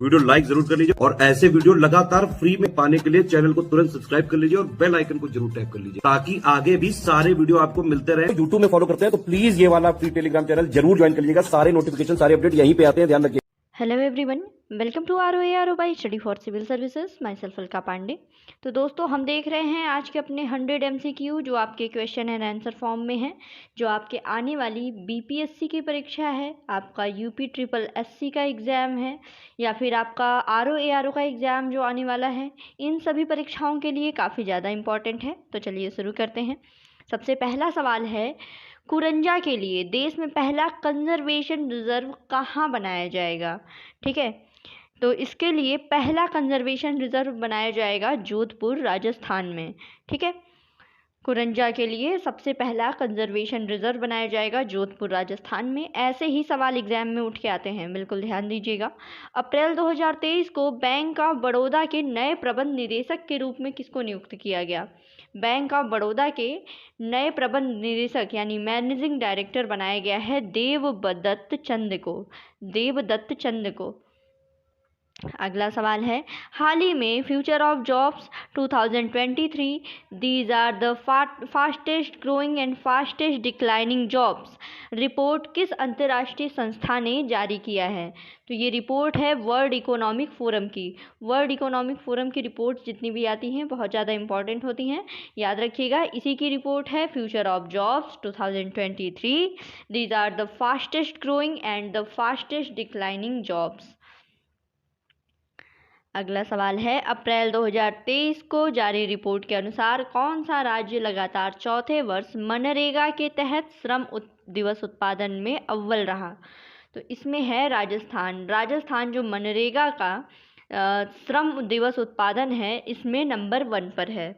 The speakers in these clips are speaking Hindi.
वीडियो लाइक जरूर कर लीजिए और ऐसे वीडियो लगातार फ्री में पाने के लिए चैनल को तुरंत सब्सक्राइब कर लीजिए और बेल आइकन को जरूर टैप कर लीजिए ताकि आगे भी सारे वीडियो आपको मिलते रहे। यूट्यूब में फॉलो करते हैं तो प्लीज ये वाला फ्री टेलीग्राम चैनल जरूर ज्वाइन कर लीजिएगा। सारे नोटिफिकेशन सारे अपडेट यहीं पे आते हैं, ध्यान रखिए। Hello everyone, welcome to ROARO by study for civil services. Myself Alka Pandey. तो दोस्तों, हम देख रहे हैं आज के अपने 100 MCQ जो आपके क्वेश्चन एंड आंसर फॉर्म में है, जो आपके आने वाली BPSC की परीक्षा है, आपका UPSSC का एग्ज़ाम है या फिर आपका ROARO का एग्ज़ाम जो आने वाला है, इन सभी परीक्षाओं के लिए काफ़ी ज़्यादा इम्पॉर्टेंट है। तो चलिए शुरू करते हैं। सबसे पहला सवाल है, कुरंजा के लिए देश में पहला कंजर्वेशन रिजर्व कहाँ बनाया जाएगा? ठीक है, तो इसके लिए पहला कंजर्वेशन रिजर्व बनाया जाएगा जोधपुर, राजस्थान में। ठीक है, कुरंजा के लिए सबसे पहला कंजर्वेशन रिजर्व बनाया जाएगा जोधपुर, राजस्थान में। ऐसे ही सवाल एग्जाम में उठ के आते हैं, बिल्कुल ध्यान दीजिएगा। अप्रैल 2023 को बैंक ऑफ बड़ौदा के नए प्रबंध निदेशक के रूप में किसको नियुक्त किया गया? बैंक ऑफ बड़ौदा के नए प्रबंध निदेशक यानी मैनेजिंग डायरेक्टर बनाया गया है देवदत्त चंद को। देवदत्त चंद को। अगला सवाल है, हाल ही में future of jobs 2023 these are the fastest growing and fastest declining jobs report किस अंतर्राष्ट्रीय संस्था ने जारी किया है? तो ये रिपोर्ट है वर्ल्ड इकोनॉमिक फोरम की। वर्ल्ड इकोनॉमिक फोरम की रिपोर्ट जितनी भी आती हैं बहुत ज़्यादा इंपॉर्टेंट होती हैं, याद रखिएगा। इसी की रिपोर्ट है future of jobs 2023 these are the fastest growing and the fastest declining jobs. अगला सवाल है, अप्रैल 2023 को जारी रिपोर्ट के अनुसार कौन सा राज्य लगातार चौथे वर्ष मनरेगा के तहत श्रम दिवस उत्पादन में अव्वल रहा? तो इसमें है राजस्थान। राजस्थान जो मनरेगा का श्रम दिवस उत्पादन है, इसमें नंबर 1 पर है।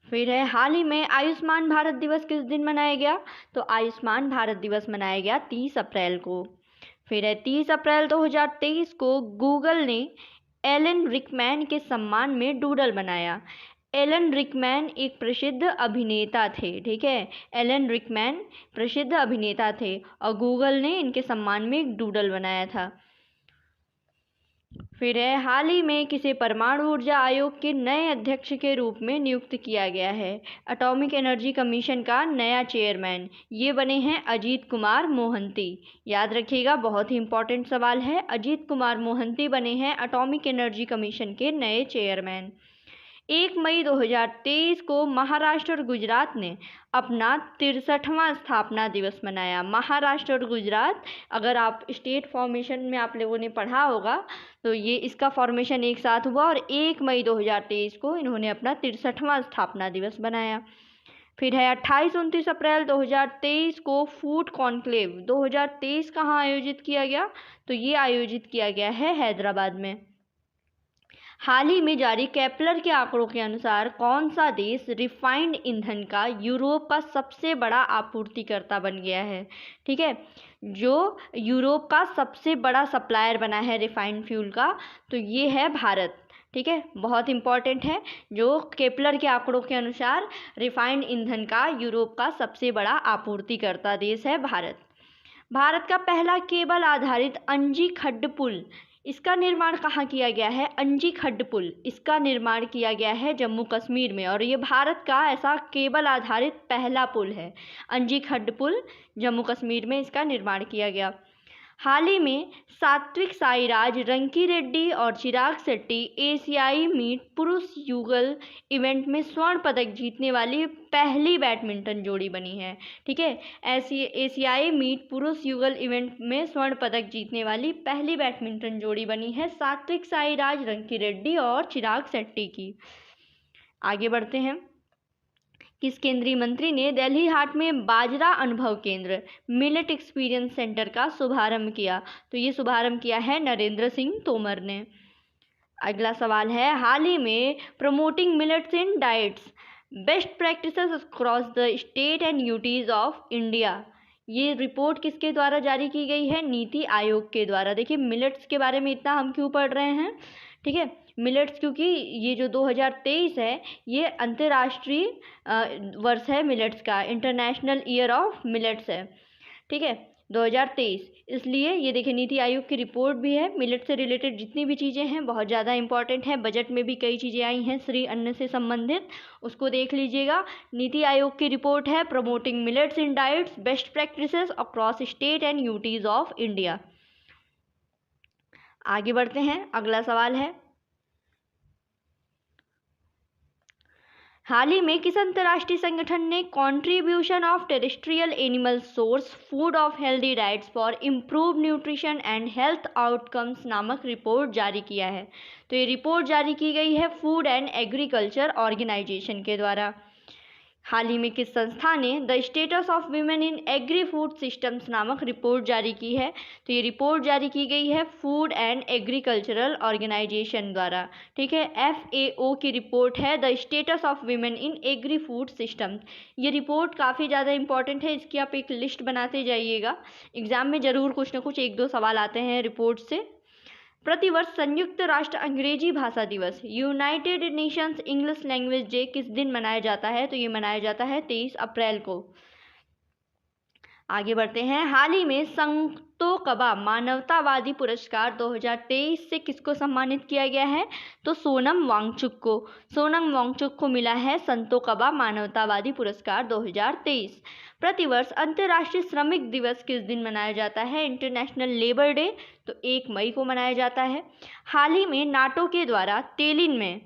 फिर है, हाल ही में आयुष्मान भारत दिवस किस दिन मनाया गया? तो आयुष्मान भारत दिवस मनाया गया 30 अप्रैल को। फिर है, 30 अप्रैल 2023 को गूगल ने एलन रिकमैन के सम्मान में डूडल बनाया। एलन रिकमैन एक प्रसिद्ध अभिनेता थे। ठीक है, एलन रिकमैन प्रसिद्ध अभिनेता थे और गूगल ने इनके सम्मान में एक डूडल बनाया था। फिर है, हाल ही में किसे परमाणु ऊर्जा आयोग के नए अध्यक्ष के रूप में नियुक्त किया गया है? एटॉमिक एनर्जी कमीशन का नया चेयरमैन ये बने हैं अजीत कुमार मोहंती। याद रखिएगा, बहुत ही इंपॉर्टेंट सवाल है। अजीत कुमार मोहंती बने हैं एटॉमिक एनर्जी कमीशन के नए चेयरमैन। 1 मई 2023 को महाराष्ट्र और गुजरात ने अपना 63वां स्थापना दिवस मनाया। महाराष्ट्र और गुजरात, अगर आप स्टेट फॉर्मेशन में आप लोगों ने पढ़ा होगा तो ये इसका फॉर्मेशन एक साथ हुआ और 1 मई 2023 को इन्होंने अपना 63वां स्थापना दिवस बनाया। फिर है, 28-29 अप्रैल 2023 को फूड कॉन्क्लेव 2023 कहाँ आयोजित किया गया? तो ये आयोजित किया गया है हैदराबाद में। हाल ही में जारी केपलर के आंकड़ों के अनुसार कौन सा देश रिफाइंड ईंधन का यूरोप का सबसे बड़ा आपूर्तिकर्ता बन गया है? ठीक है, जो यूरोप का सबसे बड़ा सप्लायर बना है रिफाइंड फ्यूल का, तो ये है भारत। ठीक है, बहुत इंपॉर्टेंट है। जो केपलर के आंकड़ों के अनुसार रिफाइंड ईंधन का यूरोप का सबसे बड़ा आपूर्तिकर्ता देश है भारत। भारत का पहला केबल आधारित अंजी खड्ड पुल, इसका निर्माण कहाँ किया गया है? अंजी खड्ड पुल, इसका निर्माण किया गया है जम्मू कश्मीर में और ये भारत का ऐसा केबल आधारित पहला पुल है। अंजी खड्ड पुल जम्मू कश्मीर में इसका निर्माण किया गया। हाल ही में सात्विक साईराज रंकीरेड्डी और चिराग शेट्टी एशियाई मीट पुरुष युगल इवेंट में स्वर्ण पदक जीतने वाली पहली बैडमिंटन जोड़ी बनी है। ठीक है, एशियाई मीट पुरुष युगल इवेंट में स्वर्ण पदक जीतने वाली पहली बैडमिंटन जोड़ी बनी है सात्विक साईराज रंकीरेड्डी और चिराग शेट्टी की। आगे बढ़ते हैं। किस केंद्रीय मंत्री ने दिल्ली हाट में बाजरा अनुभव केंद्र मिलेट एक्सपीरियंस सेंटर का शुभारंभ किया? तो ये शुभारंभ किया है नरेंद्र सिंह तोमर ने। अगला सवाल है, हाल ही में promoting millets in diets best practices across the state and UTs of India, ये रिपोर्ट किसके द्वारा जारी की गई है? नीति आयोग के द्वारा। देखिए, मिलेट्स के बारे में इतना हम क्यों पढ़ रहे हैं? ठीक है, मिलेट्स क्योंकि ये जो 2023 है ये अंतर्राष्ट्रीय वर्ष है मिलेट्स का, इंटरनेशनल ईयर ऑफ मिलेट्स है। ठीक है, 2023। इसलिए ये देखिए नीति आयोग की रिपोर्ट भी है। मिलेट से रिलेटेड जितनी भी चीज़ें हैं बहुत ज़्यादा इंपॉर्टेंट है। बजट में भी कई चीज़ें आई हैं श्री अन्न से संबंधित, उसको देख लीजिएगा। नीति आयोग की रिपोर्ट है promoting millets in diets best practices across state and UTs of India. आगे बढ़ते हैं, अगला सवाल है, हाल ही में किस अंतर्राष्ट्रीय संगठन ने contribution of terrestrial animal source food of healthy diets for improve nutrition and health outcomes नामक रिपोर्ट जारी किया है? तो ये रिपोर्ट जारी की गई है फूड एंड एग्रीकल्चर ऑर्गेनाइजेशन के द्वारा। हाल ही में किस संस्था ने the status of women in agri food systems नामक रिपोर्ट जारी की है? तो ये रिपोर्ट जारी की गई है फूड एंड एग्रीकल्चरल ऑर्गेनाइजेशन द्वारा। ठीक है, FAO की रिपोर्ट है the status of women in agri food systems. ये रिपोर्ट काफ़ी ज़्यादा इंपॉर्टेंट है, इसकी आप एक लिस्ट बनाते जाइएगा। एग्जाम में ज़रूर कुछ ना कुछ 1-2 सवाल आते हैं रिपोर्ट से। प्रतिवर्ष संयुक्त राष्ट्र अंग्रेजी भाषा दिवस United Nations English language day किस दिन मनाया जाता है? तो ये मनाया जाता है 23 अप्रैल को। आगे बढ़ते हैं, हाल ही में संतो कबा मानवतावादी पुरस्कार 2023 से किसको सम्मानित किया गया है? तो सोनम वांगचुक को। सोनम वांगचुक को मिला है संतो कबा मानवतावादी पुरस्कार 2023। प्रतिवर्ष अंतर्राष्ट्रीय श्रमिक दिवस किस दिन मनाया जाता है? इंटरनेशनल लेबर डे, तो 1 मई को मनाया जाता है। हाल ही में नाटो के द्वारा तेलिन में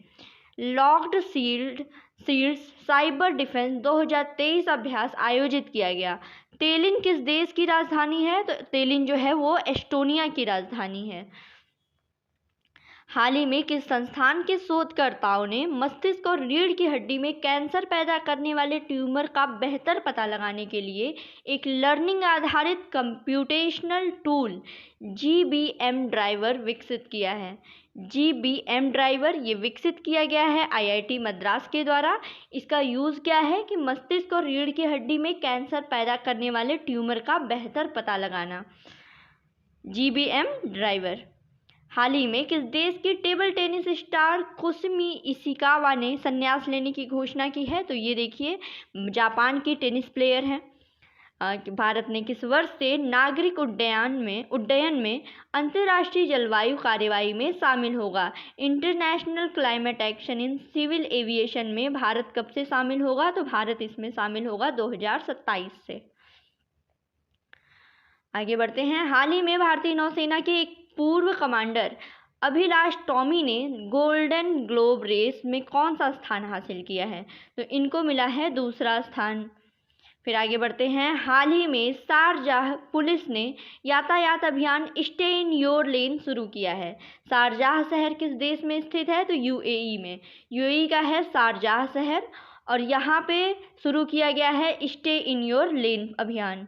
लॉक्ड शील्ड्स साइबर डिफेंस 2023 अभ्यास आयोजित किया गया। तेलिन किस देश की राजधानी है? तो तेलिन जो है वो एस्टोनिया की राजधानी है। हाल ही में किस संस्थान के शोधकर्ताओं ने मस्तिष्क और रीढ़ की हड्डी में कैंसर पैदा करने वाले ट्यूमर का बेहतर पता लगाने के लिए एक लर्निंग आधारित कंप्यूटेशनल टूल GBM ड्राइवर विकसित किया है? GBM ड्राइवर ये विकसित किया गया है IIT मद्रास के द्वारा। इसका यूज़ क्या है कि मस्तिष्क और रीढ़ की हड्डी में कैंसर पैदा करने वाले ट्यूमर का बेहतर पता लगाना। GBM driver. हाल ही में किस देश की table tennis star Kusumi Ishikawa ने संन्यास लेने की घोषणा की है? तो ये देखिए जापान की टेनिस प्लेयर हैं। भारत ने किस वर्ष से नागरिक उड्डयन में अंतर्राष्ट्रीय जलवायु कार्यवाही में शामिल होगा? International climate action in civil aviation में भारत कब से शामिल होगा? तो भारत इसमें शामिल होगा 2027 से। आगे बढ़ते हैं, हाल ही में भारतीय नौसेना के एक पूर्व कमांडर अभिलाष टॉमी ने गोल्डन ग्लोब रेस में कौन सा स्थान हासिल किया है? तो इनको मिला है 2रा स्थान। फिर आगे बढ़ते हैं, हाल ही में शारजाह पुलिस ने यातायात अभियान स्टे इन योर लेन शुरू किया है। शारजाह शहर किस देश में स्थित है? तो UAE में। UAE का है शारजाह शहर और यहाँ पे शुरू किया गया है स्टे इन योर लेन अभियान।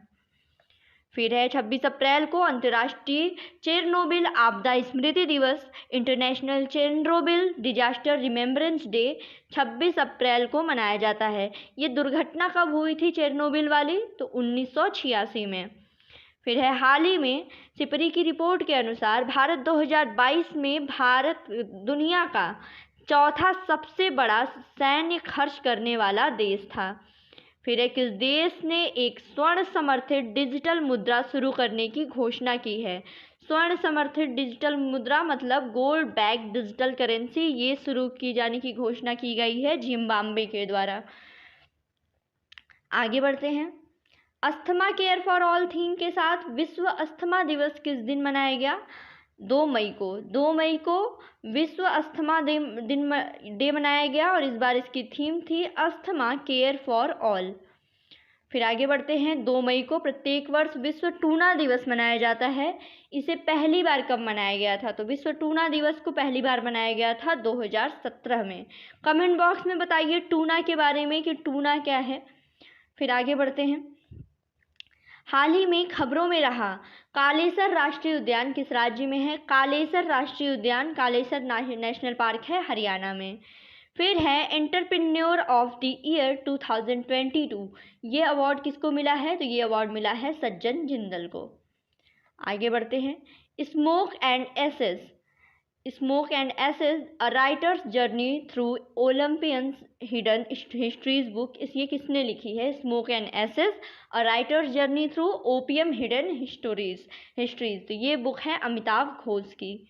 फिर है 26 अप्रैल को अंतर्राष्ट्रीय चेरनोबिल आपदा स्मृति दिवस, international Chernobyl disaster remembrance day 26 अप्रैल को मनाया जाता है। ये दुर्घटना कब हुई थी चेरनोबिल वाली? तो 1986 में। फिर है हाल ही में सिपरी की रिपोर्ट के अनुसार भारत 2022 में दुनिया का 4था सबसे बड़ा सैन्य खर्च करने वाला देश था। फिर किस देश ने एक स्वर्ण समर्थित डिजिटल मुद्रा शुरू करने की घोषणा की है? स्वर्ण समर्थित डिजिटल मुद्रा मतलब गोल्ड बैक डिजिटल करेंसी, ये शुरू की जाने की घोषणा की गई है जिम्बाब्वे के द्वारा। आगे बढ़ते हैं, asthma care for all theme के साथ विश्व अस्थमा दिवस किस दिन मनाया गया? 2 मई को। 2 मई को विश्व अस्थमा डे मनाया गया और इस बार इसकी थीम थी अस्थमा केयर फॉर ऑल। फिर आगे बढ़ते हैं, 2 मई को प्रत्येक वर्ष विश्व टूना दिवस मनाया जाता है। इसे पहली बार कब मनाया गया था? तो विश्व टूना दिवस को पहली बार मनाया गया था 2017 में। कमेंट बॉक्स में बताइए टूना के बारे में कि टूना क्या है। फिर आगे बढ़ते हैं, हाल ही में खबरों में रहा कालेसर राष्ट्रीय उद्यान किस राज्य में है? कालेसर राष्ट्रीय उद्यान कालेसर नेशनल पार्क है हरियाणा में। फिर है एंटरप्रेन्योर ऑफ द ईयर 2022, ये अवार्ड किसको मिला है? तो ये अवार्ड मिला है सज्जन जिंदल को। आगे बढ़ते हैं, smoke and ashes smoke and ashes a writer's journey through Olympians hidden histories book, ये किसने लिखी है? Smoke and ashes a writer's journey through opium hidden histories. तो ये बुक है अमिताभ घोष की।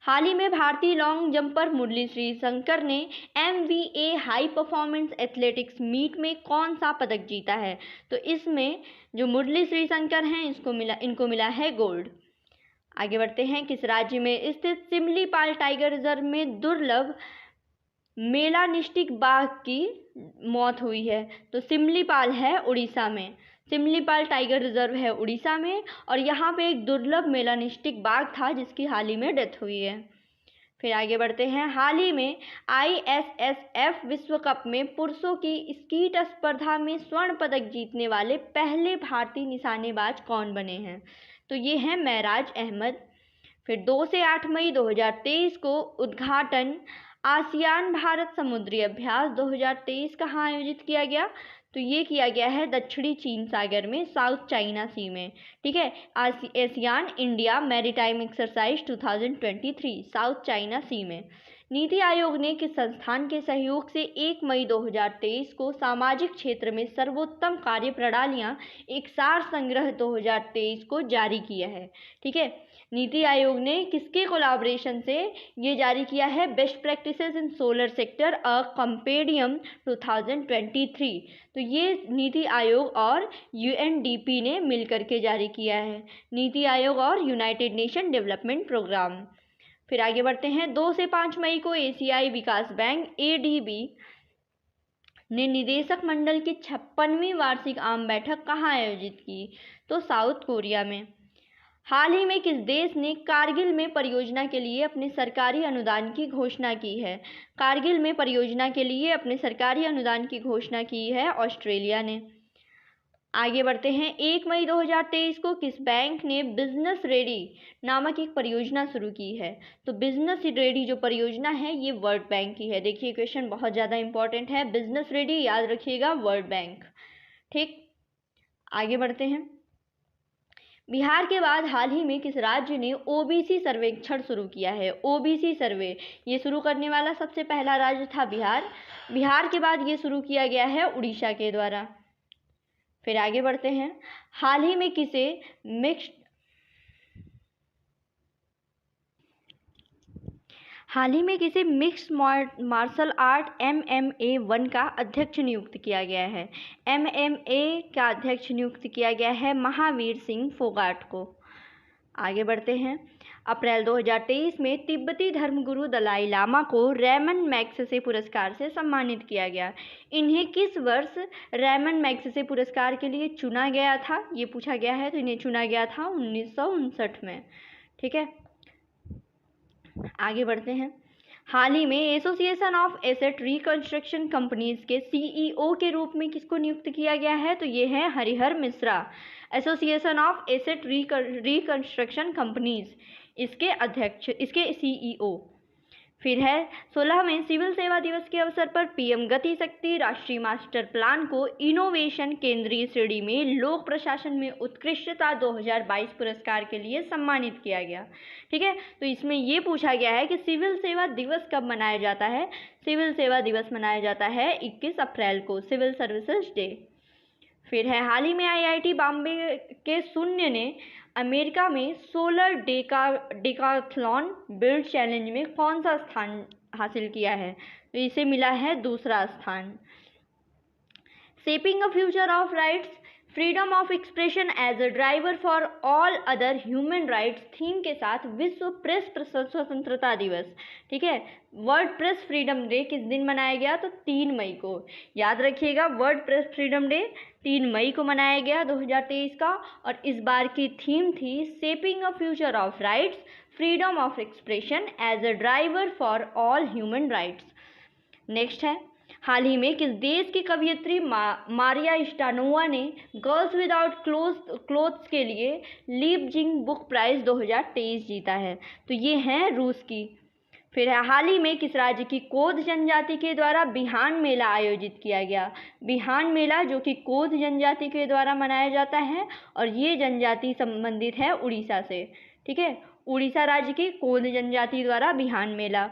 हाल ही में भारतीय लॉन्ग जंपर मुरली श्रीशंकर ने MVA high performance athletics meet में कौन सा पदक जीता है? तो इसमें जो मुरली श्रीशंकर हैं इनको मिला है गोल्ड। आगे बढ़ते हैं। किस राज्य में स्थित सिमलीपाल टाइगर रिजर्व में दुर्लभ मेलानिस्टिक बाघ की मौत हुई है? तो सिमलीपाल है उड़ीसा में। सिमलीपाल टाइगर रिजर्व है उड़ीसा में और यहाँ पे एक दुर्लभ मेलानिस्टिक बाघ था जिसकी हाल ही में डेथ हुई है। फिर आगे बढ़ते हैं। हाल ही में ISSF विश्व कप में पुरुषों की स्कीट स्पर्धा में स्वर्ण पदक जीतने वाले पहले भारतीय निशानेबाज कौन बने हैं? तो ये हैं महराज अहमद। फिर 2 से 8 मई 2023 को उद्घाटन आसियान भारत समुद्री अभ्यास 2023 कहाँ आयोजित किया गया? तो ये किया गया है दक्षिणी चीन सागर में, साउथ चाइना सी में। ठीक है, ASEAN India maritime exercise 2023 South China Sea में। नीति आयोग ने किस संस्थान के सहयोग से 1 मई 2023 को सामाजिक क्षेत्र में सर्वोत्तम कार्य प्रणालियां एक सार संग्रह 2023 को जारी किया है? ठीक है, नीति आयोग ने किसके कोलैबोरेशन से ये जारी किया है? Best practices in solar sector a compendium 2023। तो ये नीति आयोग और UNDP ने मिलकर के जारी किया है, नीति आयोग और यूनाइटेड नेशन डेवलपमेंट प्रोग्राम। फिर आगे बढ़ते हैं। 2 से 5 मई को एशियाई विकास बैंक ADB ने निदेशक मंडल की 56वीं वार्षिक आम बैठक कहाँ आयोजित की? तो साउथ कोरिया में। हाल ही में किस देश ने कारगिल में परियोजना के लिए अपने सरकारी अनुदान की घोषणा की है? कारगिल में परियोजना के लिए अपने सरकारी अनुदान की घोषणा की है ऑस्ट्रेलिया ने। आगे बढ़ते हैं। 1 मई 2023 को किस बैंक ने बिजनेस रेडी नामक एक परियोजना शुरू की है? तो बिजनेस रेडी जो परियोजना है ये वर्ल्ड बैंक की है। देखिए क्वेश्चन बहुत ज़्यादा इंपॉर्टेंट है, बिजनेस रेडी याद रखिएगा, वर्ल्ड बैंक। ठीक, आगे बढ़ते हैं। बिहार के बाद हाल ही में किस राज्य ने OBC सर्वेक्षण शुरू किया है? OBC सर्वे ये शुरू करने वाला सबसे पहला राज्य था बिहार। बिहार के बाद ये शुरू किया गया है उड़ीसा के द्वारा। फिर आगे बढ़ते हैं। हाल ही में किसे मिक्स्ड मार्शल आर्ट MMA 1 का अध्यक्ष नियुक्त किया गया है? MMA का अध्यक्ष नियुक्त किया गया है महावीर सिंह फोगाट को। आगे बढ़ते हैं। अप्रैल 2023 में तिब्बती धर्मगुरु दलाई लामा को रैमन मैग्सेसे पुरस्कार से सम्मानित किया गया। इन्हें किस वर्ष रैमन मैग्सेसे पुरस्कार के लिए चुना गया था? ये पूछा गया है, तो इन्हें चुना गया था 1959 में। ठीक है, आगे बढ़ते हैं। हाल ही में association of asset reconstruction companies के CEO के रूप में किसको नियुक्त किया गया है? तो ये है Harihar Mishra. Association of asset reconstruction companies इसके अध्यक्ष, इसके CEO। फिर है 16वें सिविल सेवा दिवस के अवसर पर PM गति शक्ति राष्ट्रीय मास्टर प्लान को इनोवेशन केंद्रीय श्रेणी में लोक प्रशासन में उत्कृष्टता 2022 पुरस्कार के लिए सम्मानित किया गया। ठीक है, तो इसमें ये पूछा गया है कि सिविल सेवा दिवस कब मनाया जाता है? सिविल सेवा दिवस मनाया जाता है 21 अप्रैल को, सिविल सर्विसेज डे। फिर है हाल ही में IIT बॉम्बे के शून्य ने अमेरिका में सोलर डेकाथलॉन बिल्ड चैलेंज में कौन सा स्थान हासिल किया है? तो इसे मिला है दूसरा स्थान। Shaping a future of rights, freedom of expression as a driver for all other human rights theme के साथ विश्व प्रेस स्वतंत्रता दिवस, ठीक है, वर्ल्ड प्रेस फ्रीडम डे किस दिन मनाया गया? तो 3 मई को। याद रखिएगा, वर्ल्ड प्रेस फ्रीडम डे 3 मई को मनाया गया 2023 का। और इस बार की थीम थी shaping a future of rights, freedom of expression as a driver for all human rights. Next है, हाल ही में किस देश की कवयित्री मारिया स्टानोवा ने गर्ल्स विदाउट क्लोथ्स के लिए लीपजिंग बुक प्राइज 2023 जीता है? तो ये हैं रूस की। फिर है हाल ही में किस राज्य की कोद जनजाति के द्वारा बिहान मेला आयोजित किया गया। बिहान मेला जो कि कोद जनजाति के द्वारा मनाया जाता है और ये जनजाति संबंधित है उड़ीसा से। ठीक है, उड़ीसा राज्य की कोद जनजाति द्वारा बिहान मेला।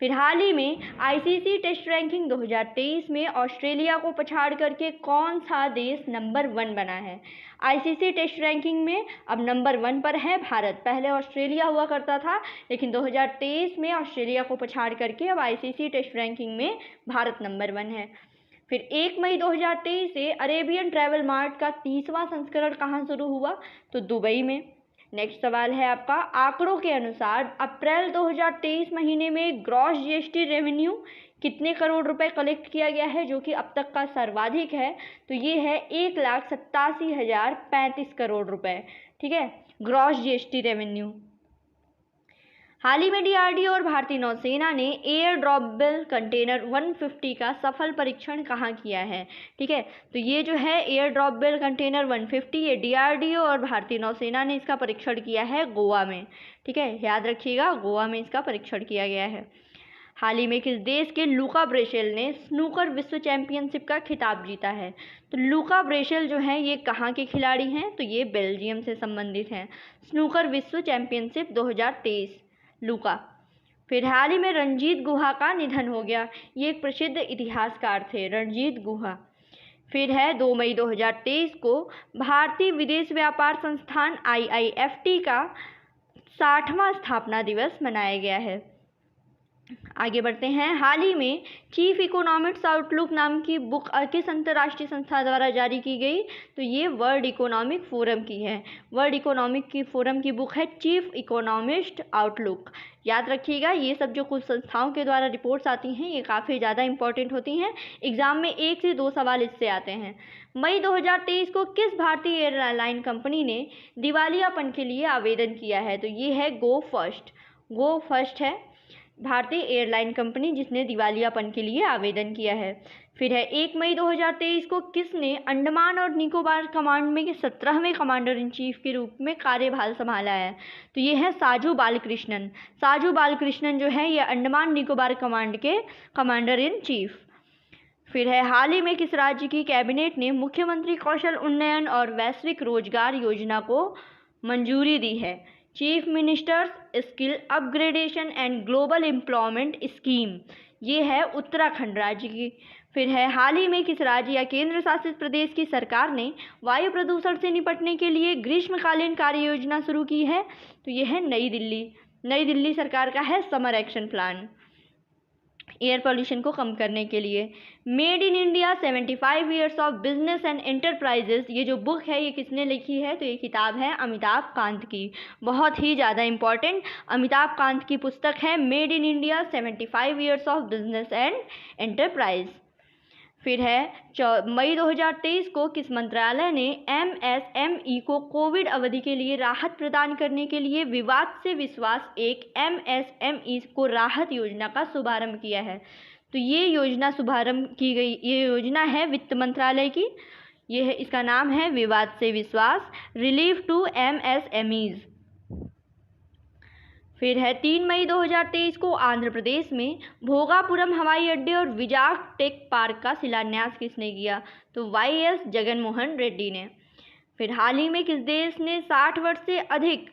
फिर हाल ही में आईसीसी टेस्ट रैंकिंग 2023 में ऑस्ट्रेलिया को पछाड़ करके कौन सा देश नंबर 1 बना है। आईसीसी टेस्ट रैंकिंग में अब नंबर 1 पर है भारत। पहले ऑस्ट्रेलिया हुआ करता था, लेकिन 2023 में ऑस्ट्रेलिया को पछाड़ करके अब आईसीसी टेस्ट रैंकिंग में भारत नंबर 1 है। फिर 1 मई 2023 से अरेबियन ट्रैवल मार्ट का 30वां संस्करण कहाँ शुरू हुआ, तो दुबई में। नेक्स्ट सवाल है आपका, आंकड़ों के अनुसार अप्रैल 2023 महीने में ग्रॉस जीएसटी रेवेन्यू कितने करोड़ रुपए कलेक्ट किया गया है, जो कि अब तक का सर्वाधिक है, तो ये है 1,87,035 करोड़ रुपए। ठीक है, ग्रॉस जीएसटी रेवेन्यू। हाल ही में डीआरडीओ और भारतीय नौसेना ने एयर ड्रॉपेबल कंटेनर 150 का सफल परीक्षण कहाँ किया है। ठीक है, तो ये जो है एयर ड्रॉपेबल कंटेनर 150, ये डीआरडीओ और भारतीय नौसेना ने इसका परीक्षण किया है गोवा में। ठीक है, याद रखिएगा, गोवा में इसका परीक्षण किया गया है। हाल ही में किस देश के लुका ब्रेशेल ने स्नूकर विश्व चैंपियनशिप का खिताब जीता है। तो लुका ब्रेशेल जो है ये कहाँ के खिलाड़ी हैं, तो ये बेल्जियम से संबंधित हैं। स्नूकर विश्व चैंपियनशिप 2023 लुका। फिर हाल ही में रणजीत गुहा का निधन हो गया। ये एक प्रसिद्ध इतिहासकार थे, रणजीत गुहा। फिर है 2 मई 2023 को भारतीय विदेश व्यापार संस्थान IIFT का 60वां स्थापना दिवस मनाया गया है। आगे बढ़ते हैं, हाल ही में चीफ इकोनॉमिक्स आउटलुक नाम की बुक किस अंतर्राष्ट्रीय संस्था द्वारा जारी की गई, तो ये वर्ल्ड इकोनॉमिक फोरम की है। वर्ल्ड इकोनॉमिक की फोरम की बुक है चीफ इकोनॉमिस्ट आउटलुक। याद रखिएगा, ये सब जो कुछ संस्थाओं के द्वारा रिपोर्ट्स आती हैं ये काफ़ी ज़्यादा इंपॉर्टेंट होती हैं। एग्जाम में 1 से 2 सवाल इससे आते हैं। मई 2023 को किस भारतीय एयरलाइन कंपनी ने दिवालियापन के लिए आवेदन किया है, तो ये है गो फर्स्ट है भारतीय एयरलाइन कंपनी जिसने दिवालियापन के लिए आवेदन किया है। फिर है 1 मई 2023 को किसने अंडमान और निकोबार कमांड में 17वें कमांडर इन चीफ के रूप में कार्यभार संभाला है, तो ये है साजू बालकृष्णन। साजू बालकृष्णन जो है ये अंडमान निकोबार कमांड के कमांडर इन चीफ। फिर है हाल ही में किस राज्य की कैबिनेट ने मुख्यमंत्री कौशल उन्नयन और वैश्विक रोजगार योजना को मंजूरी दी है। Chief ministers skill upgradation and global employment scheme, ये है उत्तराखंड राज्य की। फिर है हाल ही में किस राज्य या केंद्र शासित प्रदेश की सरकार ने वायु प्रदूषण से निपटने के लिए ग्रीष्मकालीन कार्य योजना शुरू की है, तो ये है नई दिल्ली सरकार का है summer action plan air pollution को कम करने के लिए। Made in India 75 years of business and enterprises, ये जो बुक है ये किसने लिखी है, तो ये किताब है अमिताभ कांत की। बहुत ही ज़्यादा इम्पॉर्टेंट अमिताभ कांत की पुस्तक है made in India 75 years of business and enterprise. फिर है मई 2023 को किस मंत्रालय ने MSME को कोविड अवधि के लिए राहत प्रदान करने के लिए विवाद से विश्वास एक MSME को राहत योजना का शुभारंभ किया है, तो ये योजना शुभारंभ की गई, ये योजना है वित्त मंत्रालय की। ये है, इसका नाम है विवाद से विश्वास रिलीफ टू MSMEs। फिर है 3 मई 2023 को आंध्र प्रदेश में भोगापुरम हवाई अड्डे और विजाग टेक पार्क का शिलान्यास किसने किया, तो YS जगनमोहन रेड्डी ने। फिर हाल ही में किस देश ने 60 वर्ष से अधिक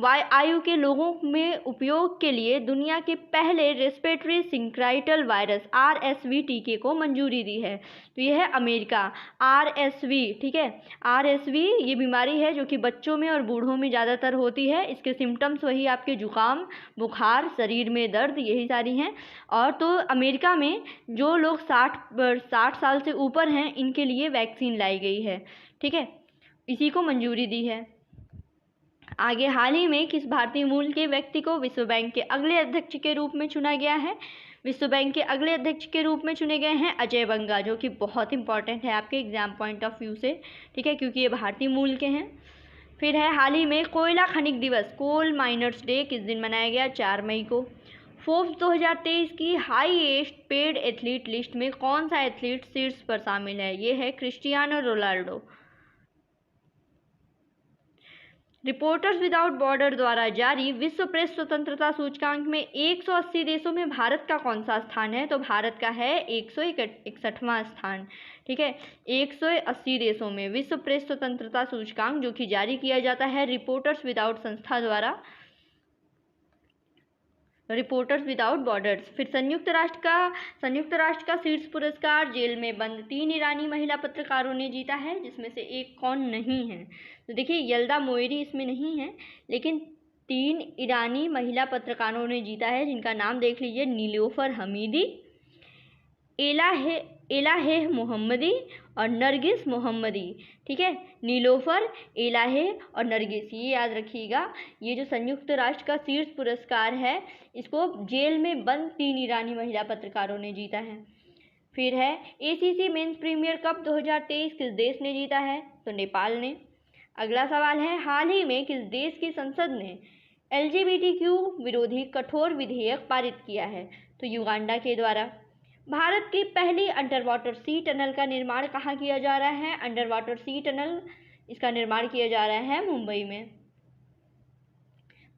आयु के लोगों में उपयोग के लिए दुनिया के पहले रेस्पिरेटरी सिंक्राइटल वायरस RSV टीके को मंजूरी दी है, तो यह है अमेरिका। RSV, ठीक है, RSV ये बीमारी है जो कि बच्चों में और बूढ़ों में ज़्यादातर होती है। इसके सिम्टम्स वही आपके जुकाम, बुखार, शरीर में दर्द, यही सारी हैं। और तो अमेरिका में जो लोग 60 साल से ऊपर हैं इनके लिए वैक्सीन लाई गई है, ठीक है, इसी को मंजूरी दी है। आगे हाल ही में किस भारतीय मूल के व्यक्ति को विश्व बैंक के अगले अध्यक्ष के रूप में चुना गया है। विश्व बैंक के अगले अध्यक्ष के रूप में चुने गए हैं अजय बंगा, जो कि बहुत इंपॉर्टेंट है आपके एग्जाम पॉइंट ऑफ व्यू से, ठीक है, क्योंकि ये भारतीय मूल के हैं। फिर है हाल ही में कोयला खनिक दिवस कोल माइनर्स डे किस दिन मनाया गया, 4 मई को। फोर्ब्स 2023 की हाईएस्ट पेड एथलीट लिस्ट में कौन सा एथलीट शीर्ष पर शामिल है, ये है Cristiano Ronaldo. Reporters without border द्वारा जारी विश्व प्रेस स्वतंत्रता सूचकांक में 180 देशों में भारत का कौन सा स्थान है? तो भारत का है 161वां स्थान। ठीक है, 180 देशों में विश्व प्रेस स्वतंत्रता सूचकांक जो कि जारी किया जाता है रिपोर्टर्स विदाउट संस्था द्वारा, रिपोर्टर्स विदाउट बॉर्डर्स। फिर संयुक्त राष्ट्र का शीर्ष पुरस्कार जेल में बंद 3 ईरानी महिला पत्रकारों ने जीता है, जिसमें से एक कौन नहीं है? तो देखिए, यल्दा मोइरी इसमें नहीं है, लेकिन 3 ईरानी महिला पत्रकारों ने जीता है, जिनका नाम देख लीजिए, नीलोफर हमीदी, एलाहे मोहम्मदी और नरगिस मोहम्मदी। ठीक है, नीलोफर, एलाहे और नरगिस, ये याद रखिएगा। ये जो संयुक्त राष्ट्र का शीर्ष पुरस्कार है, इसको जेल में बंद 3 ईरानी महिला पत्रकारों ने जीता है। फिर है ACC मेंस प्रीमियर कप 2023 किस देश ने जीता है? तो नेपाल ने। अगला सवाल है, हाल ही में किस देश की संसद ने LGBTQ विरोधी कठोर विधेयक पारित किया है? तो युगांडा के द्वारा। भारत की पहली अंडर वाटर सी टनल का निर्माण कहाँ किया जा रहा है? अंडर वाटर सी टनल, इसका निर्माण किया जा रहा है मुंबई में।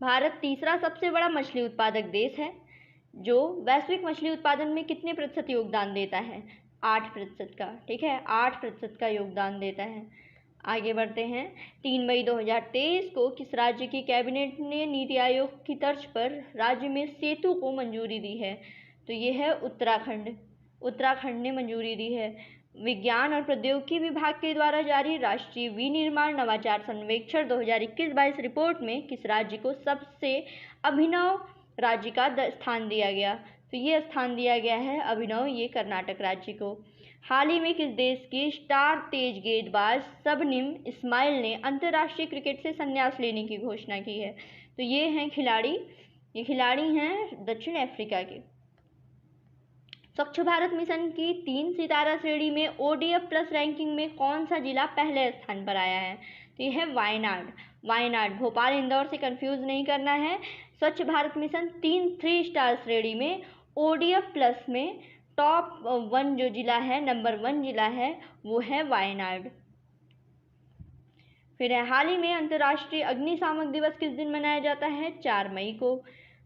भारत तीसरा सबसे बड़ा मछली उत्पादक देश है, जो वैश्विक मछली उत्पादन में कितने प्रतिशत योगदान देता है? 8% का। ठीक है, 8% का योगदान देता है। आगे बढ़ते हैं। 3 मई 2023 को किस राज्य की कैबिनेट ने नीति आयोग की तर्ज पर राज्य में सेतु को मंजूरी दी है? तो ये है उत्तराखंड ने मंजूरी दी है। विज्ञान और प्रौद्योगिकी विभाग के द्वारा जारी राष्ट्रीय विनिर्माण नवाचार सर्वेक्षण 2021-22 रिपोर्ट में किस राज्य को सबसे अभिनव राज्य का स्थान दिया गया? तो ये स्थान दिया गया है अभिनव, ये कर्नाटक राज्य को। हाल ही में किस देश की स्टार तेज गेंदबाज शबनम इस्माइल ने अंतर्राष्ट्रीय क्रिकेट से संन्यास लेने की घोषणा की है? तो ये खिलाड़ी हैं दक्षिण अफ्रीका के। स्वच्छ भारत मिशन की 3 सितारा श्रेणी में ODF प्लस रैंकिंग में कौन सा जिला पहले स्थान पर आया है? तो ये है वायनाड। भोपाल इंदौर से कंफ्यूज नहीं करना है। स्वच्छ भारत मिशन 3 स्टार श्रेणी में ODF प्लस में टॉप 1 जो जिला है, नंबर 1 जिला है, वो है वायनाड। फिर है, हाल ही में अंतर्राष्ट्रीय अग्निशामक दिवस किस दिन मनाया जाता है? 4 मई को।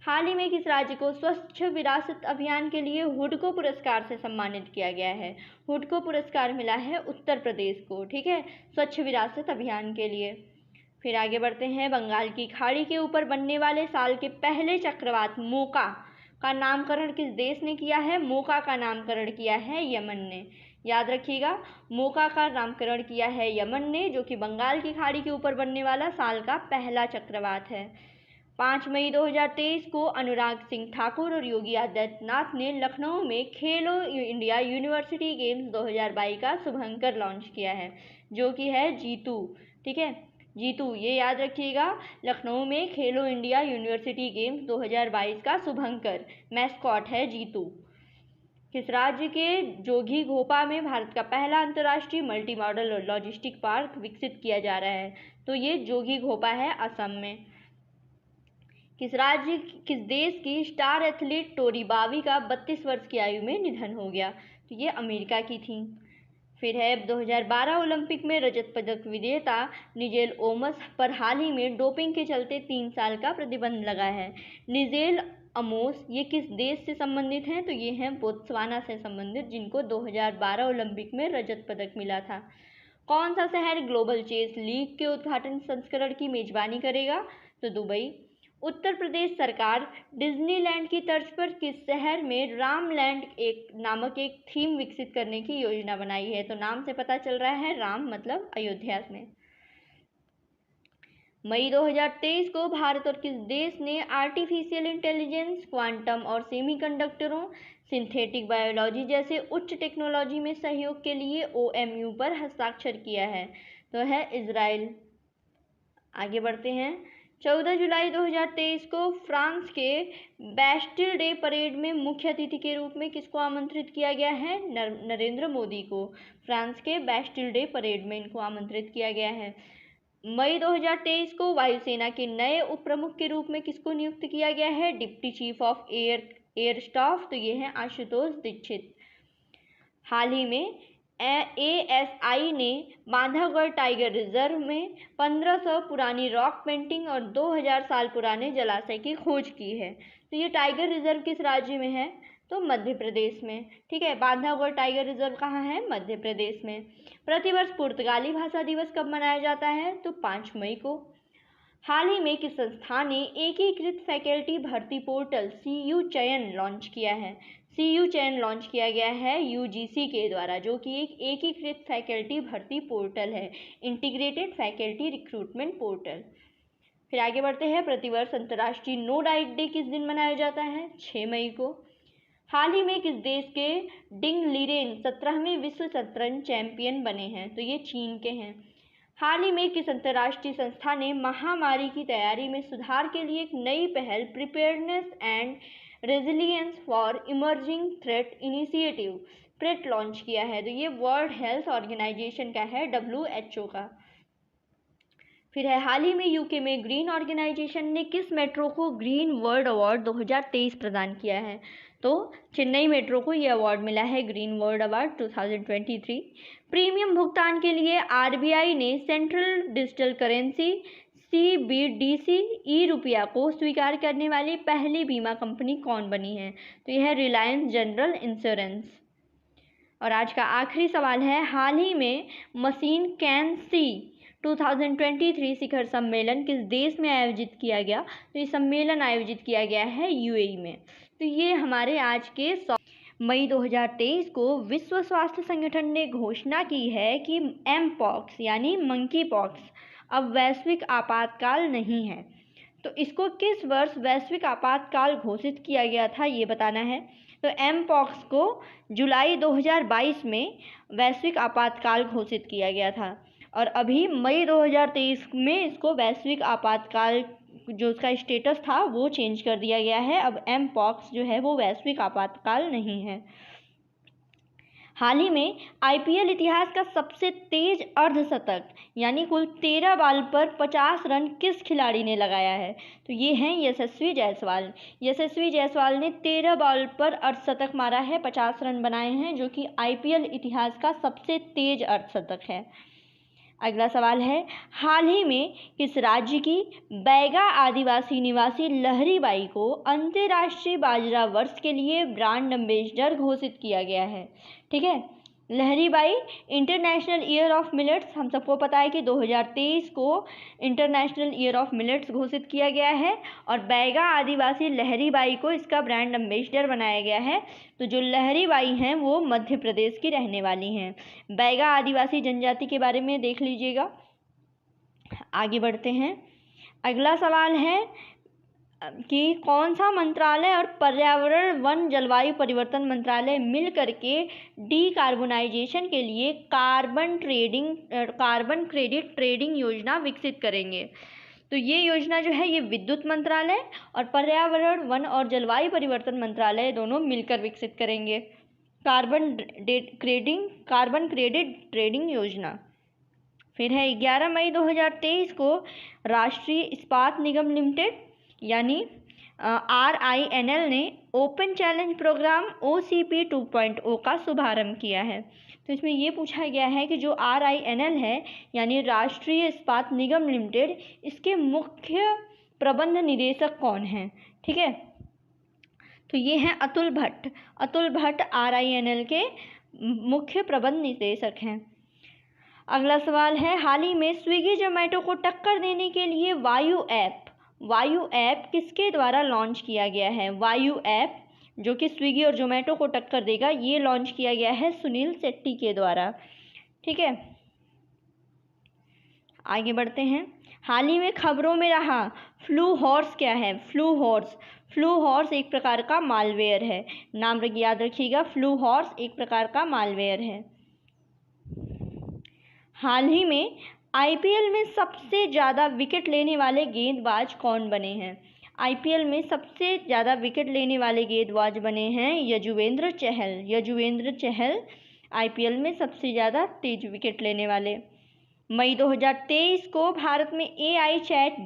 हाल ही में किस राज्य को स्वच्छ विरासत अभियान के लिए हुडको पुरस्कार से सम्मानित किया गया है? हुडको पुरस्कार मिला है उत्तर प्रदेश को। ठीक है, स्वच्छ विरासत अभियान के लिए। फिर आगे बढ़ते हैं। बंगाल की खाड़ी के ऊपर बनने वाले साल के पहले चक्रवात मोका का नामकरण किस देश ने किया है? मोका का नामकरण किया है यमन ने। याद रखिएगा, मोका का नामकरण किया है यमन ने, जो कि बंगाल की खाड़ी के ऊपर बनने वाला साल का पहला चक्रवात है। 5 मई 2023 को अनुराग सिंह ठाकुर और योगी आदित्यनाथ ने लखनऊ में खेलो इंडिया यूनिवर्सिटी गेम्स 2022 का शुभंकर लॉन्च किया है, जो कि है जीतू। ठीक है, जीतू, ये याद रखिएगा। लखनऊ में खेलो इंडिया यूनिवर्सिटी गेम्स 2022 का शुभंकर मैस्कॉट है जीतू। किस राज्य के जोगी घोपा में भारत का पहला अंतर्राष्ट्रीय मल्टी मॉडल लॉजिस्टिक पार्क विकसित किया जा रहा है? तो ये जोगी घोपा है असम में। किस देश की स्टार एथलीट टोरी बावी का 32 वर्ष की आयु में निधन हो गया? तो ये अमेरिका की थी। फिर है, 2012 ओलंपिक में रजत पदक विजेता निजेल ओमस पर हाल ही में डोपिंग के चलते 3 साल का प्रतिबंध लगा है। निजेल अमोस ये किस देश से संबंधित हैं? तो ये हैं बोत्सवाना से संबंधित, जिनको 2012 ओलंपिक में रजत पदक मिला था। कौन सा शहर ग्लोबल चेस लीग के उद्घाटन संस्करण की मेजबानी करेगा? तो दुबई। उत्तर प्रदेश सरकार डिज्नीलैंड की तर्ज पर किस शहर में रामलैंड नामक एक थीम विकसित करने की योजना बनाई है? तो नाम से पता चल रहा है, राम मतलब अयोध्या में। मई 2023 को भारत और किस देश ने आर्टिफिशियल इंटेलिजेंस, क्वांटम और सेमीकंडक्टरों, सिंथेटिक बायोलॉजी जैसे उच्च टेक्नोलॉजी में सहयोग के लिए OMU पर हस्ताक्षर किया है? तो है इजराइल। आगे बढ़ते हैं। 14 जुलाई 2023 को फ्रांस के बैस्टिल डे परेड में मुख्य अतिथि के रूप में किसको आमंत्रित किया गया है? नरेंद्र मोदी को। फ्रांस के बैस्टिल डे परेड में इनको आमंत्रित किया गया है। मई 2023 को वायुसेना के नए उप प्रमुख के रूप में किसको नियुक्त किया गया है? Deputy chief of air staff. तो ये है आशुतोष दीक्षित। हाल ही में ASI ने बांधवगढ़ टाइगर रिजर्व में 1500 पुरानी रॉक पेंटिंग और 2000 साल पुराने जलाशय की खोज की है। तो ये टाइगर रिजर्व किस राज्य में है? तो मध्य प्रदेश में। ठीक है, बांधवगढ़ टाइगर रिजर्व कहाँ है? मध्य प्रदेश में। प्रतिवर्ष पुर्तगाली भाषा दिवस कब मनाया जाता है? तो 5 मई को। हाल ही में किस संस्था ने एकीकृत फैकल्टी भर्ती पोर्टल CU चयन लॉन्च किया है? CU चयन लॉन्च किया गया है UGC के द्वारा, जो कि एक एकीकृत फैकल्टी भर्ती पोर्टल है, इंटीग्रेटेड फैकल्टी रिक्रूटमेंट पोर्टल। फिर आगे बढ़ते हैं। प्रतिवर्ष अंतर्राष्ट्रीय नो डाइट डे किस दिन मनाया जाता है? 6 मई को। हाल ही में किस देश के डिंग लीरेन 17वें विश्व शतरंज चैंपियन बने हैं? तो ये चीन के हैं। हाल ही में किस अंतर्राष्ट्रीय संस्था ने महामारी की तैयारी में सुधार के लिए एक नई पहल preparedness and resilience for emerging threat initiative parade launch किया है? तो ये वर्ल्ड हेल्थ ऑर्गेनाइजेशन का है, WHO का। फिर है, हाल ही में यूके में ग्रीन ऑर्गेनाइजेशन ने किस मेट्रो को ग्रीन वर्ल्ड अवार्ड 2023 प्रदान किया है? तो चेन्नई मेट्रो को ये अवार्ड मिला है, ग्रीन वर्ल्ड अवार्ड 2023। प्रीमियम भुगतान के लिए RBI ने सेंट्रल डिजिटल करेंसी CBDC ई-रुपया को स्वीकार करने वाली पहली बीमा कंपनी कौन बनी है? तो यह है रिलायंस जनरल इंश्योरेंस। और आज का आखिरी सवाल है, हाल ही में मशीन कैन सी 2023 शिखर सम्मेलन किस देश में आयोजित किया गया? तो ये सम्मेलन आयोजित किया गया है UAE में। तो ये हमारे आज के मई 2023 को विश्व स्वास्थ्य संगठन ने घोषणा की है कि एमपॉक्स यानी मंकी पॉक्स अब वैश्विक आपातकाल नहीं है। तो इसको किस वर्ष वैश्विक आपातकाल घोषित किया गया था, ये बताना है। तो एमपॉक्स को जुलाई 2022 में वैश्विक आपातकाल घोषित किया गया था और अभी मई 2023 में इसको वैश्विक आपातकाल जो उसका स्टेटस था वो चेंज कर दिया गया है। अब एमपॉक्स जो है वो वैश्विक आपातकाल नहीं है। हाल ही में IPL इतिहास का सबसे तेज अर्धशतक यानी कुल 13 बॉल पर 50 रन किस खिलाड़ी ने लगाया है? तो ये हैं यशस्वी जायसवाल। यशस्वी जायसवाल ने 13 बॉल पर अर्धशतक मारा है, 50 रन बनाए हैं, जो कि IPL इतिहास का सबसे तेज अर्धशतक है। अगला सवाल है, हाल ही में किस राज्य की बैगा आदिवासी निवासी लहरीबाई को अंतर्राष्ट्रीय बाजरा वर्ष के लिए ब्रांड एम्बेसडर घोषित किया गया है? ठीक है, लहरीबाई इंटरनेशनल ईयर ऑफ मिलेट्स, हम सबको पता है कि 2023 को इंटरनेशनल ईयर ऑफ मिलेट्स घोषित किया गया है और बैगा आदिवासी लहरीबाई को इसका ब्रांड एम्बेसडर बनाया गया है। तो जो लहरीबाई हैं वो मध्य प्रदेश की रहने वाली हैं। बैगा आदिवासी जनजाति के बारे में देख लीजिएगा। आगे बढ़ते हैं। अगला सवाल है कि कौन सा मंत्रालय और पर्यावरण वन जलवायु परिवर्तन मंत्रालय मिल करके डीकार्बोनाइजेशन के लिए कार्बन क्रेडिट ट्रेडिंग योजना विकसित करेंगे? तो ये योजना जो है ये विद्युत मंत्रालय और पर्यावरण वन और जलवायु परिवर्तन मंत्रालय दोनों मिलकर विकसित करेंगे कार्बन क्रेडिट ट्रेडिंग योजना। फिर है 11 मई 2023 को राष्ट्रीय इस्पात निगम लिमिटेड यानी RINL ने ओपन चैलेंज प्रोग्राम OCP 2.0 का शुभारंभ किया है। तो इसमें ये पूछा गया है कि जो RINL है यानी राष्ट्रीय इस्पात निगम लिमिटेड, इसके मुख्य प्रबंध निदेशक कौन हैं? ठीक है, तो ये हैं अतुल भट्ट। अतुल भट्ट RINL के मुख्य प्रबंध निदेशक हैं। अगला सवाल है, हाल ही में स्विगी जोमेटो को टक्कर देने के लिए वायु ऐप किसके द्वारा लॉन्च किया गया है? वायु ऐप जो कि स्विगी और जोमेटो को टक्कर देगा, ये लॉन्च किया गया है सुनील शेट्टी के द्वारा। ठीक है, आगे बढ़ते हैं। हाल ही में खबरों में रहा फ्लू हॉर्स क्या है? फ्लू हॉर्स एक प्रकार का मालवेयर है। नाम याद रखिएगा, फ्लू हॉर्स एक प्रकार का मालवेयर है। हाल ही में IPL में सबसे ज़्यादा विकेट लेने वाले गेंदबाज कौन बने हैं? IPL में सबसे ज़्यादा विकेट लेने वाले गेंदबाज बने हैं यजुवेंद्र चहल IPL में सबसे ज़्यादा तेज विकेट लेने वाले। मई 2023 को भारत में AI चैट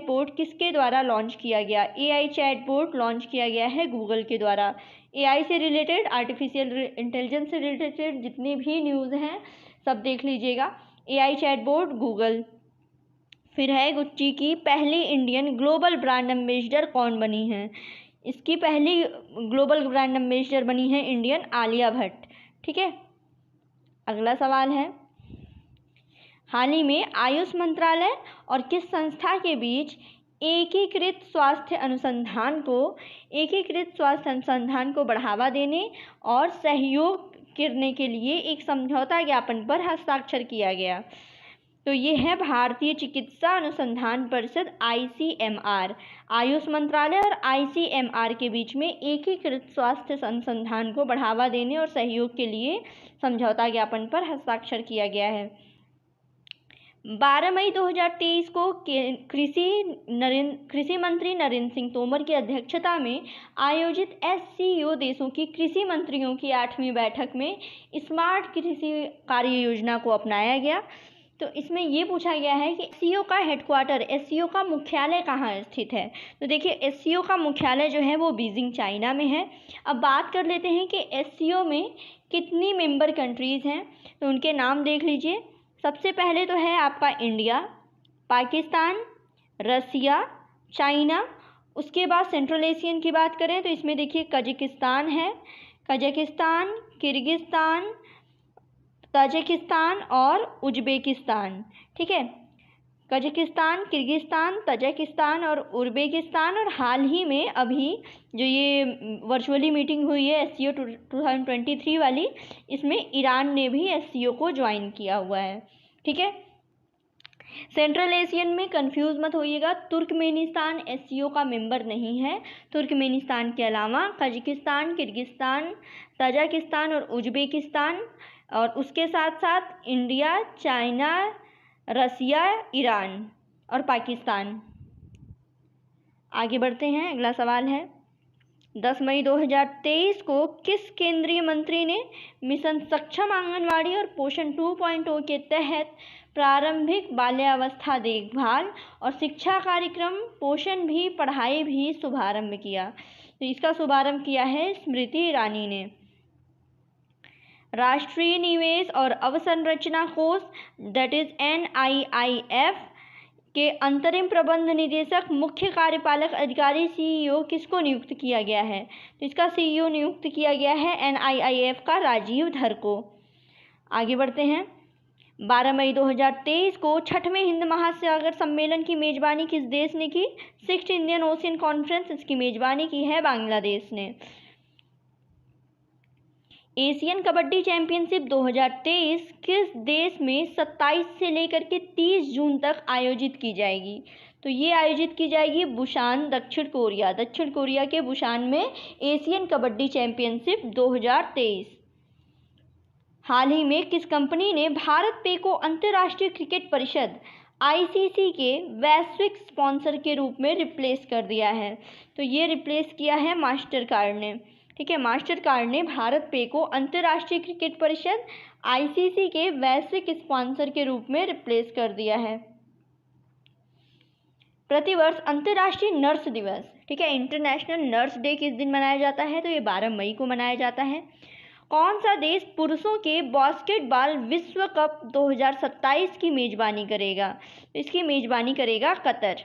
बोर्ड किसके द्वारा लॉन्च किया गया? AI चैट बोर्ड लॉन्च किया गया है गूगल के द्वारा। AI से रिलेटेड, आर्टिफिशियल इंटेलिजेंस से रिलेटेड जितनी भी न्यूज़ हैं सब देख लीजिएगा। AI chatbot Google. फिर है गुच्ची की पहली इंडियन ग्लोबल ब्रांड एम्बेसडर कौन बनी है? इसकी पहली ग्लोबल ब्रांड एम्बेसडर बनी है इंडियन आलिया भट्ट। ठीक है, अगला सवाल है, हाल ही में आयुष मंत्रालय और किस संस्था के बीच एकीकृत स्वास्थ्य अनुसंधान को बढ़ावा देने और सहयोग करने के लिए एक समझौता ज्ञापन पर हस्ताक्षर किया गया? तो ये है भारतीय चिकित्सा अनुसंधान परिषद ICMR। आयुष मंत्रालय और ICMR के बीच में एकीकृत स्वास्थ्य अनुसंधान को बढ़ावा देने और सहयोग के लिए समझौता ज्ञापन पर हस्ताक्षर किया गया है। 12 मई 2023 को कृषि मंत्री नरेंद्र सिंह तोमर की अध्यक्षता में आयोजित SCO देशों की कृषि मंत्रियों की 8वीं बैठक में स्मार्ट कृषि कार्य योजना को अपनाया गया। तो इसमें ये पूछा गया है कि SCO का हेडक्वार्टर, SCO का मुख्यालय कहाँ स्थित है? तो देखिए SCO का मुख्यालय जो है वो बीजिंग चाइना में है। अब बात कर लेते हैं कि SCO में कितनी मेंबर कंट्रीज़ हैं, तो उनके नाम देख लीजिए। सबसे पहले तो है आपका इंडिया, पाकिस्तान, रसिया, चाइना। उसके बाद सेंट्रल एशियन की बात करें तो इसमें देखिए कजाकिस्तान है, कजाकिस्तान, किर्गिस्तान, तजाकिस्तान और उज्बेकिस्तान। ठीक है, कजाकिस्तान, किर्गिस्तान, तजाकिस्तान और उज्बेकिस्तान। और हाल ही में अभी जो ये वर्चुअली मीटिंग हुई है SCO 2023 वाली, इसमें ईरान ने भी SCO को ज्वाइन किया हुआ है। ठीक है, सेंट्रल एशियन में कंफ्यूज मत होइएगा, तुर्कमेनिस्तान SCO का मेंबर नहीं है। तुर्कमेनिस्तान के अलावा कजाकिस्तान, किर्गिस्तान, तजाकिस्तान और उज्बेकिस्तान, और उसके साथ साथ इंडिया, चाइना, रसिया, ईरान और पाकिस्तान। आगे बढ़ते हैं, अगला सवाल है, 10 मई 2023 को किस केंद्रीय मंत्री ने मिशन सक्षम आंगनवाड़ी और पोषण 2.0 के तहत प्रारंभिक बाल्यावस्था देखभाल और शिक्षा कार्यक्रम पोषण भी पढ़ाई भी शुभारंभ किया? तो इसका शुभारंभ किया है स्मृति ईरानी ने। राष्ट्रीय निवेश और अवसंरचना कोष दैट इज NIIF के अंतरिम प्रबंध निदेशक मुख्य कार्यपालक अधिकारी CEO किसको नियुक्त किया गया है? तो इसका CEO नियुक्त किया गया है NIIF का राजीव धर को। आगे बढ़ते हैं, 12 मई 2023 को 6वें हिंद महासागर सम्मेलन की मेजबानी किस देश ने की? 6th इंडियन ओशियन कॉन्फ्रेंस, इसकी मेजबानी की है बांग्लादेश ने। एशियन कबड्डी चैंपियनशिप 2023 किस देश में 27 से लेकर के 30 जून तक आयोजित की जाएगी? तो ये आयोजित की जाएगी बुसान, दक्षिण कोरिया। दक्षिण कोरिया के बुसान में एशियन कबड्डी चैंपियनशिप 2023। हाल ही में किस कंपनी ने भारत पे को अंतर्राष्ट्रीय क्रिकेट परिषद ICC के वैश्विक स्पॉन्सर के रूप में रिप्लेस कर दिया है? तो ये रिप्लेस किया है मास्टर कार्ड ने। ठीक है, मास्टर कार्ड ने भारत पे को अंतर्राष्ट्रीय क्रिकेट परिषद ICC के वैश्विक स्पॉन्सर के रूप में रिप्लेस कर दिया है। प्रतिवर्ष अंतर्राष्ट्रीय नर्स दिवस, ठीक है, इंटरनेशनल नर्स डे किस दिन मनाया जाता है? तो ये 12 मई को मनाया जाता है। कौन सा देश पुरुषों के बास्केटबॉल विश्व कप 2027 की मेजबानी करेगा? इसकी मेजबानी करेगा कतर।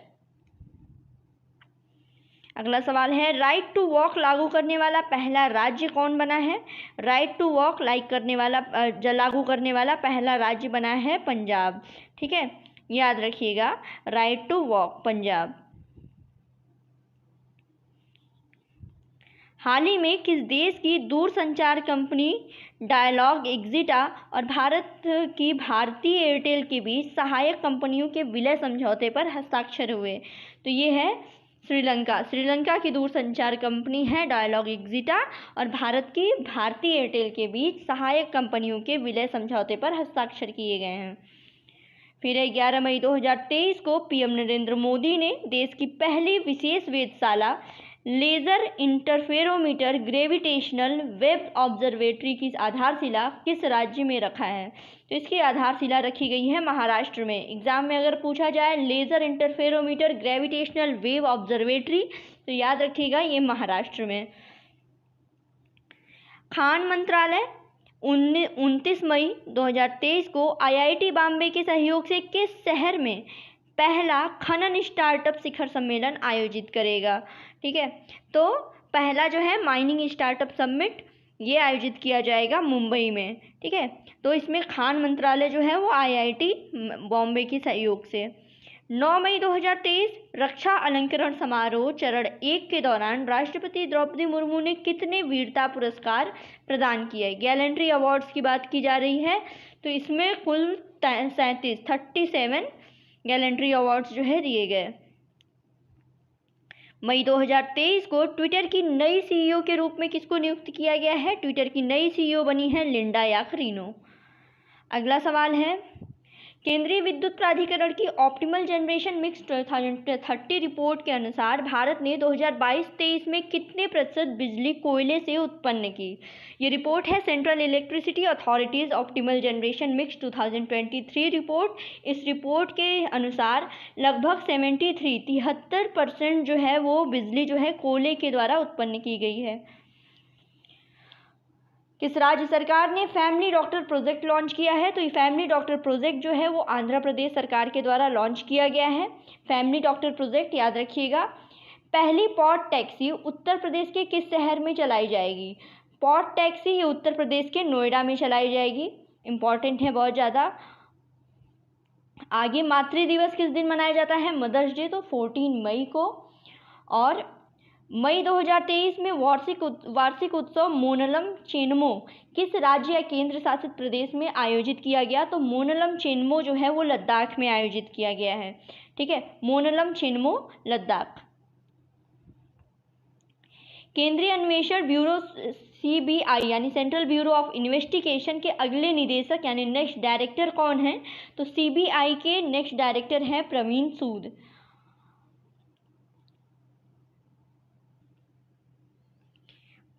अगला सवाल है, राइट टू वॉक लागू करने वाला पहला राज्य कौन बना है? राइट टू वॉक लागू करने वाला पहला राज्य बना है पंजाब। ठीक है, याद रखिएगा, राइट टू वॉक पंजाब। हाल ही में किस देश की दूरसंचार कंपनी डायलॉग एक्जिटा और भारत की भारती एयरटेल के बीच सहायक कंपनियों के विलय समझौते पर हस्ताक्षर हुए? तो ये है श्रीलंका। श्रीलंका की दूरसंचार कंपनी है डायलॉग एक्जिटा और भारत की भारती एयरटेल के बीच सहायक कंपनियों के विलय समझौते पर हस्ताक्षर किए गए हैं। फिर 11 मई 2023 को PM नरेंद्र मोदी ने देश की पहली विशेष वेधशाला laser interferometer gravitational wave observatory की आधारशिला किस राज्य में रखा है? तो इसकी आधारशिला रखी गई है महाराष्ट्र में। एग्जाम में अगर पूछा जाए laser interferometer gravitational wave observatory, तो याद रखिएगा ये महाराष्ट्र में। खान मंत्रालय 29 मई 2023 को IIT बॉम्बे के सहयोग से किस शहर में पहला खनन स्टार्टअप शिखर सम्मेलन आयोजित करेगा? ठीक है, तो पहला जो है माइनिंग स्टार्टअप समिट ये आयोजित किया जाएगा मुंबई में। ठीक है, तो इसमें खान मंत्रालय जो है वो IIT बॉम्बे के सहयोग से। 9 मई 2023 रक्षा अलंकरण समारोह चरण 1 के दौरान राष्ट्रपति द्रौपदी मुर्मू ने कितने वीरता पुरस्कार प्रदान किए? गैलेंट्री अवार्ड्स की बात की जा रही है, तो इसमें कुल 37 गैलेंट्री अवार्ड्स जो है दिए गए। मई 2023 को ट्विटर की नई CEO के रूप में किसको नियुक्त किया गया है? ट्विटर की नई CEO बनी है लिंडा याकरिनो। अगला सवाल है, केंद्रीय विद्युत प्राधिकरण की ऑप्टिमल जनरेशन मिक्स 2030 रिपोर्ट के अनुसार भारत ने 2022-23 में कितने प्रतिशत बिजली कोयले से उत्पन्न की? ये रिपोर्ट है central electricity authorities optimal generation mix 2023 report. इस रिपोर्ट के अनुसार लगभग 73% जो है वो बिजली जो है कोयले के द्वारा उत्पन्न की गई है। किस राज्य सरकार ने फैमिली डॉक्टर प्रोजेक्ट लॉन्च किया है? तो ये फैमिली डॉक्टर प्रोजेक्ट जो है वो आंध्र प्रदेश सरकार के द्वारा लॉन्च किया गया है। फैमिली डॉक्टर प्रोजेक्ट याद रखिएगा। पहली पॉड टैक्सी उत्तर प्रदेश के किस शहर में चलाई जाएगी? पॉड टैक्सी ये उत्तर प्रदेश के नोएडा में चलाई जाएगी। इम्पॉर्टेंट है बहुत ज़्यादा। आगे मातृ दिवस किस दिन मनाया जाता है? मदर्स डे, तो 14 मई को। और मई 2023 में वार्षिक उत्सव मोनलम चेनमो किस राज्य या केंद्र शासित प्रदेश में आयोजित किया गया? तो मोनलम चेनमो जो है वो लद्दाख में आयोजित किया गया है। ठीक है, मोनलम चेनमो लद्दाख। केंद्रीय अन्वेषण ब्यूरो CBI यानी सेंट्रल ब्यूरो ऑफ इन्वेस्टिगेशन के अगले निदेशक यानी नेक्स्ट डायरेक्टर कौन है? तो CBI के नेक्स्ट डायरेक्टर हैं प्रवीण सूद।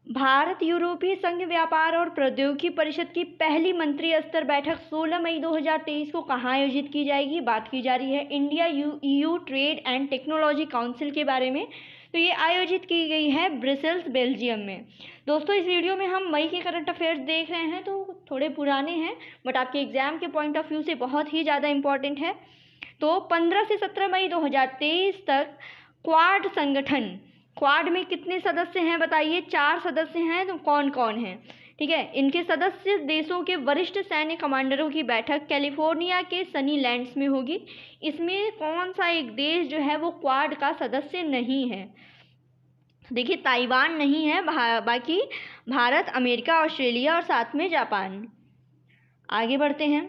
भारत यूरोपीय संघ व्यापार और प्रौद्योगिकी परिषद की पहली मंत्री स्तर बैठक 16 मई 2023 को कहाँ आयोजित की जाएगी? बात की जा रही है India EU trade and technology council के बारे में। तो ये आयोजित की गई है ब्रसेल्स, बेल्जियम में। दोस्तों, इस वीडियो में हम मई के करंट अफेयर्स देख रहे हैं, तो थोड़े पुराने हैं बट आपके एग्जाम के पॉइंट ऑफ व्यू से बहुत ही ज़्यादा इंपॉर्टेंट है। तो 15 से 17 मई 2023 तक क्वाड संगठन, क्वाड में कितने सदस्य हैं बताइए? 4 सदस्य हैं। तो कौन कौन हैं? ठीक है, इनके सदस्य देशों के वरिष्ठ सैन्य कमांडरों की बैठक कैलिफोर्निया के सनी लैंड्स में होगी। इसमें कौन सा एक देश जो है वो क्वाड का सदस्य नहीं है? देखिए, ताइवान नहीं है, बाकी भारत, अमेरिका, ऑस्ट्रेलिया और साथ में जापान। आगे बढ़ते हैं।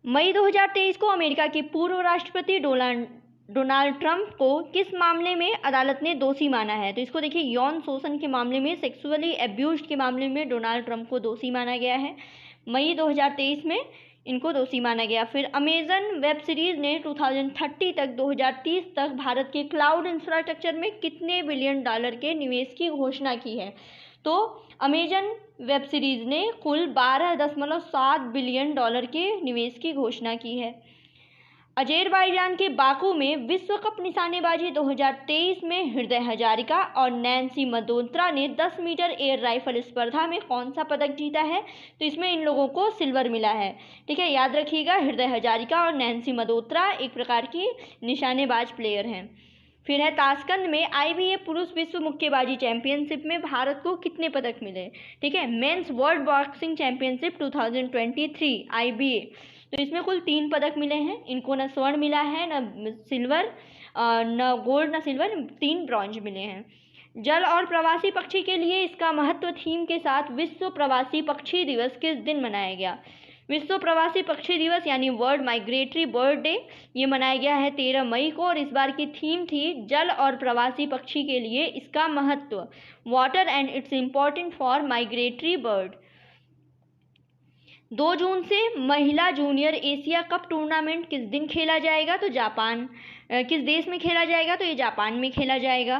मई 2023 को अमेरिका के पूर्व राष्ट्रपति डोनाल्ड ट्रंप को किस मामले में अदालत ने दोषी माना है? तो इसको देखिए, यौन शोषण के मामले में, सेक्सुअली एब्यूज्ड के मामले में डोनाल्ड ट्रंप को दोषी माना गया है। मई 2023 में इनको दोषी माना गया। फिर अमेजन वेब सीरीज ने 2030 तक भारत के क्लाउड इंफ्रास्ट्रक्चर में कितने बिलियन डॉलर के निवेश की घोषणा की है? तो अमेजन वेब सीरीज ने कुल 12.7 बिलियन डॉलर के निवेश की घोषणा की है। अजरबैजान के बाकू में विश्व कप निशानेबाजी 2023 में हृदय हजारिका और नैन्सी मल्होत्रा ने 10 मीटर एयर राइफल स्पर्धा में कौन सा पदक जीता है? तो इसमें इन लोगों को सिल्वर मिला है। ठीक है, याद रखिएगा, हृदय हजारिका और नैन्सी मल्होत्रा एक प्रकार की निशानेबाज प्लेयर हैं। फिर है ताशकंद में IBA पुरुष विश्व मुक्केबाजी चैंपियनशिप में भारत को कितने पदक मिले? ठीक है, mains world boxing championship 2023 IBA, तो इसमें कुल 3 पदक मिले हैं। इनको न स्वर्ण मिला है, न सिल्वर, न गोल्ड, न सिल्वर, 3 ब्रॉन्ज मिले हैं। जल और प्रवासी पक्षी के लिए इसका महत्व थीम के साथ विश्व प्रवासी पक्षी दिवस किस दिन मनाया गया? विश्व प्रवासी पक्षी दिवस यानी वर्ल्ड माइग्रेटरी बर्ड डे ये मनाया गया है 13 मई को, और इस बार की थीम थी जल और प्रवासी पक्षी के लिए इसका महत्व, water and it's important for migratory bird. 2 जून से महिला जूनियर एशिया कप टूर्नामेंट किस दिन खेला जाएगा? तो किस देश में खेला जाएगा? तो ये जापान में खेला जाएगा।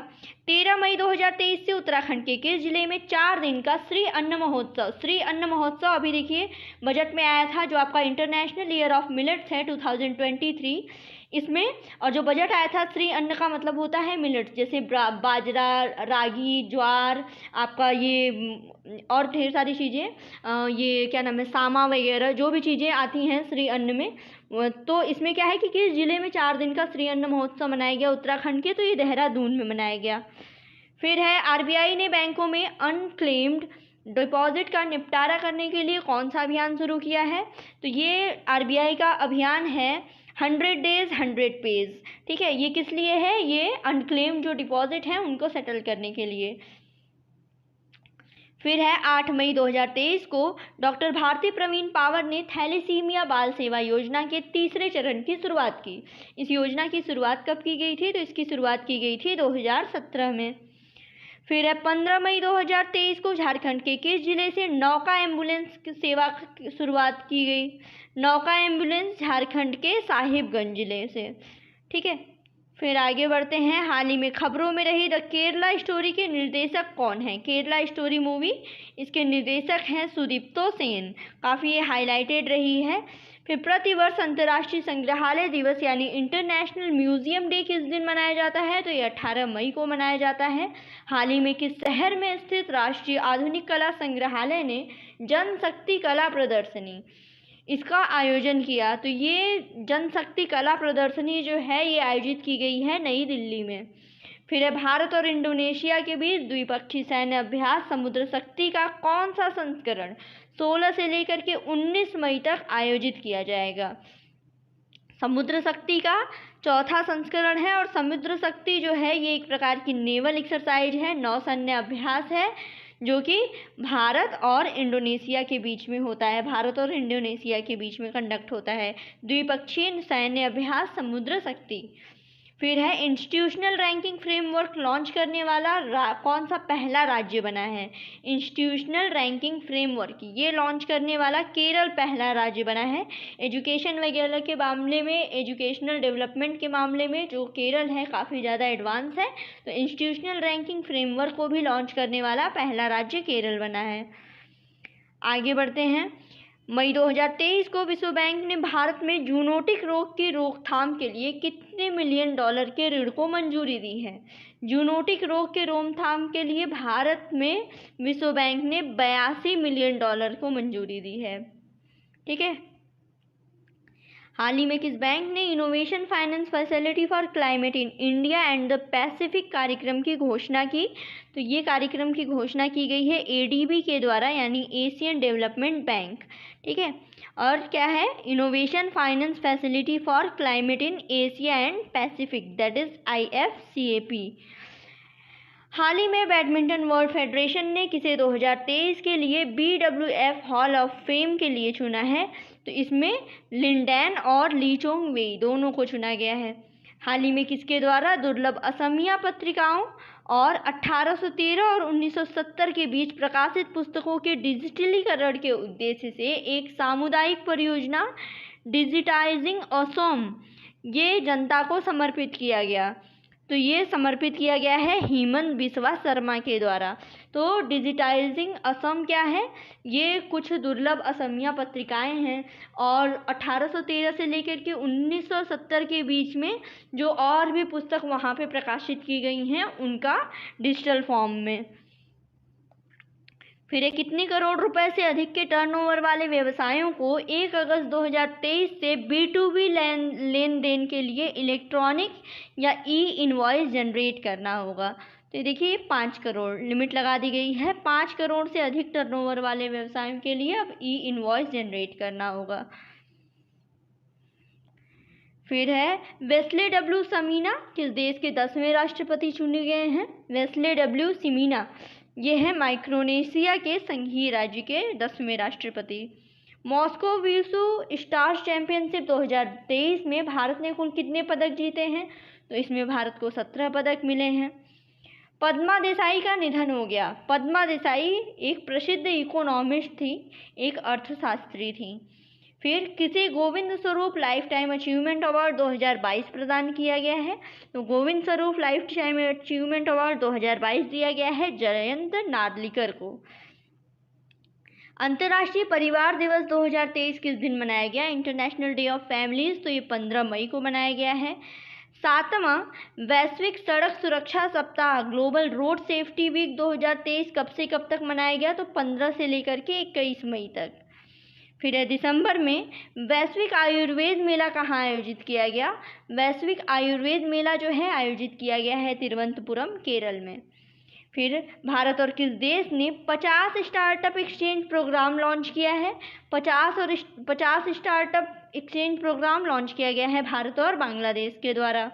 13 मई 2023 से उत्तराखंड के किस जिले में 4 दिन का श्री अन्न महोत्सव अभी देखिए बजट में आया था, जो आपका इंटरनेशनल ईयर ऑफ मिलेट्स है 2023 इसमें, और जो बजट आया था श्री अन्न का मतलब होता है मिलेट्स, जैसे बाजरा, रागी, ज्वार, आपका ये और ढेर सारी चीज़ें, ये क्या नाम है, सामा वगैरह, जो भी चीज़ें आती हैं श्री अन्न में। तो इसमें क्या है कि किस जिले में 4 दिन का श्री अन्न महोत्सव मनाया गया उत्तराखंड के? तो ये देहरादून में मनाया गया। फिर है आरबीआई ने बैंकों में अनक्लेम्ड डिपॉजिट का निपटारा करने के लिए कौन सा अभियान शुरू किया है? तो ये आरबीआई का अभियान है 100 डेज 100 पेज। ठीक है, ये किस लिए है? ये अनक्लेम्ड जो डिपॉजिट हैं उनको सेटल करने के लिए। फिर है 8 मई 2023 को डॉक्टर भारती प्रवीण पावर ने थैलेसीमिया बाल सेवा योजना के तीसरे चरण की शुरुआत की। इस योजना की शुरुआत कब की गई थी? तो इसकी शुरुआत की गई थी 2017 में। फिर है 15 मई 2023 को झारखंड के किस जिले से नौका एम्बुलेंस सेवा की शुरुआत की गई? नौका एम्बुलेंस झारखंड के साहिबगंज जिले से। ठीक है, फिर आगे बढ़ते हैं। हाल ही में खबरों में रही द केरला स्टोरी के निर्देशक कौन हैं? केरला स्टोरी मूवी, इसके निर्देशक हैं सुदीप्तो सेन, काफ़ी ये हाईलाइटेड रही है। फिर प्रतिवर्ष अंतर्राष्ट्रीय संग्रहालय दिवस यानी इंटरनेशनल म्यूजियम डे किस दिन मनाया जाता है? तो ये 18 मई को मनाया जाता है। हाल ही में किस शहर में स्थित राष्ट्रीय आधुनिक कला संग्रहालय ने जनशक्ति कला प्रदर्शनी इसका आयोजन किया? तो ये जनशक्ति कला प्रदर्शनी जो है ये आयोजित की गई है नई दिल्ली में। फिर है भारत और इंडोनेशिया के बीच द्विपक्षीय सैन्य अभ्यास समुद्र शक्ति का कौन सा संस्करण 16 से लेकर के 19 मई तक आयोजित किया जाएगा? समुद्र शक्ति का चौथा संस्करण है, और समुद्र शक्ति जो है ये एक प्रकार की नेवल एक्सरसाइज है, नौसैन्य अभ्यास है, जो कि भारत और इंडोनेशिया के बीच में होता है, भारत और इंडोनेशिया के बीच में कंडक्ट होता है द्विपक्षीय सैन्य अभ्यास समुद्र शक्ति। फिर है इंस्टीट्यूशनल रैंकिंग फ्रेमवर्क लॉन्च करने वाला कौन सा पहला राज्य बना है? इंस्टीट्यूशनल रैंकिंग फ्रेमवर्क ये लॉन्च करने वाला केरल पहला राज्य बना है। एजुकेशन वगैरह के मामले में, एजुकेशनल डेवलपमेंट के मामले में जो केरल है काफ़ी ज़्यादा एडवांस है, तो इंस्टीट्यूशनल रैंकिंग फ्रेमवर्क को भी लॉन्च करने वाला पहला राज्य केरल बना है। आगे बढ़ते हैं। मई 2023 को विश्व बैंक ने भारत में जूनोटिक रोग की रोकथाम के लिए कितने मिलियन डॉलर के ऋण को मंजूरी दी है? जूनोटिक रोग के रोकथाम के लिए भारत में विश्व बैंक ने 82 मिलियन डॉलर को मंजूरी दी है। ठीक है, हाल ही में किस बैंक ने innovation finance facility for climate in India and the Pacific कार्यक्रम की घोषणा की? तो ये कार्यक्रम की घोषणा की गई है एडीबी के द्वारा, यानी एशियन डेवलपमेंट बैंक। ठीक है, और क्या है? Innovation finance facility for climate in Asia and Pacific, that is IFCAP। हाल ही में बैडमिंटन वर्ल्ड फेडरेशन ने किसे 2023 के लिए BWF हॉल ऑफ फेम के लिए चुना है? तो इसमें लिंडेन और ली चोंग वेई दोनों को चुना गया है। हाल ही में किसके द्वारा दुर्लभ असमिया पत्रिकाओं और 1813 और 1970 के बीच प्रकाशित पुस्तकों के डिजिटलीकरण के उद्देश्य से एक सामुदायिक परियोजना डिजिटाइजिंग असम ये जनता को समर्पित किया गया? तो ये समर्पित किया गया है हेमंत बिस्वा शर्मा के द्वारा। तो डिजिटाइजिंग असम क्या है? ये कुछ दुर्लभ असमिया पत्रिकाएं हैं, और 1813 से लेकर के 1970 के बीच में जो और भी पुस्तक वहाँ पे प्रकाशित की गई हैं उनका डिजिटल फॉर्म में। फिर ये कितने करोड़ रुपए से अधिक के टर्नओवर वाले व्यवसायों को 1 अगस्त 2023 से B2B लेन देन के लिए इलेक्ट्रॉनिक या इनवॉइस जनरेट करना होगा? तो देखिए 5 करोड़ लिमिट लगा दी गई है। 5 करोड़ से अधिक टर्नओवर वाले व्यवसायों के लिए अब इनवॉइस जनरेट करना होगा। फिर है वेस्ले डब्ल्यू समीना किस देश के 10वें राष्ट्रपति चुने गए हैं? वेस्ले डब्ल्यू समीना ये है माइक्रोनेशिया के संघीय राज्य के 10वें राष्ट्रपति। मॉस्को विश्व स्टार्स चैंपियनशिप 2023 में भारत ने कुल कितने पदक जीते हैं? तो इसमें भारत को 17 पदक मिले हैं। पद्मा देसाई का निधन हो गया। पद्मा देसाई एक प्रसिद्ध इकोनॉमिस्ट थी, एक अर्थशास्त्री थी। फिर किसे Govind Swarup life time achievement award 2022 प्रदान किया गया है? तो Govind Swarup life time achievement award 2022 दिया गया है जयंत नार्लिकर को। अंतर्राष्ट्रीय परिवार दिवस 2023 किस दिन मनाया गया? इंटरनेशनल डे ऑफ फैमिलीज, तो ये 15 मई को मनाया गया है। 7वां वैश्विक सड़क सुरक्षा सप्ताह ग्लोबल रोड सेफ्टी वीक 2023 कब से कब तक मनाया गया? तो 15 से लेकर के 21 मई तक। फिर है दिसंबर में वैश्विक आयुर्वेद मेला कहाँ आयोजित किया गया? वैश्विक आयुर्वेद मेला जो है आयोजित किया गया है तिरुवनंतपुरम, केरल में। फिर भारत और किस देश ने 50 स्टार्टअप एक्सचेंज प्रोग्राम लॉन्च किया है? 50 स्टार्टअप एक्सचेंज प्रोग्राम लॉन्च किया गया है भारत और बांग्लादेश के द्वारा।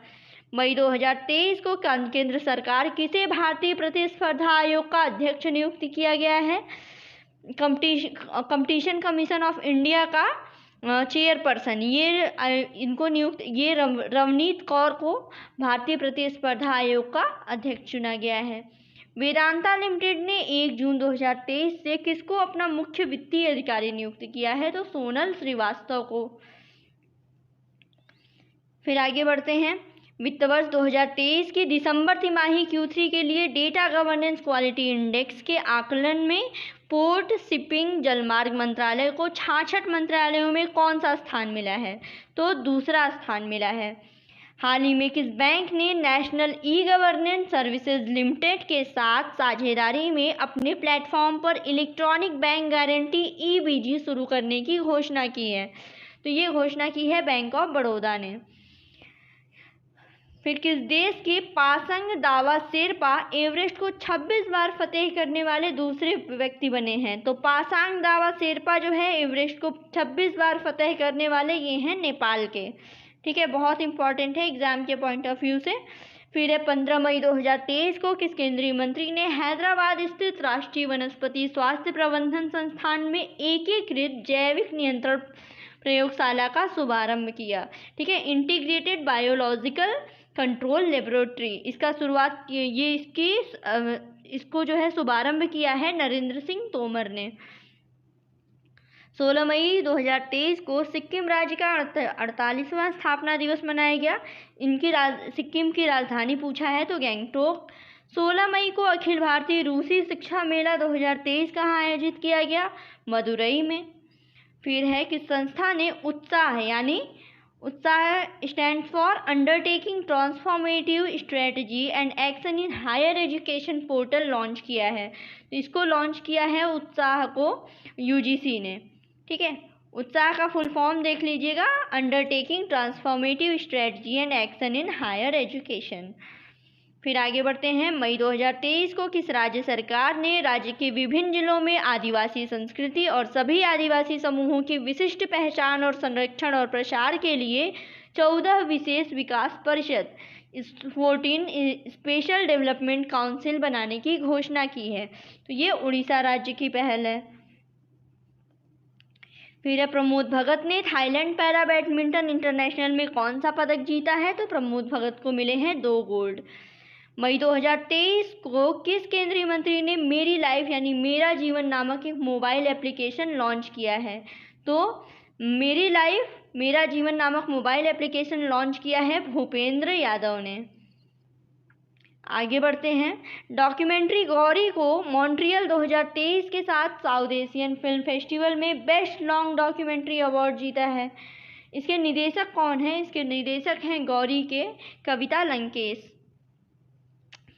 मई 2023 को केंद्र सरकार किसे भारतीय प्रतिस्पर्धा आयोग का अध्यक्ष नियुक्त किया गया है? कंपटीशन कमीशन ऑफ इंडिया का चेयरपर्सन ये रवनीत कौर को भारतीय प्रतिस्पर्धा आयोग का अध्यक्ष चुना गया है। वेदांता लिमिटेड ने 1 जून 2023 से किसको अपना मुख्य वित्तीय अधिकारी नियुक्त किया है? तो सोनल श्रीवास्तव को। फिर आगे बढ़ते हैं। वित्त वर्ष 2023 की दिसंबर तिमाही Q3 के लिए डेटा गवर्नेंस क्वालिटी इंडेक्स के आकलन में पोर्ट, शिपिंग, जलमार्ग मंत्रालय को 66 मंत्रालयों में कौन सा स्थान मिला है? तो दूसरा स्थान मिला है। हाल ही में किस बैंक ने national e governance services limited के साथ साझेदारी में अपने प्लेटफॉर्म पर इलेक्ट्रॉनिक बैंक गारंटी EBG शुरू करने की घोषणा की है? तो ये घोषणा की है बैंक ऑफ बड़ौदा ने। फिर किस देश के पासंग दावा शेरपा एवरेस्ट को 26 बार फतेह करने वाले दूसरे व्यक्ति बने हैं? तो पासांग दावा शेरपा जो है एवरेस्ट को 26 बार फतेह करने वाले ये हैं नेपाल के। ठीक है, बहुत इंपॉर्टेंट है एग्जाम के पॉइंट ऑफ व्यू से। फिर है 15 मई 2023 को किस केंद्रीय मंत्री ने हैदराबाद स्थित राष्ट्रीय वनस्पति स्वास्थ्य प्रबंधन संस्थान में एकीकृत जैविक नियंत्रण प्रयोगशाला का शुभारंभ किया? ठीक है, इंटीग्रेटेड बायोलॉजिकल कंट्रोल लेबोरेटरी, इसका शुरुआत इसको जो है शुभारंभ किया है नरेंद्र सिंह तोमर ने। 16 मई 2023 को सिक्किम राज्य का 48वां स्थापना दिवस मनाया गया। सिक्किम की राजधानी पूछा है तो गैंगटोक। 16 मई को अखिल भारतीय रूसी शिक्षा मेला 2023 कहाँ आयोजित किया गया? मदुरई में। फिर है किस संस्था ने उत्साह stands for undertaking transformative strategy and action in higher education portal launch किया है? तो इसको लॉन्च किया है उत्साह को UGC ने। ठीक है, उत्साह का फुल फॉर्म देख लीजिएगा, undertaking transformative strategy and action in higher education. फिर आगे बढ़ते हैं। मई 2023 को किस राज्य सरकार ने राज्य के विभिन्न जिलों में आदिवासी संस्कृति और सभी आदिवासी समूहों की विशिष्ट पहचान और संरक्षण और प्रसार के लिए 14 विशेष विकास परिषद 14 स्पेशल डेवलपमेंट काउंसिल बनाने की घोषणा की है? तो ये उड़ीसा राज्य की पहल है। फिर है प्रमोद भगत ने थाईलैंड पैरा बैडमिंटन इंटरनेशनल में कौन सा पदक जीता है? तो प्रमोद भगत को मिले हैं 2 गोल्ड। मई 2023 को किस केंद्रीय मंत्री ने मेरी लाइफ मेरा जीवन नामक एक मोबाइल एप्लीकेशन लॉन्च किया है? तो मेरी लाइफ मेरा जीवन नामक मोबाइल एप्लीकेशन लॉन्च किया है भूपेंद्र यादव ने। आगे बढ़ते हैं। डॉक्यूमेंट्री गौरी को मॉन्ट्रियल 2023 के साथ साउथ एशियन फिल्म फेस्टिवल में बेस्ट लॉन्ग डॉक्यूमेंट्री अवार्ड जीता है। इसके निर्देशक कौन हैं? इसके निर्देशक हैं गौरी के कविता लंकेश।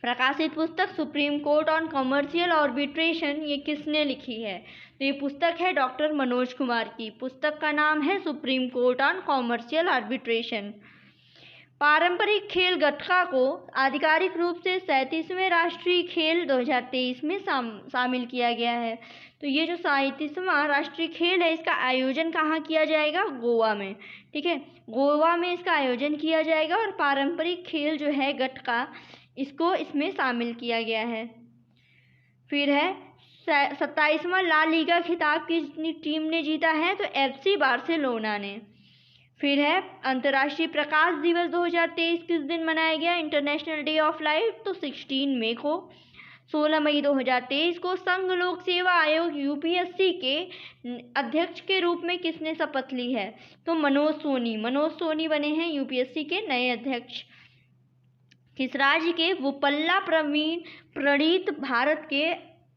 प्रकाशित पुस्तक supreme court on commercial arbitration ये किसने लिखी है? तो ये पुस्तक है डॉक्टर मनोज कुमार की। पुस्तक का नाम है supreme court on commercial arbitration. पारंपरिक खेल गटका को आधिकारिक रूप से 37वें राष्ट्रीय खेल 2023 में शामिल किया गया है। तो ये जो 37वां राष्ट्रीय खेल है इसका आयोजन कहाँ किया जाएगा? गोवा में। ठीक है, गोवा में इसका आयोजन किया जाएगा और पारंपरिक खेल जो है गटका इसको इसमें शामिल किया गया है। फिर है 27वां ला लीगा खिताब किस टीम ने जीता है? तो FC बार्सिलोना ने। फिर है अंतर्राष्ट्रीय प्रकाश दिवस 2023 किस दिन मनाया गया? इंटरनेशनल डे ऑफ लाइट, तो 16 मई को। 16 मई 2023 को संघ लोक सेवा आयोग यूपीएससी के अध्यक्ष के रूप में किसने शपथ ली है? तो मनोज सोनी बने हैं यूपीएससी के नए अध्यक्ष। किस राज्य के वुपल्ला प्रणीत भारत के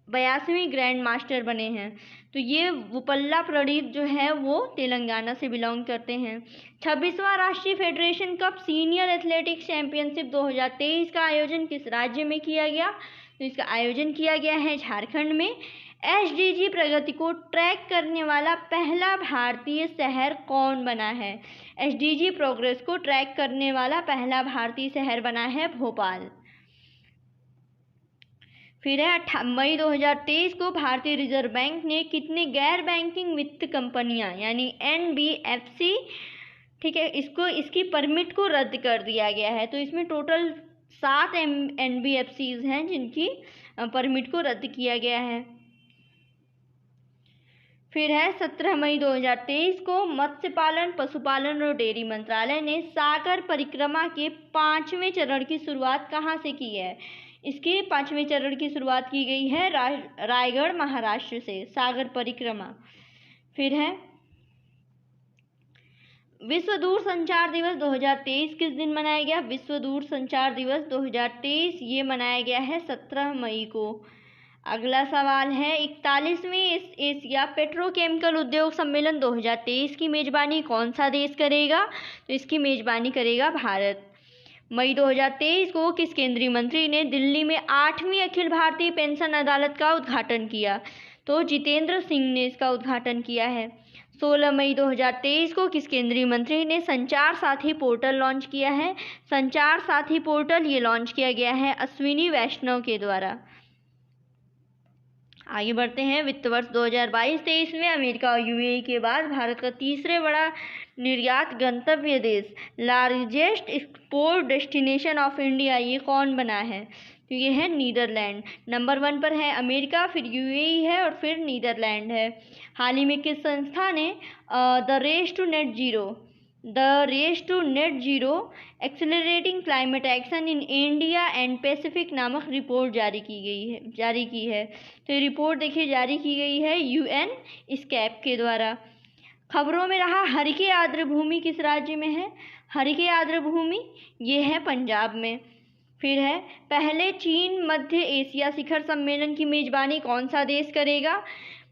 82वें ग्रैंड मास्टर बने हैं? तो ये वुपल्ला प्रणीत जो है वो तेलंगाना से बिलोंग करते हैं। 26वां राष्ट्रीय federation cup senior athletics championship 2023 का आयोजन किस राज्य में किया गया? तो इसका आयोजन किया गया है झारखंड में। एसडीजी प्रगति को ट्रैक करने वाला पहला भारतीय शहर कौन बना है? एसडीजी प्रोग्रेस को ट्रैक करने वाला पहला भारतीय शहर बना है भोपाल। फिर है मई 2023 को भारतीय रिजर्व बैंक ने कितने गैर बैंकिंग वित्त कंपनियां यानी एनबीएफसी, ठीक है, इसकी परमिट को रद्द कर दिया गया है। तो इसमें टोटल 7 एनबीएफसीज हैं जिनकी परमिट को रद्द किया गया है। फिर है 17 मई 2023 को मत्स्य पालन, पशुपालन और डेयरी मंत्रालय ने सागर परिक्रमा के 5वें चरण की शुरुआत कहाँ से की है? इसके 5वें चरण की शुरुआत की गई है रायगढ़ महाराष्ट्र से, सागर परिक्रमा। फिर है विश्व दूर संचार दिवस 2023 किस दिन मनाया गया? विश्व दूर संचार दिवस 2023 ये मनाया गया है 17 मई को। अगला सवाल है 41वें एशिया पेट्रोकेमिकल उद्योग सम्मेलन 2023 की मेजबानी कौन सा देश करेगा? तो इसकी मेजबानी करेगा भारत। मई 2023 को किस केंद्रीय मंत्री ने दिल्ली में 8वीं अखिल भारतीय पेंशन अदालत का उद्घाटन किया? तो जितेंद्र सिंह ने इसका उद्घाटन किया है। 16 मई 2023 को किस केंद्रीय मंत्री ने संचार साथी पोर्टल लॉन्च किया है? संचार साथी पोर्टल ये लॉन्च किया गया है अश्विनी वैष्णव के द्वारा। आगे बढ़ते हैं। वित्त वर्ष 2022-23 में अमेरिका और यूएई के बाद भारत का तीसरे बड़ा निर्यात गंतव्य देश, largest export destination of India, ये कौन बना है? तो ये है नीदरलैंड। नंबर 1 पर है अमेरिका, फिर यूएई है और फिर नीदरलैंड है। हाल ही में किस संस्था ने the race to net zero accelerating climate action in India and Pacific नामक रिपोर्ट जारी की है? तो ये रिपोर्ट देखिए जारी की गई है यूएन स्कैप के द्वारा। खबरों में रहा हरिके आर्द्र भूमि किस राज्य में है? हरिके आर्द्र भूमि ये है पंजाब में। फिर है पहले चीन मध्य एशिया शिखर सम्मेलन की मेजबानी कौन सा देश करेगा?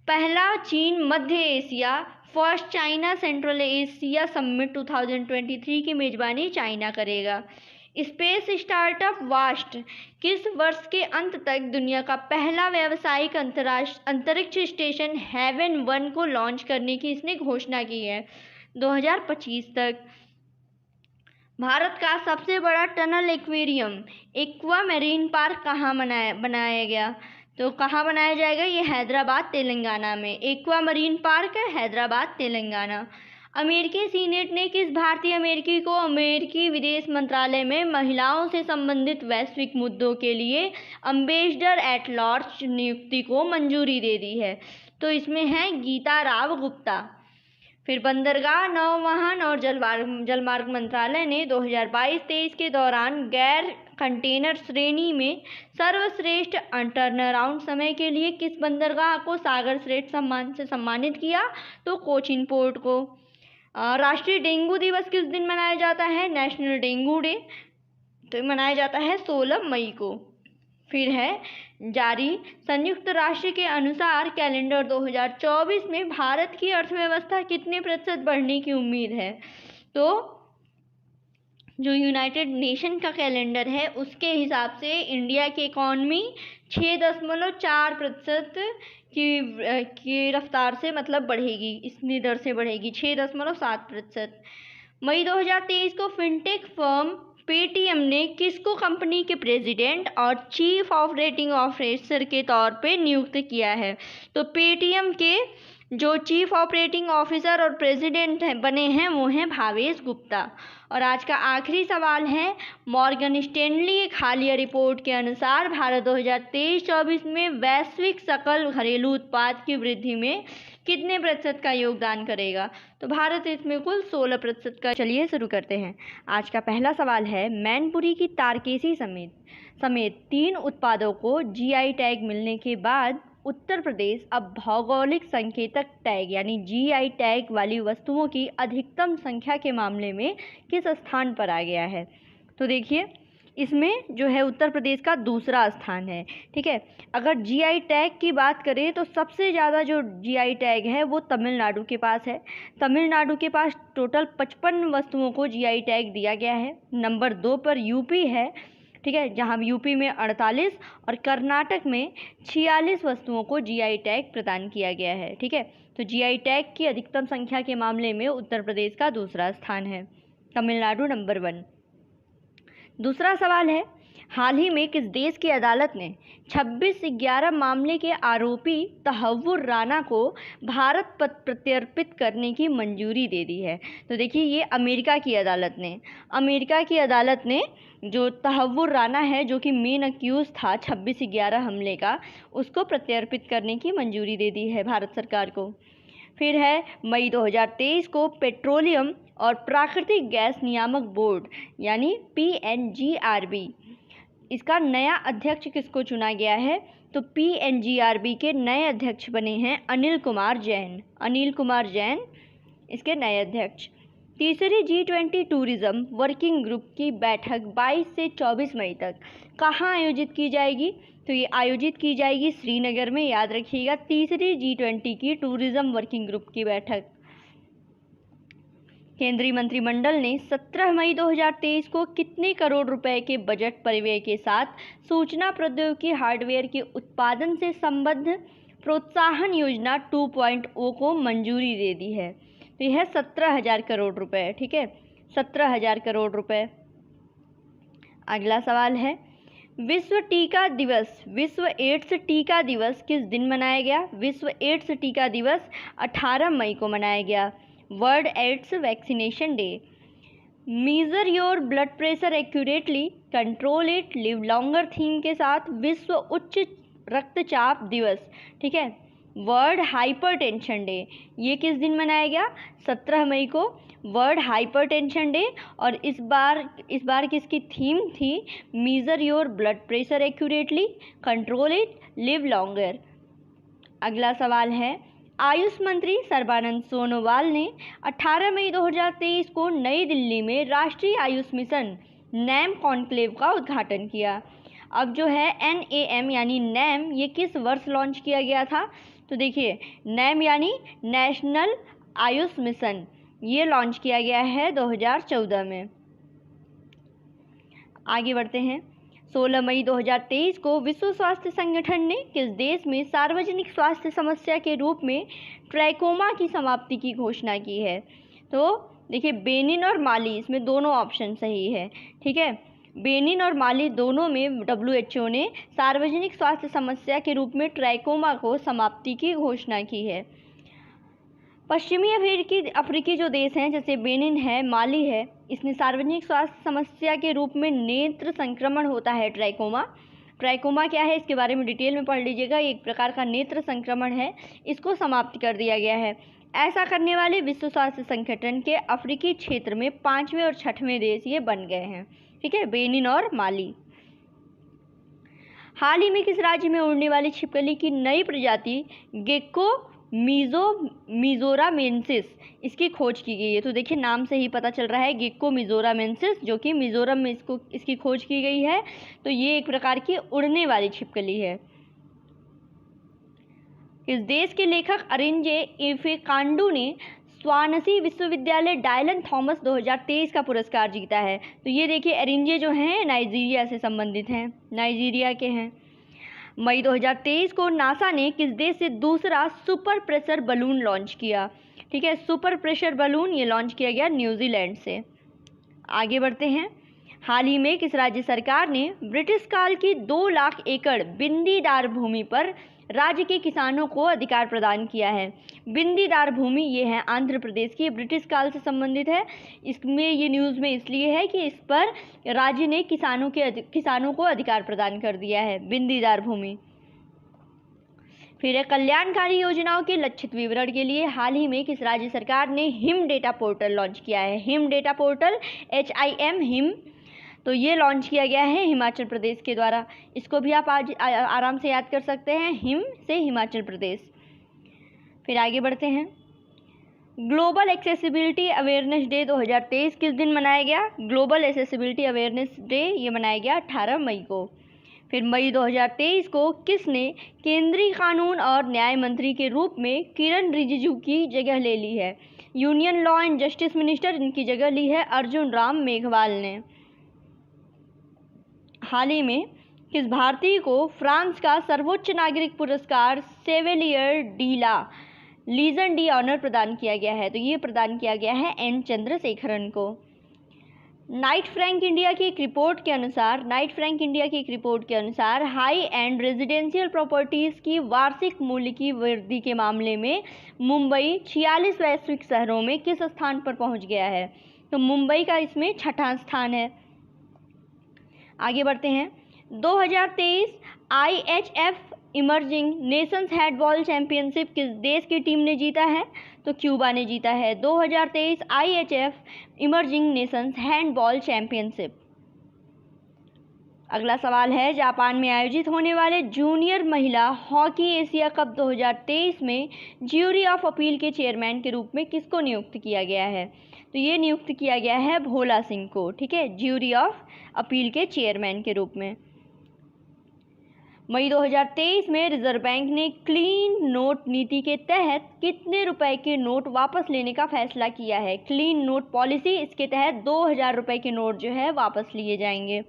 पहला चीन मध्य एशिया first China Central Asia summit 2023 की मेजबानी चाइना करेगा। स्पेस स्टार्टअप वास्ट किस वर्ष के अंत तक दुनिया का पहला व्यावसायिक अंतरिक्ष स्टेशन हेवन 1 को लॉन्च करने की इसने घोषणा की है? 2025 तक। भारत का सबसे बड़ा tunnel aquarium aqua marine park कहाँ बनाया गया? तो कहाँ बनाया जाएगा? ये हैदराबाद तेलंगाना में। एक्वा मरीन पार्क है हैदराबाद तेलंगाना। अमेरिकी सीनेट ने किस भारतीय अमेरिकी को अमेरिकी विदेश मंत्रालय में महिलाओं से संबंधित वैश्विक मुद्दों के लिए एम्बेसडर एट लार्ज नियुक्ति को मंजूरी दे दी है? तो इसमें है गीता राव गुप्ता। फिर बंदरगाह, नौवहन और जलमार्ग मंत्रालय ने 2022-23 के दौरान गैर कंटेनर श्रेणी में सर्वश्रेष्ठ टर्नअराउंड समय के लिए किस बंदरगाह को सागर श्रेष्ठ सम्मान से सम्मानित किया? तो कोचीन पोर्ट को। राष्ट्रीय डेंगू दिवस किस दिन मनाया जाता है? नेशनल डेंगू डे तो मनाया जाता है 16 मई को। फिर है जारी संयुक्त राष्ट्र के अनुसार कैलेंडर 2024 में भारत की अर्थव्यवस्था कितने प्रतिशत बढ़ने की उम्मीद है? तो जो यूनाइटेड नेशन का कैलेंडर है उसके हिसाब से इंडिया की इकॉनमी 6.4% की रफ्तार से मतलब बढ़ेगी, इतनी दर से बढ़ेगी 6.7%। मई 2023 को फिनटेक फर्म पेटीएम ने किसको कंपनी के प्रेसिडेंट और चीफ ऑपरेटिंग ऑफिसर के तौर पे नियुक्त किया है? तो पेटीएम के जो चीफ ऑपरेटिंग ऑफिसर और प्रेसिडेंट बने हैं वो हैं भावेश गुप्ता। और आज का आखिरी सवाल है, मॉर्गन स्टैनली एक हालिया रिपोर्ट के अनुसार भारत 2023-24 में वैश्विक सकल घरेलू उत्पाद की वृद्धि में कितने प्रतिशत का योगदान करेगा? तो भारत इसमें कुल 16% का। चलिए शुरू करते हैं। आज का पहला सवाल है, मैनपुरी की तारकेसी समेत 3 उत्पादों को जीआई टैग मिलने के बाद उत्तर प्रदेश अब भौगोलिक संकेतक टैग यानी जीआई टैग वाली वस्तुओं की अधिकतम संख्या के मामले में किस स्थान पर आ गया है? तो देखिए, इसमें जो है उत्तर प्रदेश का दूसरा स्थान है। ठीक है, अगर जीआई टैग की बात करें तो सबसे ज़्यादा जो जीआई टैग है वो तमिलनाडु के पास है। तमिलनाडु के पास टोटल 55 वस्तुओं को जीआई टैग दिया गया है। नंबर 2 पर यूपी है, ठीक है, जहां यूपी में 48 और कर्नाटक में 46 वस्तुओं को जीआई टैग प्रदान किया गया है। ठीक है, तो जीआई टैग की अधिकतम संख्या के मामले में उत्तर प्रदेश का दूसरा स्थान है, तमिलनाडु नंबर 1। दूसरा सवाल है, हाल ही में किस देश की अदालत ने 26/11 मामले के आरोपी तहव्वुर राना को भारत प्रत्यर्पित करने की मंजूरी दे दी है? तो देखिए, ये अमेरिका की अदालत ने जो तहव्वुर राना है, जो कि मेन अक्यूज था 26/11 हमले का, उसको प्रत्यर्पित करने की मंजूरी दे दी है भारत सरकार को। फिर है, मई 2023 को पेट्रोलियम और प्राकृतिक गैस नियामक बोर्ड यानी PNGRB, इसका नया अध्यक्ष किसको चुना गया है? तो PNGRB के नए अध्यक्ष बने हैं अनिल कुमार जैन इसके नए अध्यक्ष। तीसरी G20 टूरिज्म वर्किंग ग्रुप की बैठक 22 से 24 मई तक कहाँ आयोजित की जाएगी? तो ये आयोजित की जाएगी श्रीनगर में, याद रखिएगा। तीसरी G20 की टूरिज्म वर्किंग ग्रुप की बैठक। केंद्रीय मंत्रिमंडल ने 17 मई 2023 को कितने करोड़ रुपए के बजट परिव्यय के साथ सूचना प्रौद्योगिकी हार्डवेयर के उत्पादन से संबद्ध प्रोत्साहन योजना 2.0 को मंजूरी दे दी है? तो यह 17,000 करोड़ रुपए। ठीक है, 17,000 करोड़ रुपए। अगला सवाल है, विश्व एड्स टीका दिवस किस दिन मनाया गया? विश्व एड्स टीका दिवस 18 मई को मनाया गया, world AIDS vaccination day. Measure your blood pressure accurately, control it, live longer theme के साथ विश्व उच्च रक्तचाप दिवस, ठीक है, वर्ल्ड हाइपरटेंशन डे, ये किस दिन मनाया गया? 17 मई को, वर्ल्ड हाइपरटेंशन डे। और इस बार किसकी थीम थी? Measure your blood pressure accurately, control it, live longer. अगला सवाल है, आयुष मंत्री सर्बानंद सोनोवाल ने 18 मई 2023 को नई दिल्ली में राष्ट्रीय आयुष मिशन नैम कॉन्क्लेव का उद्घाटन किया। अब जो है NAM यानी नैम, ये किस वर्ष लॉन्च किया गया था? तो देखिए, नैम यानी नेशनल आयुष मिशन, ये लॉन्च किया गया है 2014 में। आगे बढ़ते हैं। 16 मई 2023 को विश्व स्वास्थ्य संगठन ने किस देश में सार्वजनिक स्वास्थ्य समस्या के रूप में ट्रैकोमा की समाप्ति की घोषणा की है? तो देखिए, बेनिन और माली, इसमें दोनों ऑप्शन सही है। ठीक है, बेनिन और माली दोनों में WHO ने सार्वजनिक स्वास्थ्य समस्या के रूप में ट्रैकोमा को समाप्ति की घोषणा की है। पश्चिमी अफ्रीकी जो देश हैं, जैसे बेनिन है, माली है, इसमें सार्वजनिक स्वास्थ्य समस्या के रूप में नेत्र संक्रमण होता है ट्रैकोमा। ट्रैकोमा क्या है, इसके बारे में डिटेल में पढ़ लीजिएगा। एक प्रकार का नेत्र संक्रमण है, इसको समाप्त कर दिया गया है। ऐसा करने वाले विश्व स्वास्थ्य संगठन के अफ्रीकी क्षेत्र में 5वें और 6वें देश ये बन गए हैं। ठीक है, बेनिन और माली। हाल ही में किस राज्य में उड़ने वाली छिपकली की नई प्रजाति गेक्को मिजोरामेंसिस, इसकी खोज की गई है? तो देखिए, नाम से ही पता चल रहा है, गेक्को मिजोरामेंसिस, जो कि मिजोरम में इसकी खोज की गई है। तो ये एक प्रकार की उड़ने वाली छिपकली है। इस देश के लेखक अरिंजे इफेकांडू ने स्वानसी विश्वविद्यालय डायलन थॉमस 2023 का पुरस्कार जीता है। तो ये देखिए, अरिंजे जो हैं नाइजीरिया से संबंधित हैं, नाइजीरिया के हैं। मई 2023 को नासा ने किस देश से दूसरा सुपर प्रेशर बलून लॉन्च किया? ठीक है, सुपर प्रेशर बलून ये लॉन्च किया गया न्यूजीलैंड से। आगे बढ़ते हैं। हाल ही में किस राज्य सरकार ने ब्रिटिश काल की 2 लाख एकड़ बिंदीदार भूमि पर राज्य के किसानों को अधिकार प्रदान किया है। बिंदीदार भूमि ये है आंध्र प्रदेश की, ब्रिटिश काल से संबंधित है। इसमें ये न्यूज़ में इसलिए है कि इस पर राज्य ने किसानों को अधिकार प्रदान कर दिया है, बिंदीदार भूमि। फिर है कल्याणकारी योजनाओं के लक्षित विवरण के लिए हाल ही में किस राज्य सरकार ने हिम डेटा पोर्टल लॉन्च किया है। Him data portal HIM him, तो ये लॉन्च किया गया है हिमाचल प्रदेश के द्वारा। इसको भी आप आज आराम से याद कर सकते हैं, हिम से हिमाचल प्रदेश। फिर आगे बढ़ते हैं। ग्लोबल एक्सेसिबिलिटी अवेयरनेस डे 2023 किस दिन मनाया गया। ग्लोबल एक्सेसिबिलिटी अवेयरनेस डे ये मनाया गया 18 मई को। फिर मई 2023 को किसने केंद्रीय कानून और न्याय मंत्री के रूप में किरण रिजिजू की जगह ले ली है। Union law and justice minister, इनकी जगह ली है अर्जुन राम मेघवाल ने। हाल ही में किस भारतीय को फ्रांस का सर्वोच्च नागरिक पुरस्कार सेवेलियर डी ला लीजन डी ऑनर प्रदान किया गया है। तो ये प्रदान किया गया है N चंद्रशेखरन को। नाइट फ्रैंक इंडिया की एक रिपोर्ट के अनुसार हाई एंड रेजिडेंशियल प्रॉपर्टीज़ की वार्षिक मूल्य की वृद्धि के मामले में मुंबई 46 वैश्विक शहरों में किस स्थान पर पहुंच गया है। तो मुंबई का इसमें 6वां स्थान है। आगे बढ़ते हैं। 2023 IHF emerging Nations handball championship किस देश की टीम ने जीता है। तो क्यूबा ने जीता है 2023 IHF emerging Nations handball championship. अगला सवाल है, जापान में आयोजित होने वाले जूनियर महिला हॉकी एशिया कप 2023 में ज्यूरी ऑफ अपील के चेयरमैन के रूप में किसको नियुक्त किया गया है। तो ये नियुक्त किया गया है भोला सिंह को, ठीक है, ज्यूरी ऑफ अपील के चेयरमैन के रूप में। मई 2023 में रिजर्व बैंक ने क्लीन नोट नीति के तहत कितने रुपए के नोट वापस लेने का फैसला किया है। क्लीन नोट पॉलिसी, इसके तहत 2000 रुपये के नोट जो है वापस लिए जाएंगे।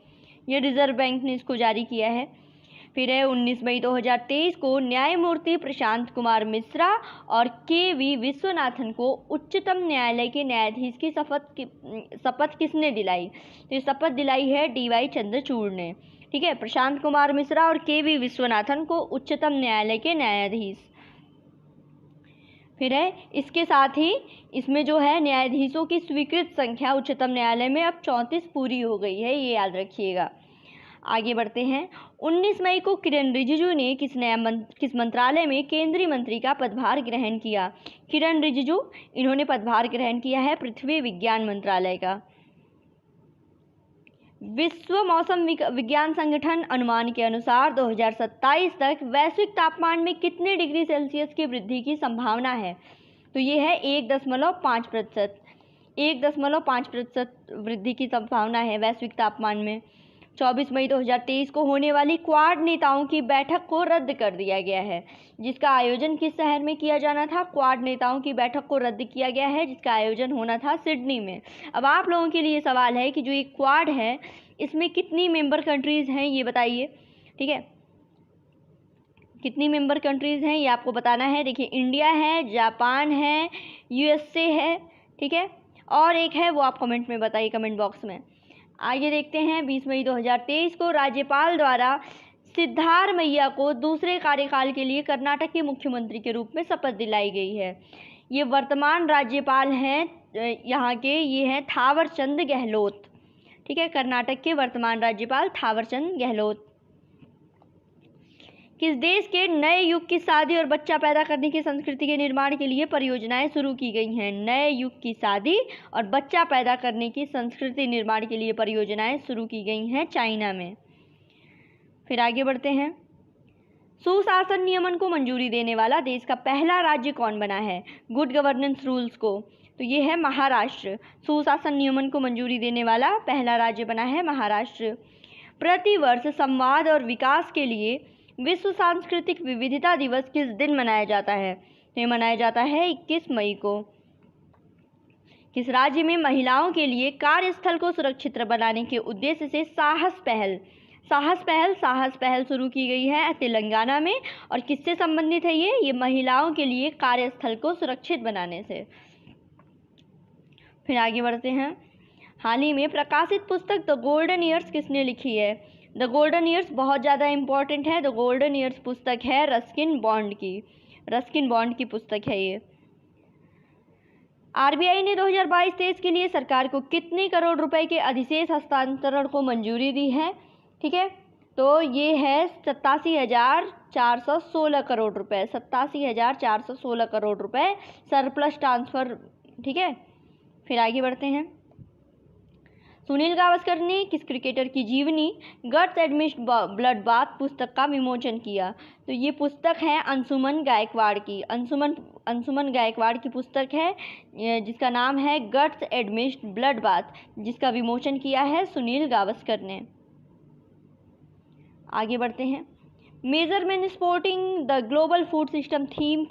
ये रिजर्व बैंक ने इसको जारी किया है। फिर है 19 मई 2023 को न्यायमूर्ति प्रशांत कुमार मिश्रा और KV विश्वनाथन को उच्चतम न्यायालय के न्यायाधीश की शपथ किसने दिलाई। तो ये शपथ दिलाई है DY चंद्रचूड़ ने, ठीक है। प्रशांत कुमार मिश्रा और KV विश्वनाथन को उच्चतम न्यायालय के न्यायाधीश। फिर है इसके साथ ही इसमें जो है न्यायाधीशों की स्वीकृत संख्या उच्चतम न्यायालय में अब 34 पूरी हो गई है, ये याद रखिएगा। आगे बढ़ते हैं। 19 मई को किरण रिजिजू ने किस मंत्रालय में केंद्रीय मंत्री का पदभार ग्रहण किया। किरण रिजिजू, इन्होंने पदभार ग्रहण किया है पृथ्वी विज्ञान मंत्रालय का। विश्व मौसम विज्ञान संगठन अनुमान के अनुसार 2027 तक वैश्विक तापमान में कितने डिग्री सेल्सियस की वृद्धि की संभावना है। तो ये है 1.5%। 1.5% वृद्धि की संभावना है वैश्विक तापमान में। 24 मई 2023 को होने वाली क्वाड नेताओं की बैठक को रद्द कर दिया गया है, जिसका आयोजन किस शहर में किया जाना था। क्वाड नेताओं की बैठक को रद्द किया गया है, जिसका आयोजन होना था सिडनी में। अब आप लोगों के लिए सवाल है कि जो ये क्वाड है इसमें कितनी मेंबर कंट्रीज़ हैं, ये बताइए, ठीक है। कितनी मेंबर कंट्रीज़ हैं ये आपको बताना है। देखिए, इंडिया है, जापान है, USA है, ठीक है, और एक है वो आप कमेंट में बताइए, कमेंट बॉक्स में। आगे देखते हैं। 20 मई 2023 को राज्यपाल द्वारा सिद्धारमैया को दूसरे कार्यकाल के लिए कर्नाटक के मुख्यमंत्री के रूप में शपथ दिलाई गई है। ये वर्तमान राज्यपाल हैं यहाँ के, ये हैं थावरचंद गहलोत, ठीक है। कर्नाटक के वर्तमान राज्यपाल थावरचंद गहलोत। किस देश के नए युग की शादी और बच्चा पैदा करने की संस्कृति के निर्माण के लिए परियोजनाएं शुरू की गई हैं। नए युग की शादी और बच्चा पैदा करने की संस्कृति निर्माण के लिए परियोजनाएं शुरू की गई हैं चाइना में। फिर आगे बढ़ते हैं। सुशासन नियमन को मंजूरी देने वाला देश का पहला राज्य कौन बना है गुड गवर्नेंस रूल्स को। तो ये है महाराष्ट्र। सुशासन नियमन को मंजूरी देने वाला पहला राज्य बना है महाराष्ट्र। प्रतिवर्ष संवाद और विकास के लिए विश्व सांस्कृतिक विविधता दिवस किस दिन मनाया जाता है। तो ये मनाया जाता है 21 मई को। किस राज्य में महिलाओं के लिए कार्यस्थल को सुरक्षित बनाने के उद्देश्य से साहस पहल शुरू की गई है। तेलंगाना में। और किससे संबंधित है ये महिलाओं के लिए कार्यस्थल को सुरक्षित बनाने से। फिर आगे बढ़ते हैं। हाल ही में प्रकाशित पुस्तक द गोल्डन ईयर्स किसने लिखी है। द गोल्डन ईयर्स बहुत ज़्यादा इम्पॉर्टेंट है। द गोल्डन ईयर्स पुस्तक है रस्किन बॉन्ड की पुस्तक है ये। आरबीआई ने 2022-23 के लिए सरकार को कितने करोड़ रुपए के अधिशेष हस्तांतरण को मंजूरी दी है? ठीक है, तो ये है 87,416 करोड़ रुपए, 87,416 करोड़ रुपए सरप्लस ट्रांसफ़र। ठीक है, फिर आगे बढ़ते हैं। सुनील गावस्कर ने किस क्रिकेटर की जीवनी गट्स एडमिस्ट ब्लड बाथ पुस्तक का विमोचन किया? तो ये पुस्तक है अंशुमन गायकवाड़ की पुस्तक है, जिसका नाम है गट्स एडमिस्ट ब्लड बाथ, जिसका विमोचन किया है सुनील गावस्कर ने। आगे बढ़ते हैं। Measurement sporting the global food system theme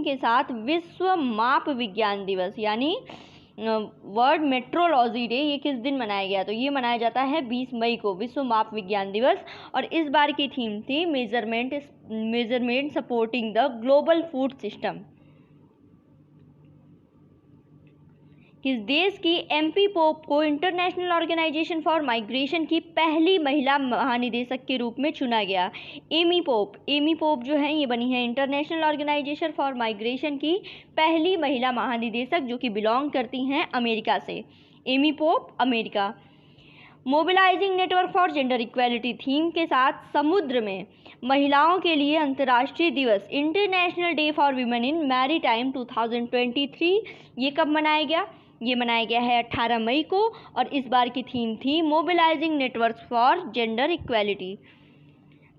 के साथ विश्व माप विज्ञान दिवस यानी वर्ल्ड मेट्रोलॉजी डे ये किस दिन मनाया गया? तो ये मनाया जाता है 20 मई को, विश्व माप विज्ञान दिवस। और इस बार की थीम थी measurement supporting the global food system. किस देश की एमपी पोप को इंटरनेशनल ऑर्गेनाइजेशन फॉर माइग्रेशन की पहली महिला महानिदेशक के रूप में चुना गया? एमी पोप जो है ये बनी है इंटरनेशनल ऑर्गेनाइजेशन फॉर माइग्रेशन की पहली महिला महानिदेशक, जो कि बिलोंग करती हैं अमेरिका से। Amy Pope America. Mobilising network for gender equality theme के साथ समुद्र में महिलाओं के लिए अंतर्राष्ट्रीय दिवस international day for women in maritime 2023 ये कब मनाया गया? ये मनाया गया है 18 मई को, और इस बार की थीम थी mobilising networks for gender equality.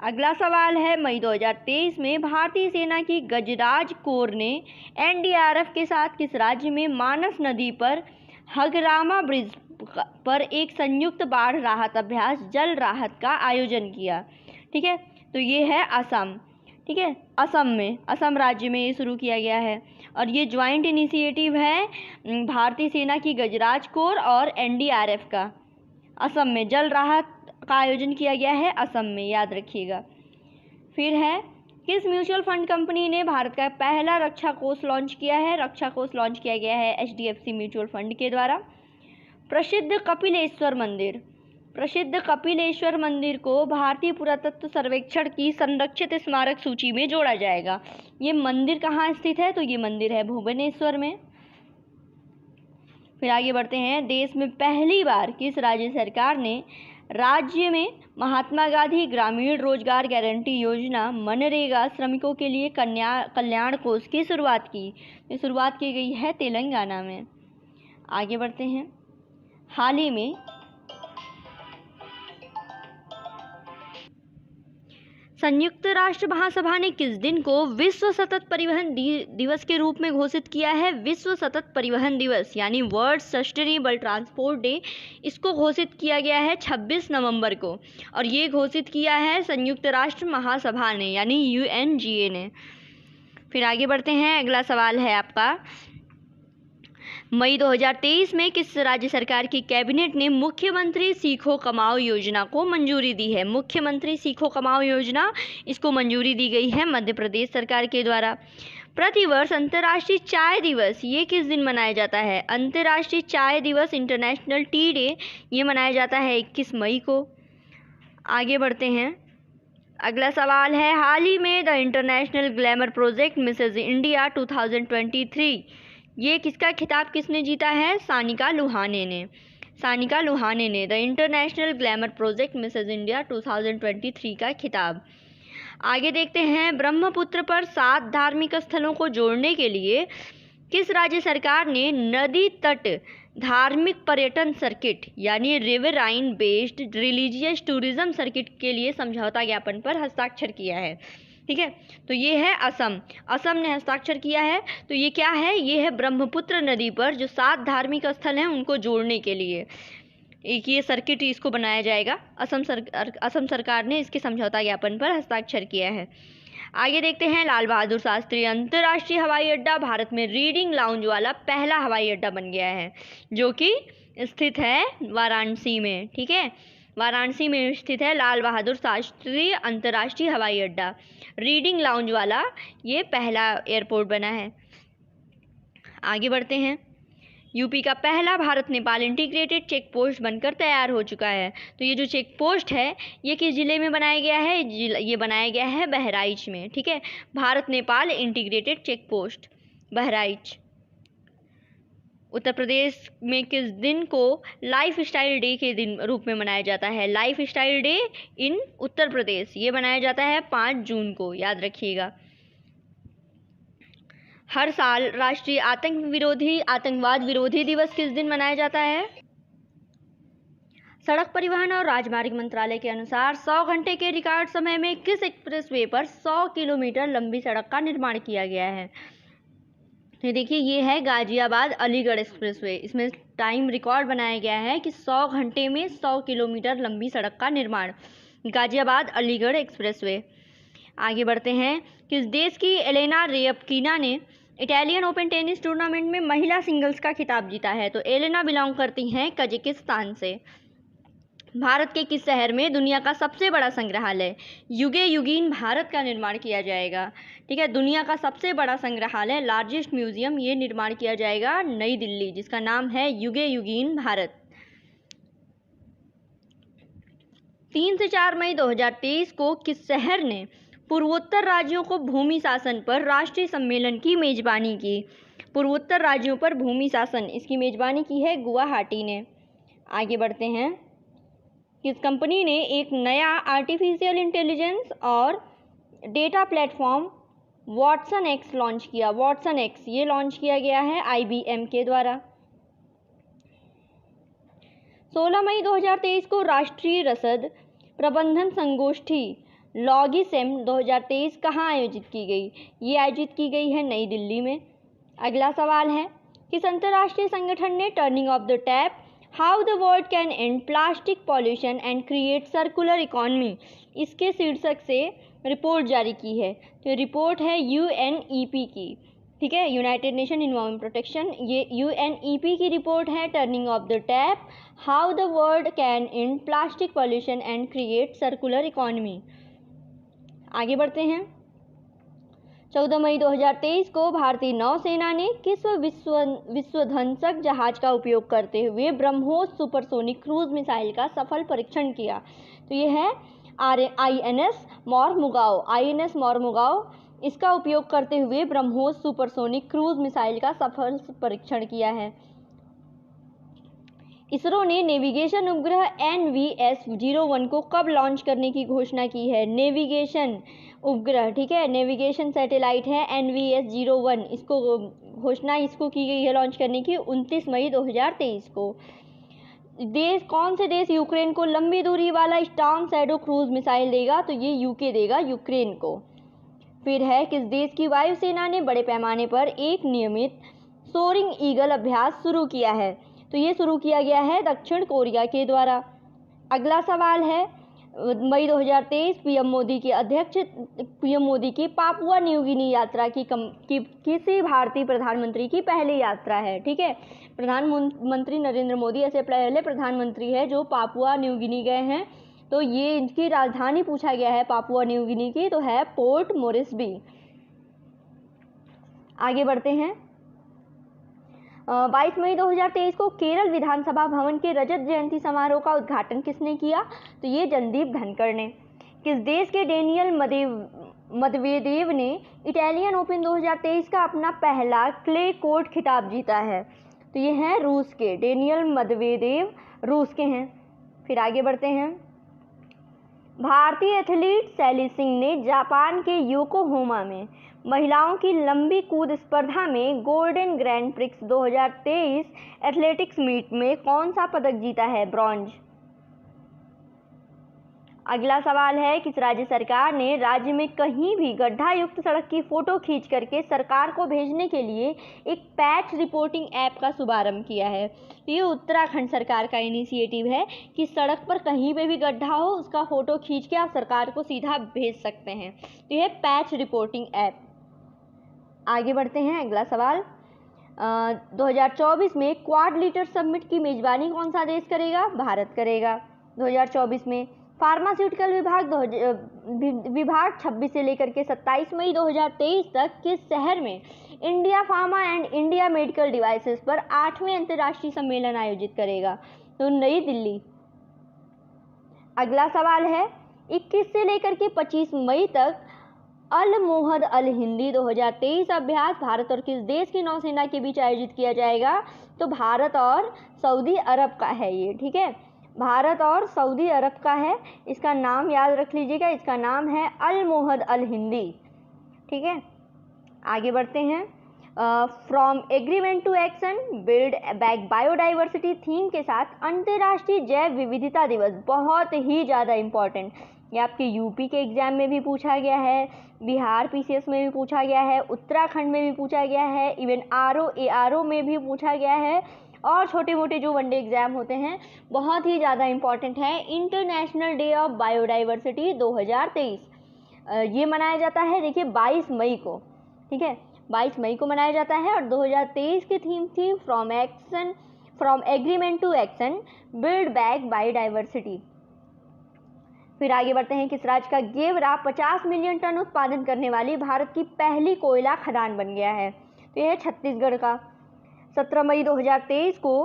अगला सवाल है, मई 2023 में भारतीय सेना की गजराज कोर ने एनडीआरएफ के साथ किस राज्य में मानस नदी पर हगरामा ब्रिज पर एक संयुक्त बाढ़ राहत अभ्यास जल राहत का आयोजन किया? ठीक है, तो ये है असम। ठीक है, असम राज्य में ये शुरू किया गया है, और ये ज्वाइंट इनिशिएटिव है भारतीय सेना की गजराज कोर और एनडीआरएफ का। असम में जल राहत का आयोजन किया गया है, असम में, याद रखिएगा। फिर है, किस म्यूचुअल फंड कंपनी ने भारत का पहला रक्षा कोष लॉन्च किया है? रक्षा कोष लॉन्च किया गया है एचडीएफसी म्यूचुअल फंड के द्वारा। प्रसिद्ध कपिलेश्वर मंदिर को भारतीय पुरातत्व सर्वेक्षण की संरक्षित स्मारक सूची में जोड़ा जाएगा। ये मंदिर कहाँ स्थित है? तो ये मंदिर है भुवनेश्वर में। फिर आगे बढ़ते हैं। देश में पहली बार किस राज्य सरकार ने राज्य में महात्मा गांधी ग्रामीण रोजगार गारंटी योजना मनरेगा श्रमिकों के लिए कल्याण कोष की शुरुआत की? ये शुरुआत की गई है तेलंगाना में। आगे बढ़ते हैं। हाल ही में संयुक्त राष्ट्र महासभा ने किस दिन को विश्व सतत परिवहन दिवस के रूप में घोषित किया है? विश्व सतत परिवहन दिवस यानी वर्ल्ड सस्टेनेबल ट्रांसपोर्ट डे, इसको घोषित किया गया है 26 नवंबर को, और ये घोषित किया है संयुक्त राष्ट्र महासभा ने यानी UNGA ने। फिर आगे बढ़ते हैं। अगला सवाल है आपका, मई 2023 में किस राज्य सरकार की कैबिनेट ने मुख्यमंत्री सीखो कमाओ योजना को मंजूरी दी है? मुख्यमंत्री सीखो कमाओ योजना, इसको मंजूरी दी गई है मध्य प्रदेश सरकार के द्वारा। प्रतिवर्ष अंतर्राष्ट्रीय चाय दिवस ये किस दिन मनाया जाता है? अंतर्राष्ट्रीय चाय दिवस इंटरनेशनल टी डे ये मनाया जाता है 21 मई को। आगे बढ़ते हैं। अगला सवाल है, हाल ही में the international glamour project Mrs India 2023 ये किसका खिताब किसने जीता है? सानिका लोहाने ने the international glamour project Mrs India 2023 का खिताब। आगे देखते हैं। ब्रह्मपुत्र पर 7 धार्मिक स्थलों को जोड़ने के लिए किस राज्य सरकार ने नदी तट धार्मिक पर्यटन सर्किट यानी riverine based religious tourism circuit के लिए समझौता ज्ञापन पर हस्ताक्षर किया है? ठीक है, तो ये है असम ने हस्ताक्षर किया है। तो ये क्या है? ये है ब्रह्मपुत्र नदी पर जो 7 धार्मिक स्थल हैं उनको जोड़ने के लिए एक ये सर्किट इसको बनाया जाएगा। असम सरकार ने इसके समझौता ज्ञापन पर हस्ताक्षर किया है। आगे देखते हैं। लाल बहादुर शास्त्री अंतर्राष्ट्रीय हवाई अड्डा भारत में रीडिंग लाउंज वाला पहला हवाई अड्डा बन गया है, जो कि स्थित है वाराणसी में। ठीक है, वाराणसी में स्थित है लाल बहादुर शास्त्री अंतर्राष्ट्रीय हवाई अड्डा। रीडिंग लाउंज वाला ये पहला एयरपोर्ट बना है। आगे बढ़ते हैं। यूपी का पहला Bharat Nepal integrated check post बनकर तैयार हो चुका है। तो ये जो चेक पोस्ट है ये किस ज़िले में बनाया गया है? ये बनाया गया है बहराइच में। ठीक है, Bharat Nepal integrated check post Bahraich. Uttar Pradesh में किस दिन को लाइफ स्टाइल डे के दिन रूप में मनाया जाता है? Life style day in Uttar Pradesh ये मनाया जाता है 5 जून को, याद रखिएगा। हर साल राष्ट्रीय आतंकवाद विरोधी दिवस किस दिन मनाया जाता है? सड़क परिवहन और राजमार्ग मंत्रालय के अनुसार 100 घंटे के रिकॉर्ड समय में किस एक्सप्रेसवे पर 100 किलोमीटर लंबी सड़क का निर्माण किया गया है? तो देखिए ये है गाजियाबाद अलीगढ़ एक्सप्रेसवे। इसमें टाइम रिकॉर्ड बनाया गया है कि 100 घंटे में 100 किलोमीटर लंबी सड़क का निर्माण, गाजियाबाद अलीगढ़ एक्सप्रेसवे। आगे बढ़ते हैं। किस देश की एलेना रेयपकीना ने इटालियन ओपन टेनिस टूर्नामेंट में महिला सिंगल्स का खिताब जीता है? तो एलेना बिलोंग करती हैं कजाकिस्तान से। भारत के किस शहर में दुनिया का सबसे बड़ा संग्रहालय युगे युगीन भारत का निर्माण किया जाएगा? ठीक है, दुनिया का सबसे बड़ा संग्रहालय लार्जेस्ट म्यूजियम ये निर्माण किया जाएगा नई दिल्ली, जिसका नाम है युगे युगीन भारत। 3 से 4 मई 2023 को किस शहर ने पूर्वोत्तर राज्यों को भूमि शासन पर राष्ट्रीय सम्मेलन की मेजबानी की? पूर्वोत्तर राज्यों पर भूमि शासन, इसकी मेजबानी की है गुवाहाटी ने। आगे बढ़ते हैं। किस कंपनी ने एक नया आर्टिफिशियल इंटेलिजेंस और data platform Watson x launch किया? वॉटसन एक्स ये लॉन्च किया गया है IBM के द्वारा। 16 मई 2023 को राष्ट्रीय रसद प्रबंधन संगोष्ठी लॉगिसेम 2023 कहाँ आयोजित की गई? ये आयोजित की गई है नई दिल्ली में। अगला सवाल है, किस अंतर्राष्ट्रीय संगठन ने turning of the tap how the world can and plastic pollution and create circular economy इसके शीर्षक से रिपोर्ट जारी की है? तो रिपोर्ट है UNEP की। ठीक है, यूनाइटेड नेशन एनवायरनमेंट प्रोटेक्शन, ये UNEP की रिपोर्ट है turning of the tap how the world can and plastic pollution and create circular economy. आगे बढ़ते हैं। 14 मई 2023 को भारतीय नौसेना ने किस विश्वध्वंसक जहाज का उपयोग करते हुए ब्रह्मोस सुपरसोनिक क्रूज मिसाइल का सफल परीक्षण किया? तो ये है INS मॉर्मुगाओ। इसका उपयोग करते हुए ब्रह्मोस सुपरसोनिक क्रूज मिसाइल का सफल परीक्षण किया है। इसरो ने नेविगेशन उपग्रह NVS-01 को कब लॉन्च करने की घोषणा की है? नेविगेशन उपग्रह, ठीक है, नेविगेशन सैटेलाइट है NVS-01, इसको घोषणा इसको की गई है लॉन्च करने की 29 मई 2023 को। कौन से देश यूक्रेन को लंबी दूरी वाला स्टॉर्म शैडो क्रूज मिसाइल देगा? तो ये UK देगा यूक्रेन को। फिर है, किस देश की वायुसेना ने बड़े पैमाने पर एक नियमित सोरिंग ईगल अभ्यास शुरू किया है? तो ये शुरू किया गया है दक्षिण कोरिया के द्वारा। अगला सवाल है, मई 2023 PM मोदी की पापुआ न्यू गिनी यात्रा की किसी भारतीय प्रधानमंत्री की पहली यात्रा है? ठीक है, प्रधानमंत्री नरेंद्र मोदी ऐसे पहले प्रधानमंत्री है जो पापुआ न्यू गिनी गए हैं। तो ये इनकी राजधानी पूछा गया है पापुआ न्यू गिनी की, तो है पोर्ट मोरिस्बी। आगे बढ़ते हैं। 22 मई 2023 को केरल विधानसभा भवन के रजत जयंती समारोह का उद्घाटन किसने किया? तो ये जनदीप धनखड़ ने। किस देश के डेनियल मदवेदेव ने इटालियन ओपन 2023 का अपना पहला क्ले कोर्ट खिताब जीता है? तो ये हैं रूस के, डेनियल मदवेदेव रूस के हैं। फिर आगे बढ़ते हैं। भारतीय एथलीट शैली सिंह ने जापान के योकोहामा में महिलाओं की लंबी कूद स्पर्धा में golden grand prix 2023 athletics meet में कौन सा पदक जीता है? ब्रॉन्ज। अगला सवाल है, किस राज्य सरकार ने राज्य में कहीं भी गड्ढा युक्त सड़क की फोटो खींच करके सरकार को भेजने के लिए एक पैच रिपोर्टिंग ऐप का शुभारंभ किया है? ये उत्तराखंड सरकार का इनिशिएटिव है कि सड़क पर कहीं पे भी गड्ढा हो उसका फोटो खींच के आप सरकार को सीधा भेज सकते हैं। तो यह पैच रिपोर्टिंग ऐप। आगे बढ़ते हैं। अगला सवाल, 2024 में क्वाड लीडर समिट की मेजबानी कौन सा देश करेगा? भारत करेगा। 2024 में फार्मास्यूटिकल विभाग 26 से लेकर के 27 मई 2023 तक किस शहर में India pharma and India medical devices पर 8वें अंतर्राष्ट्रीय सम्मेलन आयोजित करेगा? तो नई दिल्ली। अगला सवाल है 21 से लेकर के 25 मई तक अल मोहद अल हिंदी 2023 अभ्यास भारत और किस देश की नौसेना के बीच आयोजित किया जाएगा? तो भारत और सऊदी अरब का है ये, ठीक है, भारत और सऊदी अरब का है। इसका नाम याद रख लीजिएगा, इसका नाम है अल मोहद अल हिंदी, ठीक है। आगे बढ़ते हैं। From agreement to action build back biodiversity theme के साथ अंतर्राष्ट्रीय जैव विविधता दिवस, बहुत ही ज़्यादा इम्पॉर्टेंट। ये आपके यूपी के एग्जाम में भी पूछा गया है, बिहार पीसीएस में भी पूछा गया है, उत्तराखंड में भी पूछा गया है, इवन आरओ एआरओ में भी पूछा गया है, और छोटे मोटे जो वनडे एग्जाम होते हैं बहुत ही ज़्यादा इम्पॉर्टेंट है। इंटरनेशनल डे ऑफ बायोडाइवर्सिटी 2023 ये मनाया जाता है, देखिए 22 मई को, ठीक है, 22 मई को मनाया जाता है। और 2023 की थीम थी from agreement to action build back biodiversity. फिर आगे बढ़ते हैं। किस राज्य का गेवरा 50 मिलियन टन उत्पादन करने वाली भारत की पहली कोयला खदान बन गया है? तो यह है छत्तीसगढ़ का। 17 मई 2023 को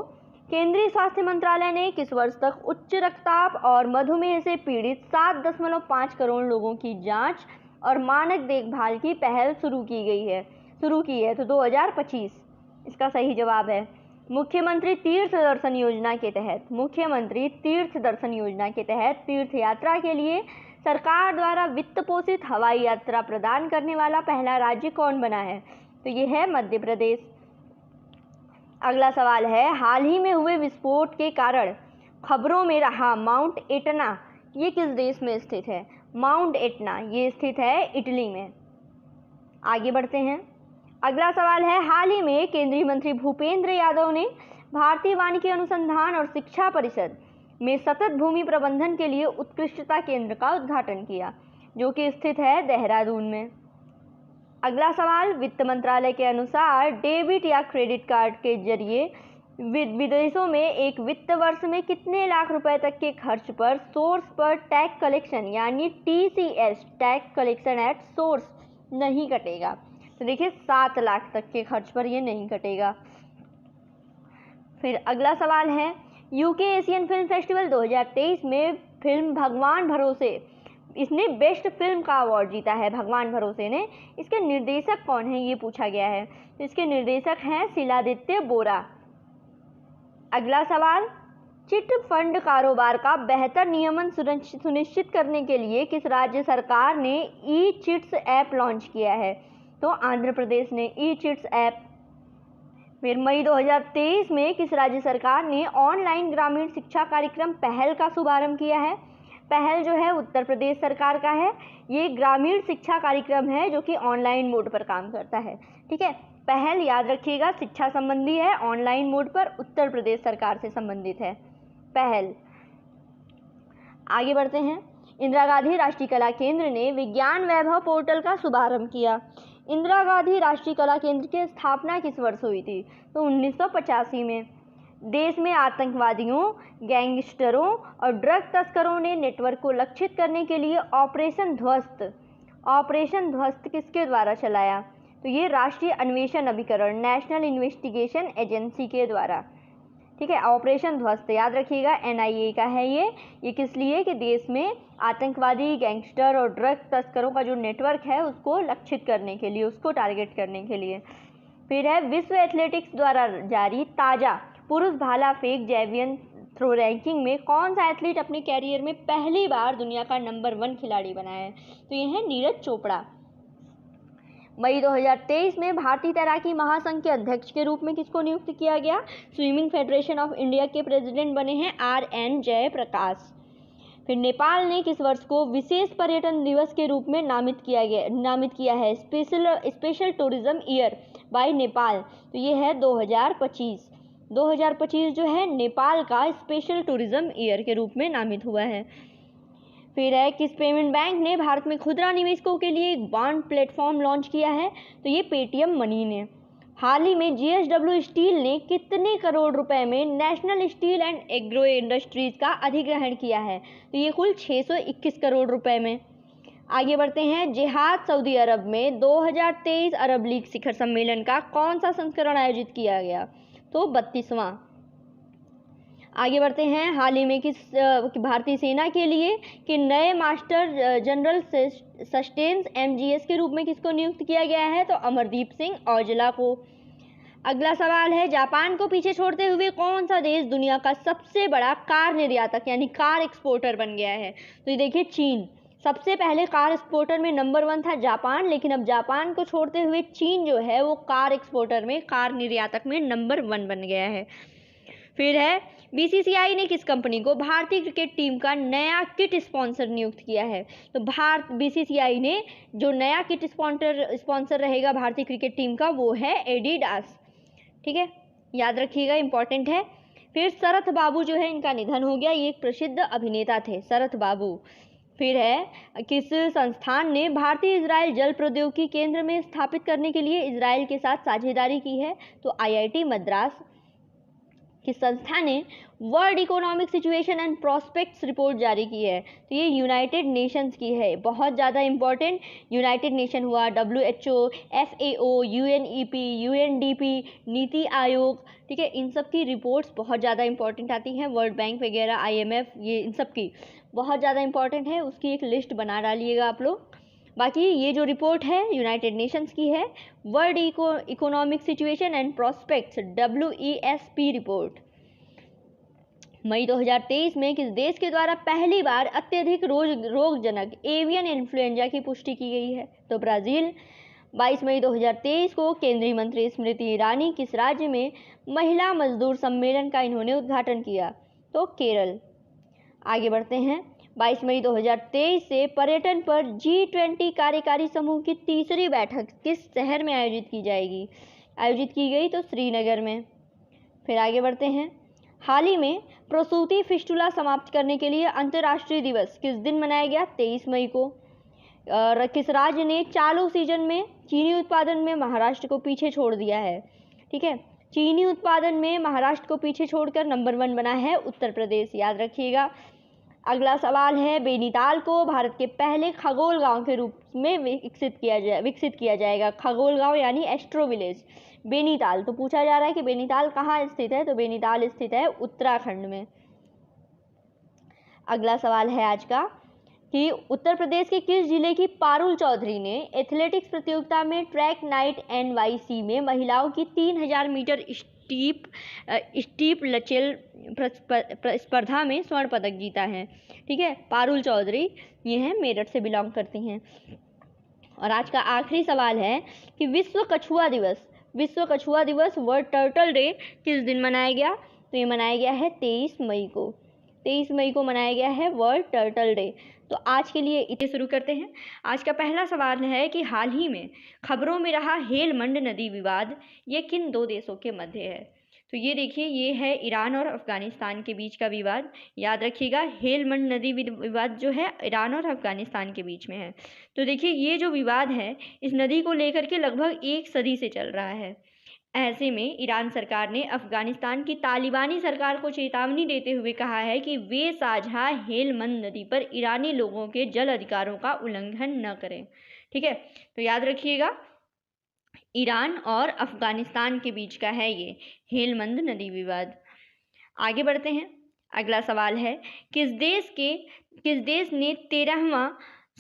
केंद्रीय स्वास्थ्य मंत्रालय ने किस वर्ष तक उच्च रक्तचाप और मधुमेह से पीड़ित 7.5 करोड़ लोगों की जांच और मानक देखभाल की पहल शुरू की है? तो 2025 इसका सही जवाब है। मुख्यमंत्री तीर्थ दर्शन योजना के तहत तीर्थ यात्रा के लिए सरकार द्वारा वित्त पोषित हवाई यात्रा प्रदान करने वाला पहला राज्य कौन बना है? तो ये है मध्य प्रदेश। अगला सवाल है, हाल ही में हुए विस्फोट के कारण खबरों में रहा माउंट एटना, ये किस देश में स्थित है? माउंट एटना ये स्थित है इटली में। आगे बढ़ते हैं। अगला सवाल है, हाल ही में केंद्रीय मंत्री भूपेंद्र यादव ने भारतीय वानिकी अनुसंधान और शिक्षा परिषद में सतत भूमि प्रबंधन के लिए उत्कृष्टता केंद्र का उद्घाटन किया, जो कि स्थित है देहरादून में। अगला सवाल, वित्त मंत्रालय के अनुसार डेबिट या क्रेडिट कार्ड के जरिए विदेशों में एक वित्त वर्ष में कितने लाख रुपए तक के खर्च पर सोर्स पर टैक्स कलेक्शन यानी TCS tax collection at source नहीं कटेगा? तो देखिए 7 लाख तक के खर्च पर ये नहीं कटेगा। फिर अगला सवाल है, यूके एशियन फिल्म फेस्टिवल 2023 में फिल्म भगवान भरोसे, इसने बेस्ट फिल्म का अवार्ड जीता है, भगवान भरोसे ने। इसके निर्देशक कौन है ये पूछा गया है? तो इसके निर्देशक हैं शिलादित्य बोरा। अगला सवाल, चिट फंड कारोबार का बेहतर नियमन सुनिश्चित करने के लिए किस राज्य सरकार ने ई चिट्स ऐप लॉन्च किया है? तो आंध्र प्रदेश ने ई चिट्स ऐप। फिर मई 2023 में किस राज्य सरकार ने ऑनलाइन ग्रामीण शिक्षा कार्यक्रम पहल का शुभारंभ किया है? पहल जो है उत्तर प्रदेश सरकार का है। ये ग्रामीण शिक्षा कार्यक्रम है जो कि ऑनलाइन मोड पर काम करता है, ठीक है। पहल याद रखिएगा, शिक्षा संबंधी है, ऑनलाइन मोड पर, उत्तर प्रदेश सरकार से संबंधित है पहल। आगे बढ़ते हैं। इंदिरा गांधी राष्ट्रीय कला केंद्र ने विज्ञान वैभव पोर्टल का शुभारंभ किया। इंदिरा गांधी राष्ट्रीय कला केंद्र की स्थापना किस वर्ष हुई थी? तो 1985 में। देश में आतंकवादियों, गैंगस्टरों और ड्रग तस्करों ने नेटवर्क को लक्षित करने के लिए ऑपरेशन ध्वस्त किसके द्वारा चलाया? तो ये राष्ट्रीय अन्वेषण अभिकरण नेशनल इन्वेस्टिगेशन एजेंसी के द्वारा, ठीक है। ऑपरेशन ध्वस्त याद रखिएगा, NIA का है ये किस लिए कि देश में आतंकवादी, गैंगस्टर और ड्रग तस्करों का जो नेटवर्क है उसको लक्षित करने के लिए, उसको टारगेट करने के लिए। फिर है, विश्व एथलेटिक्स द्वारा जारी ताज़ा पुरुष भाला फेंक जैवलिन थ्रो रैंकिंग में कौन सा एथलीट अपने कैरियर में पहली बार दुनिया का नंबर 1 खिलाड़ी बना है? तो ये है नीरज चोपड़ा। मई 2023 में भारतीय तैराकी महासंघ के अध्यक्ष के रूप में किसको नियुक्त किया गया? स्विमिंग फेडरेशन ऑफ इंडिया के प्रेसिडेंट बने हैं RN जयप्रकाश। फिर नेपाल ने किस वर्ष को विशेष पर्यटन दिवस के रूप में नामित किया है? Special tourism year by Nepal. तो ये है 2025 जो है नेपाल का स्पेशल टूरिज्म ईयर के रूप में नामित हुआ है। फिर है, किस पेमेंट बैंक ने भारत में खुदरा निवेशकों के लिए एक बॉन्ड प्लेटफॉर्म लॉन्च किया है? तो ये पेटीएम मनी ने। हाल ही में JSW स्टील ने कितने करोड़ रुपए में national steel and agro industries का अधिग्रहण किया है? तो ये कुल 621 करोड़ रुपए में। आगे बढ़ते हैं, जिहाद सऊदी अरब में 2023 अरब लीग शिखर सम्मेलन का कौन सा संस्करण आयोजित किया गया? तो 32वां। आगे बढ़ते हैं, हाल ही में किस भारतीय सेना के लिए कि नए मास्टर जनरल सस्टेंस MGS के रूप में किसको नियुक्त किया गया है? तो अमरदीप सिंह औजला को। अगला सवाल है, जापान को पीछे छोड़ते हुए कौन सा देश दुनिया का सबसे बड़ा कार निर्यातक यानी कार एक्सपोर्टर बन गया है? तो ये देखिए, चीन। सबसे पहले कार एक्सपोर्टर में नंबर 1 था जापान, लेकिन अब जापान को छोड़ते हुए चीन जो है वो कार एक्सपोर्टर में, कार निर्यातक में नंबर 1 बन गया है। फिर है, BCCI ने किस कंपनी को भारतीय क्रिकेट टीम का नया किट स्पॉन्सर नियुक्त किया है? तो BCCI ने जो नया किट स्पॉन्सर रहेगा भारतीय क्रिकेट टीम का वो है एडिडास। ठीक है, याद रखिएगा, इंपॉर्टेंट है। फिर शरथ बाबू जो है इनका निधन हो गया, ये एक प्रसिद्ध अभिनेता थे, शरथ बाबू। फिर है, किस संस्थान ने भारतीय इजराइल जल प्रौद्योगिकी केंद्र में स्थापित करने के लिए इजराइल के साथ साझेदारी की है? तो IIT मद्रास। किस संस्था ने world Economic Situation and prospects report जारी की है? तो ये यूनाइटेड नेशंस की है, बहुत ज़्यादा इंपॉर्टेंट। यूनाइटेड नेशन हुआ, WHO, FAO, UNEP, UNDP, NITI Aayog, ठीक है, इन सब की रिपोर्ट्स बहुत ज़्यादा इंपॉर्टेंट आती हैं। वर्ल्ड बैंक वगैरह, IMF, ये इन सब की बहुत ज़्यादा इंपॉर्टेंट है, उसकी एक लिस्ट बना डालिएगा आप लोग। बाकी ये जो रिपोर्ट है यूनाइटेड नेशंस की है, World Economic Situation and Prospects, WESP रिपोर्ट। मई 2023 में किस देश के द्वारा पहली बार अत्यधिक रोगजनक एवियन इन्फ्लुएंजा की पुष्टि की गई है? तो ब्राज़ील। 22 मई 2023 को केंद्रीय मंत्री स्मृति ईरानी किस राज्य में महिला मजदूर सम्मेलन का इन्होंने उद्घाटन किया? तो केरल। आगे बढ़ते हैं, 22 मई 2023 से पर्यटन पर G20 कार्यकारी समूह की तीसरी बैठक किस शहर में आयोजित की जाएगी? आयोजित की गई तो श्रीनगर में। फिर आगे बढ़ते हैं, हाल ही में प्रसूति फिस्टुला समाप्त करने के लिए अंतर्राष्ट्रीय दिवस किस दिन मनाया गया? 23 मई को। किस राज्य ने चालू सीजन में चीनी उत्पादन में महाराष्ट्र को पीछे छोड़ दिया है? ठीक है, चीनी उत्पादन में महाराष्ट्र को पीछे छोड़कर नंबर 1 बना है उत्तर प्रदेश, याद रखिएगा। अगला सवाल है, बेनीताल को भारत के पहले खगोल गांव के रूप में विकसित किया जाएगा। खगोल गांव यानी एस्ट्रो विलेज, बेनीताल। तो पूछा जा रहा है कि बेनीताल कहाँ स्थित है? तो बेनीताल स्थित है उत्तराखंड में। अगला सवाल है आज का कि उत्तर प्रदेश के किस जिले की पारुल चौधरी ने एथलेटिक्स प्रतियोगिता में ट्रैक नाइट NYC में महिलाओं की 3000 मीटर स्टीप लचेल स्पर्धा में स्वर्ण पदक जीता है? ठीक है, पारुल चौधरी, ये हैं, मेरठ से बिलोंग करती हैं। और आज का आखिरी सवाल है कि विश्व कछुआ दिवस वर्ल्ड टर्टल डे किस दिन मनाया गया? तो ये मनाया गया है 23 मई को। 23 मई को मनाया गया है वर्ल्ड टर्टल डे। तो आज के लिए इसे शुरू करते हैं। आज का पहला सवाल है कि हाल ही में खबरों में रहा हेलमंड नदी विवाद, ये किन 2 देशों के मध्य है? तो ये देखिए, ये है ईरान और अफगानिस्तान के बीच का विवाद, याद रखिएगा। हेलमंड नदी विवाद जो है ईरान और अफगानिस्तान के बीच में है। तो देखिए, ये जो विवाद है इस नदी को लेकर के लगभग 1 सदी से चल रहा है। ऐसे में ईरान सरकार ने अफगानिस्तान की तालिबानी सरकार को चेतावनी देते हुए कहा है कि वे साझा हेलमंद नदी पर ईरानी लोगों के जल अधिकारों का उल्लंघन न करें। ठीक है, तो याद रखिएगा, ईरान और अफगानिस्तान के बीच का है ये हेलमंद नदी विवाद। आगे बढ़ते हैं, अगला सवाल है, किस देश ने 13वां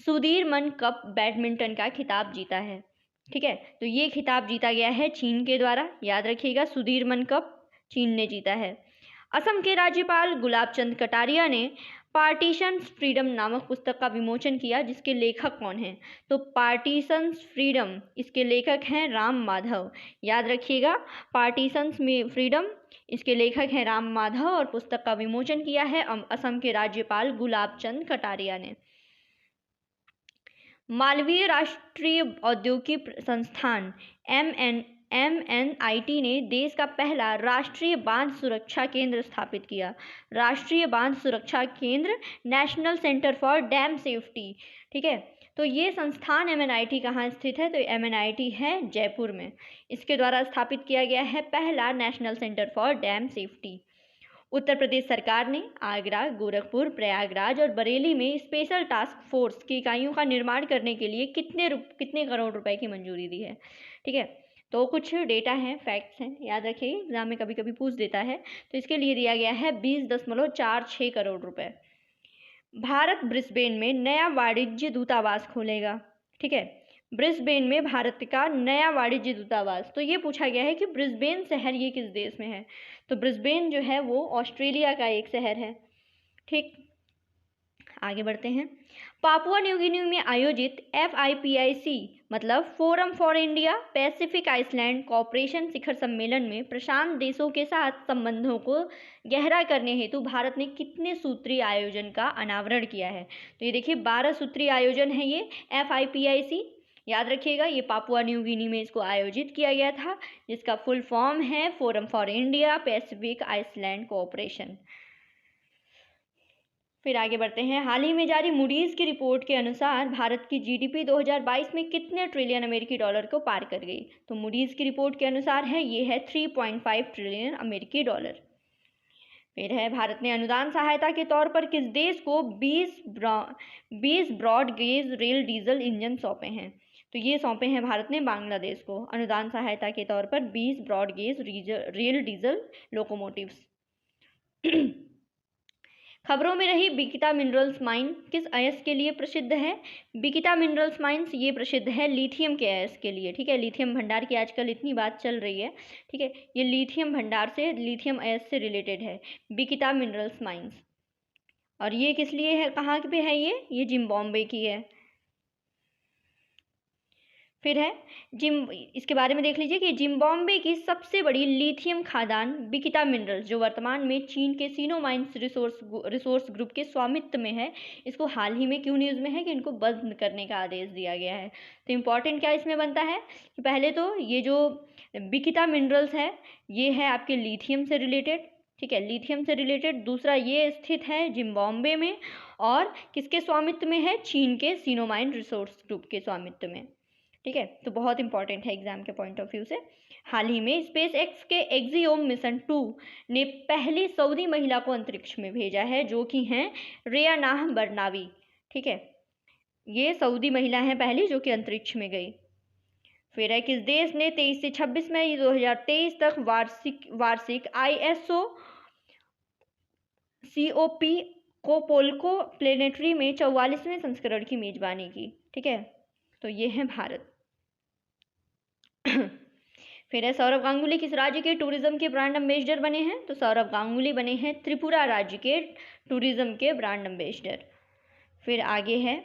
सुदीरमन कप बैडमिंटन का खिताब जीता है? ठीक है, तो ये खिताब जीता गया है चीन के द्वारा, याद रखिएगा, सुदीरमन कप चीन ने जीता है। असम के राज्यपाल गुलाब चंद कटारिया ने पार्टीशंस फ्रीडम नामक पुस्तक का विमोचन किया, जिसके लेखक कौन हैं? तो पार्टीशंस फ्रीडम, इसके लेखक हैं राम माधव, याद रखिएगा, पार्टीशंस में फ्रीडम, इसके लेखक हैं राम माधव, और पुस्तक का विमोचन किया है असम के राज्यपाल गुलाब चंद कटारिया ने। मालवीय राष्ट्रीय औद्योगिक संस्थान MNIT ने देश का पहला राष्ट्रीय बांध सुरक्षा केंद्र स्थापित किया। राष्ट्रीय बांध सुरक्षा केंद्र, national Centre for Dam safety. ठीक है, तो ये संस्थान MNIT कहाँ स्थित है? तो MNIT है जयपुर में। इसके द्वारा स्थापित किया गया है पहला National Centre for Dam Safety. Uttar Pradesh सरकार ने आगरा, गोरखपुर, प्रयागराज और बरेली में स्पेशल टास्क फोर्स की इकाइयों का निर्माण करने के लिए कितने करोड़ रुपए की मंजूरी दी है। ठीक है, तो कुछ डेटा हैं, फैक्ट्स हैं, याद रखिए, एग्जाम में कभी कभी पूछ देता है। तो इसके लिए दिया गया है 20.46 करोड़ रुपए। भारत ब्रिस्बेन में नया वाणिज्य दूतावास खोलेगा। ठीक है, ब्रिस्बेन में भारत का नया वाणिज्य दूतावास। तो ये पूछा गया है कि ब्रिस्बेन शहर ये किस देश में है। तो ब्रिस्बेन जो है वो ऑस्ट्रेलिया का एक शहर है। ठीक, आगे बढ़ते हैं। पापुआ न्यू गिनी में आयोजित FIPIC मतलब Forum for India Pacific Iceland Cooperation शिखर सम्मेलन में प्रशांत देशों के साथ संबंधों को गहरा करने हेतु भारत ने कितने सूत्रीय आयोजन का अनावरण किया है। तो ये देखिए 12 सूत्रीय आयोजन है ये FIPIC। याद रखिएगा, ये पापुआ न्यू गिनी में इसको आयोजित किया गया था, जिसका फुल फॉर्म है forum for India Pacific Iceland cooperation. फिर आगे बढ़ते हैं। हाल ही में जारी मूडीज की रिपोर्ट के अनुसार भारत की GDP 2022 में कितने ट्रिलियन अमेरिकी डॉलर को पार कर गई। तो मूडीज की रिपोर्ट के अनुसार है ये है 3.5 ट्रिलियन अमेरिकी डॉलर। फिर है, भारत ने अनुदान सहायता के तौर पर किस देश को 20 broad gauge rail diesel engine सौंपे हैं। तो ये सौंपे हैं भारत ने बांग्लादेश को अनुदान सहायता के तौर पर 20 broad gauge rail diesel locomotives. खबरों में रही बिकिता मिनरल्स माइन किस अयस्क के लिए प्रसिद्ध है। बिकिता मिनरल्स माइंस ये प्रसिद्ध है लिथियम के अयस्क के लिए। ठीक है, लिथियम भंडार की आजकल इतनी बात चल रही है। ठीक है, ये लिथियम भंडार से, लिथियम अयस्क से रिलेटेड है बिकिता मिनरल्स माइंस। और ये किस लिए है, कहाँ पे है ये जिम्बाब्वे की है। फिर है इसके बारे में देख लीजिए कि जिम्बाब्वे की सबसे बड़ी लिथियम खादान बिकिता मिनरल्स, जो वर्तमान में चीन के सीनो माइंस रिसोर्स ग्रुप के स्वामित्व में है, इसको हाल ही में क्यों न्यूज़ में है कि इनको बंद करने का आदेश दिया गया है। तो इम्पॉर्टेंट क्या इसमें बनता है कि पहले तो ये जो बिकिता मिनरल्स है ये है आपके लिथियम से रिलेटेड। ठीक है, लिथियम से रिलेटेड। दूसरा, ये स्थित है जिम्बाब्वे में और किसके स्वामित्व में है, चीन के सीनोमाइन रिसोर्स ग्रुप के स्वामित्व में। ठीक है, तो बहुत इंपॉर्टेंट है एग्जाम के पॉइंट ऑफ व्यू से। हाल ही में स्पेस एक्स के एक्सियोम मिशन 2 ने पहली सऊदी महिला को अंतरिक्ष में भेजा है, जो कि हैं रेयानाह बरनावी। ठीक है, ये सऊदी महिला हैं पहली जो कि अंतरिक्ष में गई। फिर है, किस देश ने 23 से 26 मई 2023 तक वार्षिक ISO COP कोपोल्को प्लेनेटरी में 44वें संस्करण की मेजबानी की। ठीक है, तो ये है भारत। फिर है, सौरव गांगुली किस राज्य के टूरिज्म के ब्रांड एम्बेसडर बने हैं। तो सौरव गांगुली बने हैं त्रिपुरा राज्य के टूरिज्म के ब्रांड एम्बेसडर। फिर आगे है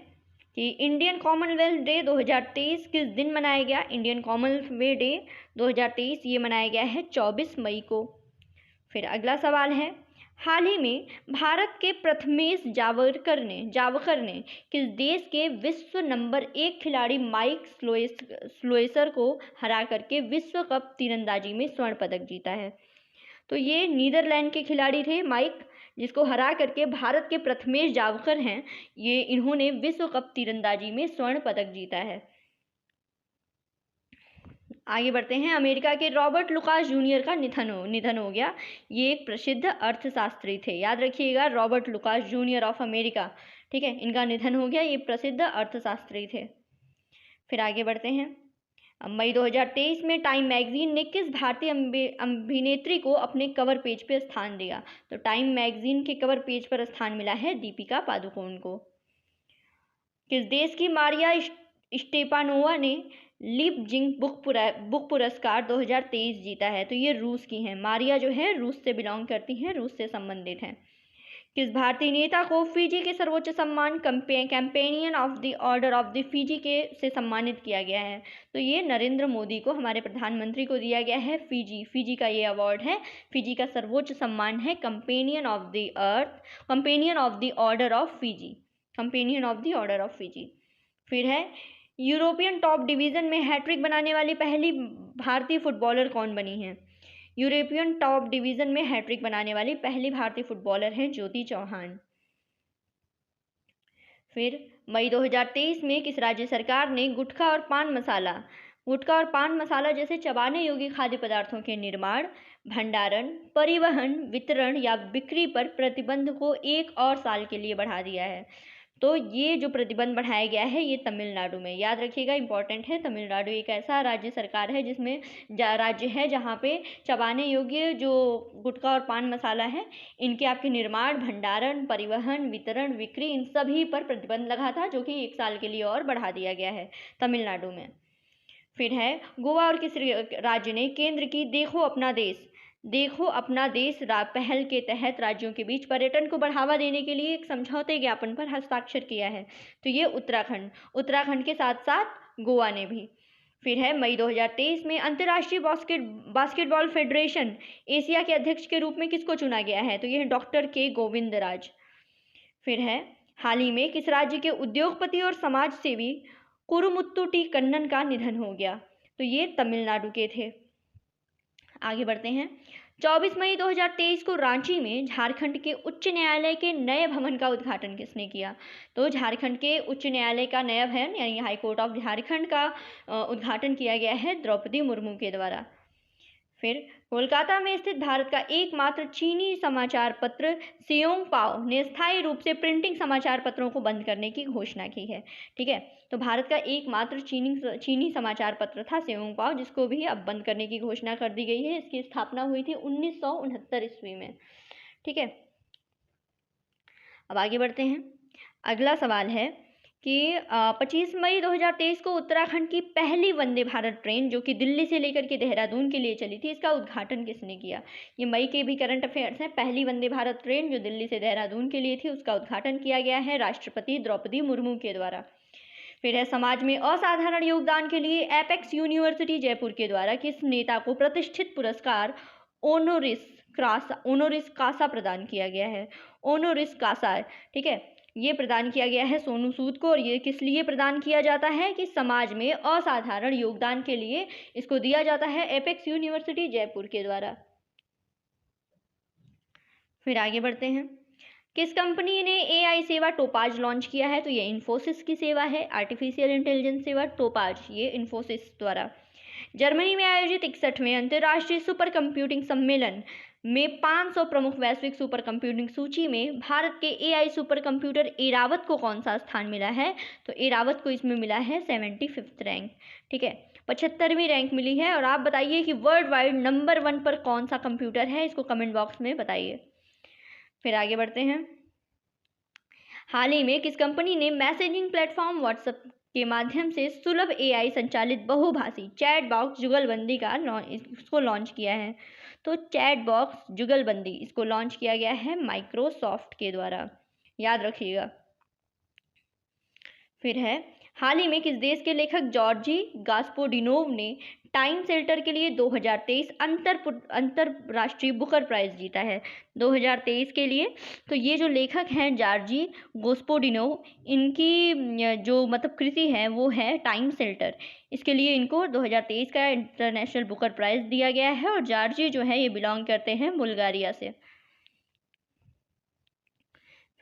कि इंडियन कॉमनवेल्थ डे 2023 किस दिन मनाया गया। इंडियन कॉमनवेल्थ डे 2023 ये मनाया गया है 24 मई को। फिर अगला सवाल है, हाल ही में भारत के प्रथमेश जावड़कर ने किस देश के विश्व नंबर 1 खिलाड़ी माइक स्लोएसर को हरा करके विश्व कप तीरंदाजी में स्वर्ण पदक जीता है। तो ये नीदरलैंड के खिलाड़ी थे माइक, जिसको हरा करके भारत के प्रथमेश जावड़कर हैं, इन्होंने विश्व कप तीरंदाजी में स्वर्ण पदक जीता है। आगे बढ़ते हैं। अमेरिका के रॉबर्ट लुकास जूनियर का निधन हो गया। ये एक प्रसिद्ध अर्थशास्त्री थे, याद रखिएगा, Robert Lucas junior of America. ठीक है, इनका निधन हो गया। ये प्रसिद्ध अर्थशास्त्री थे। फिर आगे बढ़ते हैं। मई 2023 में टाइम मैगजीन ने किस भारतीय अभिनेत्री को अपने कवर पेज पर स्थान दिया। तो टाइम मैगजीन के कवर पेज पर स्थान मिला है दीपिका पादुकोण को। किस देश की मारिया स्टेपानोवा ने लिपजिंग बुक पुरस्कार 2023 जीता है। तो ये रूस की हैं। मारिया जो है रूस से बिलोंग करती हैं, रूस से संबंधित हैं। किस भारतीय नेता को फिजी के सर्वोच्च सम्मान companion of the order of the Fiji के से सम्मानित किया गया है। तो ये नरेंद्र मोदी को, हमारे प्रधानमंत्री को दिया गया है। फिजी का ये अवार्ड है। फिजी का सर्वोच्च सम्मान है companion of the order of Fiji. फिर है, यूरोपियन टॉप डिवीज़न में हैट्रिक बनाने वाली पहली भारतीय फुटबॉलर कौन बनी है। यूरोपियन टॉप डिवीज़न में हैट्रिक बनाने वाली पहली भारतीय फुटबॉलर हैं ज्योति चौहान। फिर मई 2023 में किस राज्य सरकार ने गुटखा और पान मसाला गुटखा और पान मसाला जैसे चबाने योग्य खाद्य पदार्थों के निर्माण, भंडारण, परिवहन, वितरण या बिक्री पर प्रतिबंध को 1 और साल के लिए बढ़ा दिया है। तो ये जो प्रतिबंध बढ़ाया गया है ये तमिलनाडु में, याद रखिएगा, इंपॉर्टेंट है। तमिलनाडु एक ऐसा राज्य सरकार है जिसमें राज्य है जहाँ पे चबाने योग्य जो गुटखा और पान मसाला है इनके आपके निर्माण, भंडारण, परिवहन, वितरण, बिक्री, इन सभी पर प्रतिबंध लगा था, जो कि 1 साल के लिए और बढ़ा दिया गया है तमिलनाडु में। फिर है गोवा और किस राज्य ने केंद्र की देखो अपना देश पहल के तहत राज्यों के बीच पर्यटन को बढ़ावा देने के लिए एक समझौते ज्ञापन पर हस्ताक्षर किया है? तो ये उत्तराखंड के साथ साथ गोवा ने भी। फिर है मई 2023 में अंतर्राष्ट्रीय बास्केटबॉल फेडरेशन एशिया के अध्यक्ष के रूप में किसको चुना गया है? तो ये है डॉक्टर के गोविंदराज। फिर है हाल ही में किस राज्य के उद्योगपति और समाज सेवी कुरुमुत्तु टी कन्नन का निधन हो गया? तो ये तमिलनाडु के थे। आगे बढ़ते हैं। 24 मई 2023 को रांची में झारखंड के उच्च न्यायालय के नए भवन का उद्घाटन किसने किया? तो झारखंड के उच्च न्यायालय का नया भवन यानी हाई कोर्ट ऑफ झारखंड का उद्घाटन किया गया है द्रौपदी मुर्मू के द्वारा। फिर कोलकाता में स्थित भारत का एकमात्र चीनी समाचार पत्र सेओंगपाओ ने स्थायी रूप से प्रिंटिंग समाचार पत्रों को बंद करने की घोषणा की है। ठीक है, तो भारत का एकमात्र चीनी समाचार पत्र था सेओंगपाओ, जिसको भी अब बंद करने की घोषणा कर दी गई है। इसकी स्थापना हुई थी 1969 ईस्वी में। ठीक है, अब आगे बढ़ते हैं। अगला सवाल है कि 25 मई 2023 को उत्तराखंड की पहली वंदे भारत ट्रेन जो कि दिल्ली से लेकर के देहरादून के लिए चली थी, इसका उद्घाटन किसने किया? ये मई के भी करंट अफेयर्स हैं। पहली वंदे भारत ट्रेन जो दिल्ली से देहरादून के लिए थी उसका उद्घाटन किया गया है राष्ट्रपति द्रौपदी मुर्मू के द्वारा। फिर है समाज में असाधारण योगदान के लिए एपेक्स यूनिवर्सिटी जयपुर के द्वारा किस नेता को प्रतिष्ठित पुरस्कार ओनोरिस कासा प्रदान किया गया है? ओनोरिस कासा, ठीक है, ये प्रदान किया गया है सोनू सूद को। और ये किस लिए प्रदान किया जाता है? कि समाज में असाधारण योगदान के लिए इसको दिया जाता है एपेक्स यूनिवर्सिटी जयपुर के द्वारा। फिर आगे बढ़ते हैं। किस कंपनी ने एआई सेवा टोपाज लॉन्च किया है? तो ये इन्फोसिस की सेवा है, आर्टिफिशियल इंटेलिजेंस सेवा टोपाज, ये इन्फोसिस द्वारा। जर्मनी में आयोजित 61वें अंतर्राष्ट्रीय सुपर कंप्यूटिंग सम्मेलन में 500 प्रमुख वैश्विक सुपर कंप्यूटिंग सूची में भारत के एआई सुपर कंप्यूटर एरावत को कौन सा स्थान मिला है? तो एरावत को इसमें मिला है 75th रैंक। ठीक है, 75वीं रैंक मिली है। और आप बताइए कि वर्ल्ड वाइड नंबर 1 पर कौन सा कंप्यूटर है, इसको कमेंट बॉक्स में बताइए। फिर आगे बढ़ते हैं। हाल ही में किस कंपनी ने मैसेजिंग प्लेटफॉर्म व्हाट्सएप के माध्यम से सुलभ एआई संचालित बहुभाषी चैट बॉक्स जुगलबंदी का इसको लॉन्च किया है? तो चैट बॉक्स जुगलबंदी इसको लॉन्च किया गया है माइक्रोसॉफ्ट के द्वारा, याद रखिएगा। फिर है हाल ही में किस देश के लेखक जॉर्जी गास्पोडिनोव ने टाइम सेल्टर के लिए 2023 अंतरराष्ट्रीय बुकर प्राइज जीता है? 2023 के लिए। तो ये जो लेखक हैं जॉर्जी गास्पोडिनोव, इनकी जो मतलब कृति है वो है टाइम सेल्टर। इसके लिए इनको 2023 का इंटरनेशनल बुकर प्राइज दिया गया है। और जॉर्जी जो है ये बिलोंग करते हैं बुल्गारिया से।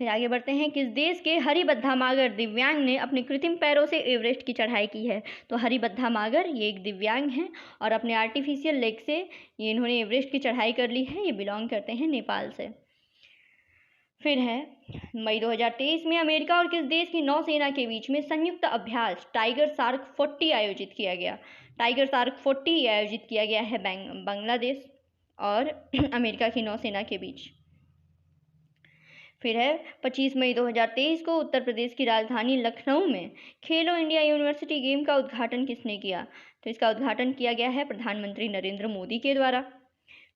फिर आगे बढ़ते हैं। किस देश के हरिबद्धा मागर दिव्यांग ने अपने कृत्रिम पैरों से एवरेस्ट की चढ़ाई की है? तो हरिबद्धा मागर ये एक दिव्यांग हैं और अपने आर्टिफिशियल लेग से ये इन्होंने एवरेस्ट की चढ़ाई कर ली है। ये बिलोंग करते हैं नेपाल से। फिर है मई 2023 में अमेरिका और किस देश की नौसेना के बीच में संयुक्त अभ्यास टाइगर शार्क 40 आयोजित किया गया? टाइगर शार्क 40 आयोजित किया गया है बांग्लादेश और अमेरिका की नौसेना के बीच। फिर है 25 मई 2023 को उत्तर प्रदेश की राजधानी लखनऊ में खेलो इंडिया यूनिवर्सिटी गेम का उद्घाटन किसने किया? तो इसका उद्घाटन किया गया है प्रधानमंत्री नरेंद्र मोदी के द्वारा।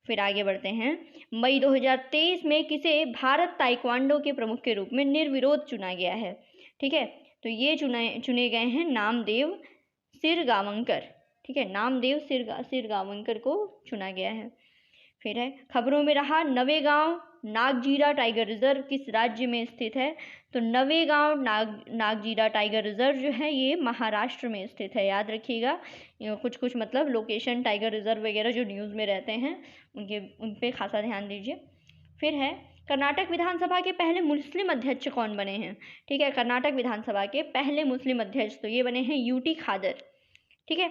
फिर आगे बढ़ते हैं। मई 2023 में किसे भारत ताइक्वांडो के प्रमुख के रूप में निर्विरोध चुना गया है? ठीक है, तो ये चुने गए हैं नामदेव सिरगावंकर। ठीक है, नामदेव सिरगावंकर को चुना गया है। फिर है खबरों में रहा नवेगांव नागजीरा टाइगर रिजर्व किस राज्य में स्थित है? तो नवेगांव नागजीरा टाइगर रिजर्व जो है ये महाराष्ट्र में स्थित है, याद रखिएगा। कुछ मतलब लोकेशन टाइगर रिजर्व वगैरह जो न्यूज़ में रहते हैं उन पे खासा ध्यान दीजिए। फिर है कर्नाटक विधानसभा के पहले मुस्लिम अध्यक्ष कौन बने हैं? ठीक है, कर्नाटक विधानसभा के पहले मुस्लिम अध्यक्ष तो ये बने हैं यूटी खादर। ठीक है,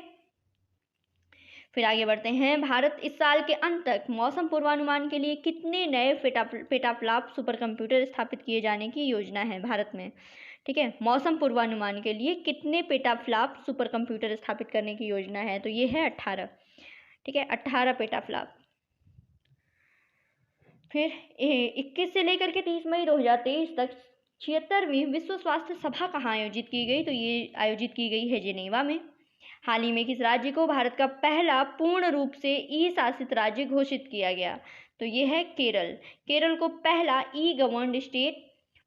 फिर आगे बढ़ते हैं, भारत इस साल के अंत तक मौसम पूर्वानुमान के लिए कितने नए पेटाफ्लॉप सुपर कंप्यूटर स्थापित किए जाने की योजना है भारत में। ठीक है, मौसम पूर्वानुमान के लिए कितने पेटाफ्लॉप सुपर कंप्यूटर स्थापित करने की योजना है, तो ये है 18। ठीक है, 18 पेटाफ्लॉप। फिर 21 से लेकर के 30 मई 2023 तक 76वीं विश्व स्वास्थ्य सभा कहाँ आयोजित की गई, तो ये आयोजित की गई है जिनेवा में। हाल ही में किस राज्य को भारत का पहला पूर्ण रूप से ई शासित राज्य घोषित किया गया, तो ये है केरल। केरल को पहला ई गवर्नड स्टेट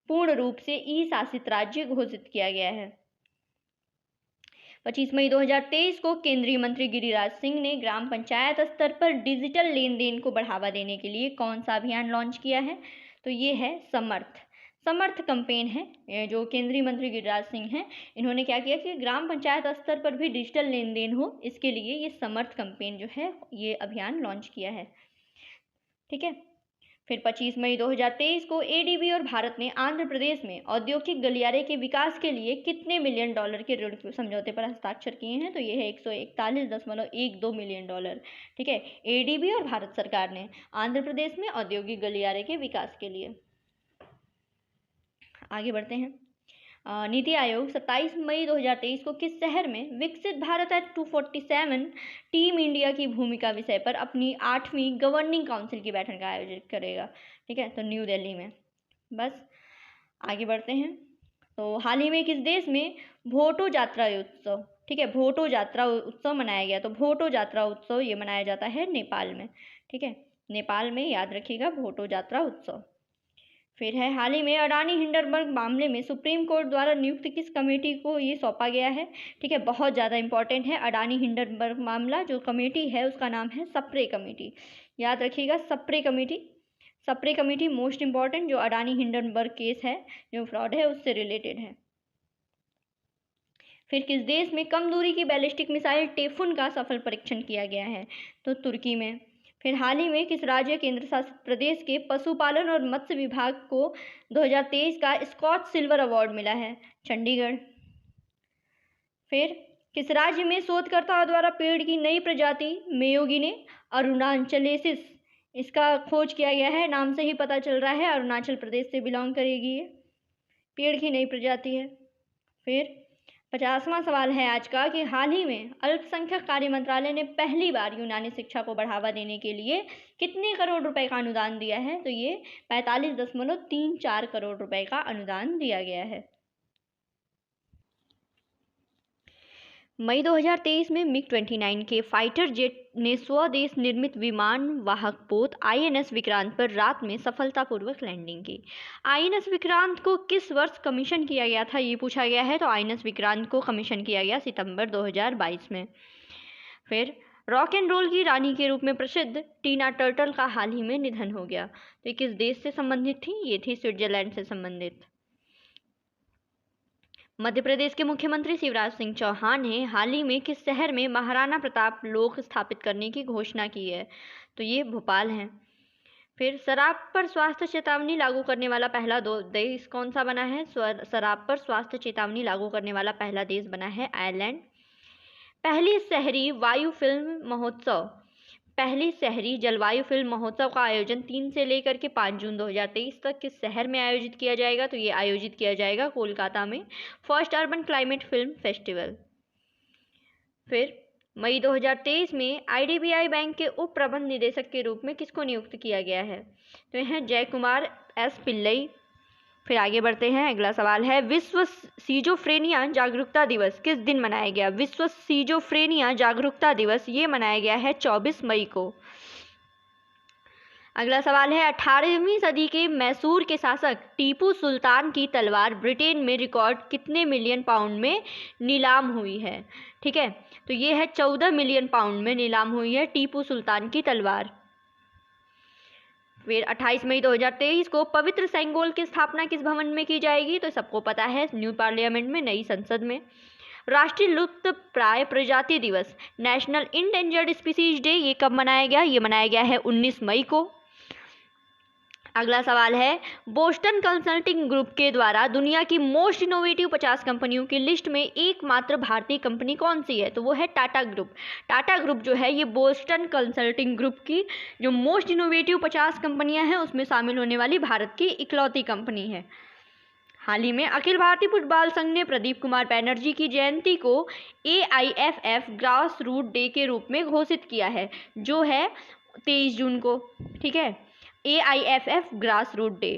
पूर्ण रूप से ई शासित राज्य घोषित किया गया है। 25 मई 2023 को केंद्रीय मंत्री गिरिराज सिंह ने ग्राम पंचायत स्तर पर डिजिटल लेन देन को बढ़ावा देने के लिए कौन सा अभियान लॉन्च किया है, तो ये है समर्थ कैंपेन है। जो केंद्रीय मंत्री गिरिराज सिंह हैं, इन्होंने क्या किया कि ग्राम पंचायत स्तर पर भी डिजिटल लेन देन हो, इसके लिए ये समर्थ कैंपेन जो है ये अभियान लॉन्च किया है। ठीक है, फिर 25 मई 2023 को एडीबी और भारत ने आंध्र प्रदेश में औद्योगिक गलियारे के विकास के लिए कितने मिलियन डॉलर के ऋण समझौते पर हस्ताक्षर किए हैं, तो ये है 141.12 मिलियन डॉलर। ठीक है, एडीबी और भारत सरकार ने आंध्र प्रदेश में औद्योगिक गलियारे के विकास के लिए। आगे बढ़ते हैं, नीति आयोग 27 मई 2023 को किस शहर में विकसित भारत एट 247 टीम इंडिया की भूमिका विषय पर अपनी 8वीं गवर्निंग काउंसिल की बैठक का आयोजित करेगा। ठीक है, तो न्यू दिल्ली में। बस आगे बढ़ते हैं, तो हाल ही में किस देश में भोटो जात्रा उत्सव, ठीक है, भोटो जात्रा उत्सव मनाया गया, तो भोटो जात्रा उत्सव ये मनाया जाता है नेपाल में। ठीक है, नेपाल में, याद रखिएगा, भोटो जात्रा उत्सव। फिर है, हाल ही में अडानी हिंडनबर्ग मामले में सुप्रीम कोर्ट द्वारा नियुक्त किस कमेटी को ये सौंपा गया है। ठीक है, बहुत ज़्यादा इंपॉर्टेंट है अडानी हिंडनबर्ग मामला। जो कमेटी है उसका नाम है सप्रे कमेटी, याद रखिएगा, सप्रे कमेटी मोस्ट इंपॉर्टेंट, जो अडानी हिंडनबर्ग केस है, जो फ्रॉड है, उससे रिलेटेड है। फिर किस देश में कम दूरी की बैलिस्टिक मिसाइल टेफुन का सफल परीक्षण किया गया है, तो तुर्की में। फिर हाल ही में किस राज्य केंद्र शासित प्रदेश के पशुपालन और मत्स्य विभाग को 2023 का स्कॉच सिल्वर अवार्ड मिला है, चंडीगढ़। फिर किस राज्य में शोधकर्ताओं द्वारा पेड़ की नई प्रजाति मेयोगिने अरुणाचलेसिस, इसका खोज किया गया है, नाम से ही पता चल रहा है अरुणाचल प्रदेश से बिलोंग करेगी, ये पेड़ की नई प्रजाति है। फिर 50वां सवाल है आज का कि हाल ही में अल्पसंख्यक कार्य मंत्रालय ने पहली बार यूनानी शिक्षा को बढ़ावा देने के लिए कितने करोड़ रुपए का अनुदान दिया है, तो ये 45.34 करोड़ रुपए का अनुदान दिया गया है। मई 2023 में मिग-29 के फाइटर जेट ने स्वदेश निर्मित विमान वाहक पोत आईएनएस विक्रांत पर रात में सफलतापूर्वक लैंडिंग की। आईएनएस विक्रांत को किस वर्ष कमीशन किया गया था, ये पूछा गया है, तो आईएनएस विक्रांत को कमीशन किया गया सितंबर 2022 में। फिर रॉक एंड रोल की रानी के रूप में प्रसिद्ध टीना टर्टल का हाल ही में निधन हो गया, तो ये किस देश से संबंधित थी, ये थी स्विट्जरलैंड से संबंधित। मध्य प्रदेश के मुख्यमंत्री शिवराज सिंह चौहान ने हाल ही में किस शहर में महाराणा प्रताप लोक स्थापित करने की घोषणा की है, तो ये भोपाल है। फिर शराब पर स्वास्थ्य चेतावनी लागू करने वाला पहला देश कौन सा बना है, शराब पर स्वास्थ्य चेतावनी लागू करने वाला पहला देश बना है आयरलैंड। पहली शहरी जलवायु फिल्म महोत्सव का आयोजन 3 से लेकर के 5 जून 2023 तक किस शहर में आयोजित किया जाएगा, तो ये आयोजित किया जाएगा कोलकाता में, first urban climate film festival. फिर मई 2023 में आईडीबीआई बैंक के उप प्रबंध निदेशक के रूप में किसको नियुक्त किया गया है, तो यह है जय कुमार एस पिल्लई। फिर आगे बढ़ते हैं, अगला सवाल है, विश्व सीजोफ्रेनिया जागरूकता दिवस किस दिन मनाया गया। विश्व सीजोफ्रेनिया जागरूकता दिवस ये मनाया गया है 24 मई को। अगला सवाल है, 18वीं सदी के मैसूर के शासक टीपू सुल्तान की तलवार ब्रिटेन में रिकॉर्ड कितने मिलियन पाउंड में नीलाम हुई है। ठीक है, तो ये है 14 मिलियन पाउंड में नीलाम हुई है टीपू सुल्तान की तलवार। फिर 28 मई 2023 को पवित्र सेंगोल की स्थापना किस भवन में की जाएगी, तो सबको पता है न्यू पार्लियामेंट में, नई संसद में। राष्ट्रीय लुप्त प्राय प्रजाति दिवस नेशनल इंडेंजर्ड स्पीसीज डे ये कब मनाया गया, ये मनाया गया है 19 मई को। अगला सवाल है, बोस्टन कंसल्टिंग ग्रुप के द्वारा दुनिया की मोस्ट इनोवेटिव 50 कंपनियों की लिस्ट में एकमात्र भारतीय कंपनी कौन सी है? तो वो है टाटा ग्रुप। टाटा ग्रुप जो है ये बोस्टन कंसल्टिंग ग्रुप की जो मोस्ट इनोवेटिव 50 कंपनियां हैं उसमें शामिल होने वाली भारत की इकलौती कंपनी है। हाल ही में अखिल भारतीय फुटबॉल संघ ने प्रदीप कुमार बैनर्जी की जयंती को AIFF ग्रास रूट डे के रूप में घोषित किया है, जो है 23 जून को। ठीक है, AIFF ग्रास रूट डे।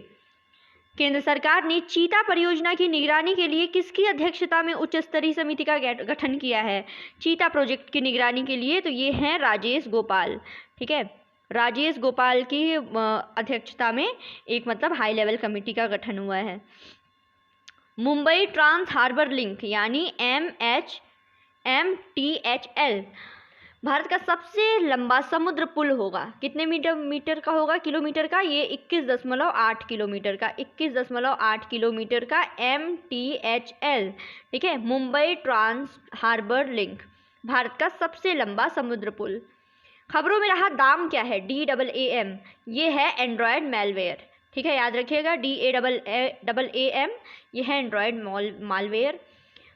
केंद्र सरकार ने चीता परियोजना की निगरानी के लिए किसकी अध्यक्षता में उच्च स्तरीय समिति का गठन किया है? चीता प्रोजेक्ट की निगरानी के लिए तो ये हैं राजेश गोपाल। ठीक है, राजेश गोपाल की अध्यक्षता में एक हाई लेवल कमेटी का गठन हुआ है। मुंबई ट्रांस हार्बर लिंक यानी MTHL भारत का सबसे लंबा समुद्र पुल होगा। कितने मीटर का होगा? किलोमीटर का। ये 21.8 किलोमीटर का 21.8 किलोमीटर का MTHL। ठीक है, Mumbai trans harbour link Bharat का सबसे लंबा समुद्र पुल। खबरों में रहा दाम क्या है? DAAM ये है एंड्रॉयड मैलवेयर। ठीक है, याद रखिएगा DAAM ये है एंड्रॉयड मालवेयर।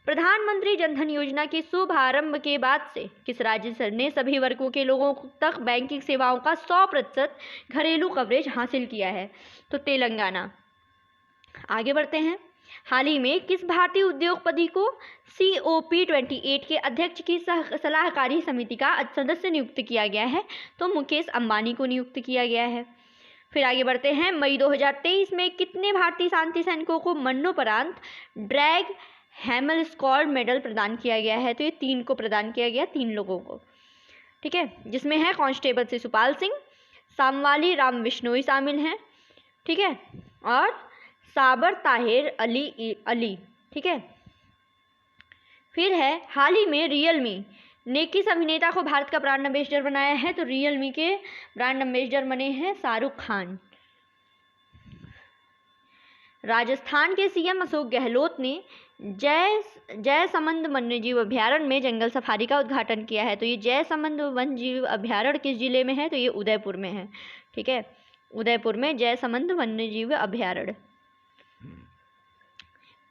प्रधानमंत्री जनधन योजना के शुभारंभ के बाद से किस राज्य ने सभी वर्गों के लोगों तक बैंकिंग सेवाओं का 100% घरेलू कवरेज हासिल किया है? तो तेलंगाना। आगे बढ़ते हैं। हाल ही में किस भारतीय उद्योगपति को COP28 के अध्यक्ष की सलाहकारी समिति का सदस्य नियुक्त किया गया है? तो मुकेश अंबानी को नियुक्त किया गया है। फिर आगे बढ़ते हैं। मई 2023 में कितने भारतीय शांति सैनिकों को मरणोपरांत ड्रैग हैमल स्क्वाड मेडल प्रदान किया गया है? तो ये 3 को प्रदान किया गया, 3 लोगों को। ठीक है, जिसमें है कांस्टेबल शिशुपाल सिंह, सामवाली राम बिश्नोई शामिल हैं। ठीक है, और साबर ताहिर अली। ठीक है, फिर है हाल ही में रियलमी ने किस अभिनेता को भारत का ब्रांड एम्बेसडर बनाया है? तो रियलमी के ब्रांड एम्बेसडर बने हैं शाहरुख खान। राजस्थान के CM अशोक गहलोत ने जयसमंद वन्यजीव अभ्यारण्य में जंगल सफारी का उद्घाटन किया है। तो ये जयसमंद वन्यजीव अभ्यारण्य किस जिले में है? तो ये उदयपुर में है। ठीक है, उदयपुर में जयसमंद वन्यजीव अभ्यारण्य।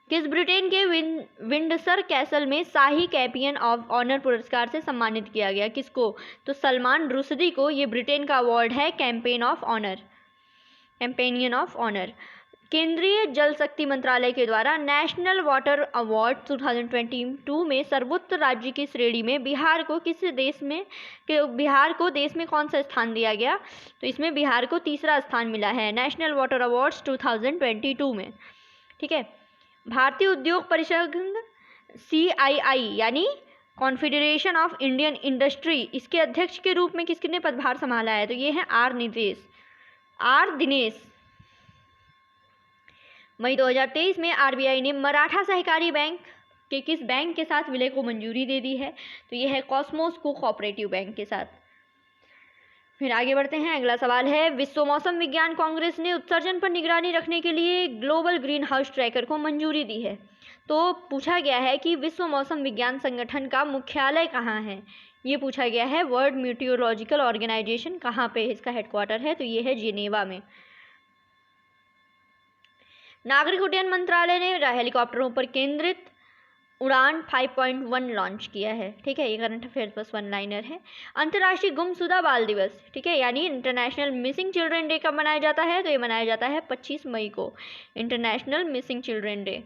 किस ब्रिटेन के विंडसर कैसल में शाही कैपियन ऑफ ऑनर पुरस्कार से सम्मानित किया गया? किसको? तो सलमान रुश्दी को ये ब्रिटेन का अवार्ड है कैंपेनियन ऑफ ऑनर। केंद्रीय जल शक्ति मंत्रालय के द्वारा नेशनल वाटर अवार्ड 2022 में सर्वोच्च राज्य की श्रेणी में बिहार को देश में कौन सा स्थान दिया गया? तो इसमें बिहार को 3रा स्थान मिला है नेशनल वाटर अवार्ड्स 2022 में। ठीक है, भारतीय उद्योग परिषद CII यानी कॉन्फेडरेशन ऑफ इंडियन इंडस्ट्री इसके अध्यक्ष के रूप में किसने पदभार संभाला है? तो ये है R दिनेश। मई 2023 में RBI ने मराठा सहकारी बैंक के किस बैंक के साथ विलय को मंजूरी दे दी है? तो ये है कॉस्मोस कोऑपरेटिव बैंक के साथ। फिर आगे बढ़ते हैं। अगला सवाल है, विश्व मौसम विज्ञान कांग्रेस ने उत्सर्जन पर निगरानी रखने के लिए ग्लोबल ग्रीन हाउस ट्रैकर को मंजूरी दी है। तो पूछा गया है कि विश्व मौसम विज्ञान संगठन का मुख्यालय कहाँ है? ये पूछा गया है। वर्ल्ड मीटियोरोलॉजिकल ऑर्गेनाइजेशन कहाँ पे इसका हेडक्वार्टर है? तो ये है जिनेवा में। नागरिक उड्डयन मंत्रालय ने हेलीकॉप्टरों पर केंद्रित उड़ान 5.1 लॉन्च किया है। ठीक है, ये करंट अफेयर्स बस 1 लाइनर है। अंतर्राष्ट्रीय गुमशुदा बाल दिवस, ठीक है, यानी इंटरनेशनल मिसिंग चिल्ड्रन डे कब मनाया जाता है? तो ये मनाया जाता है 25 मई को, इंटरनेशनल मिसिंग चिल्ड्रन डे।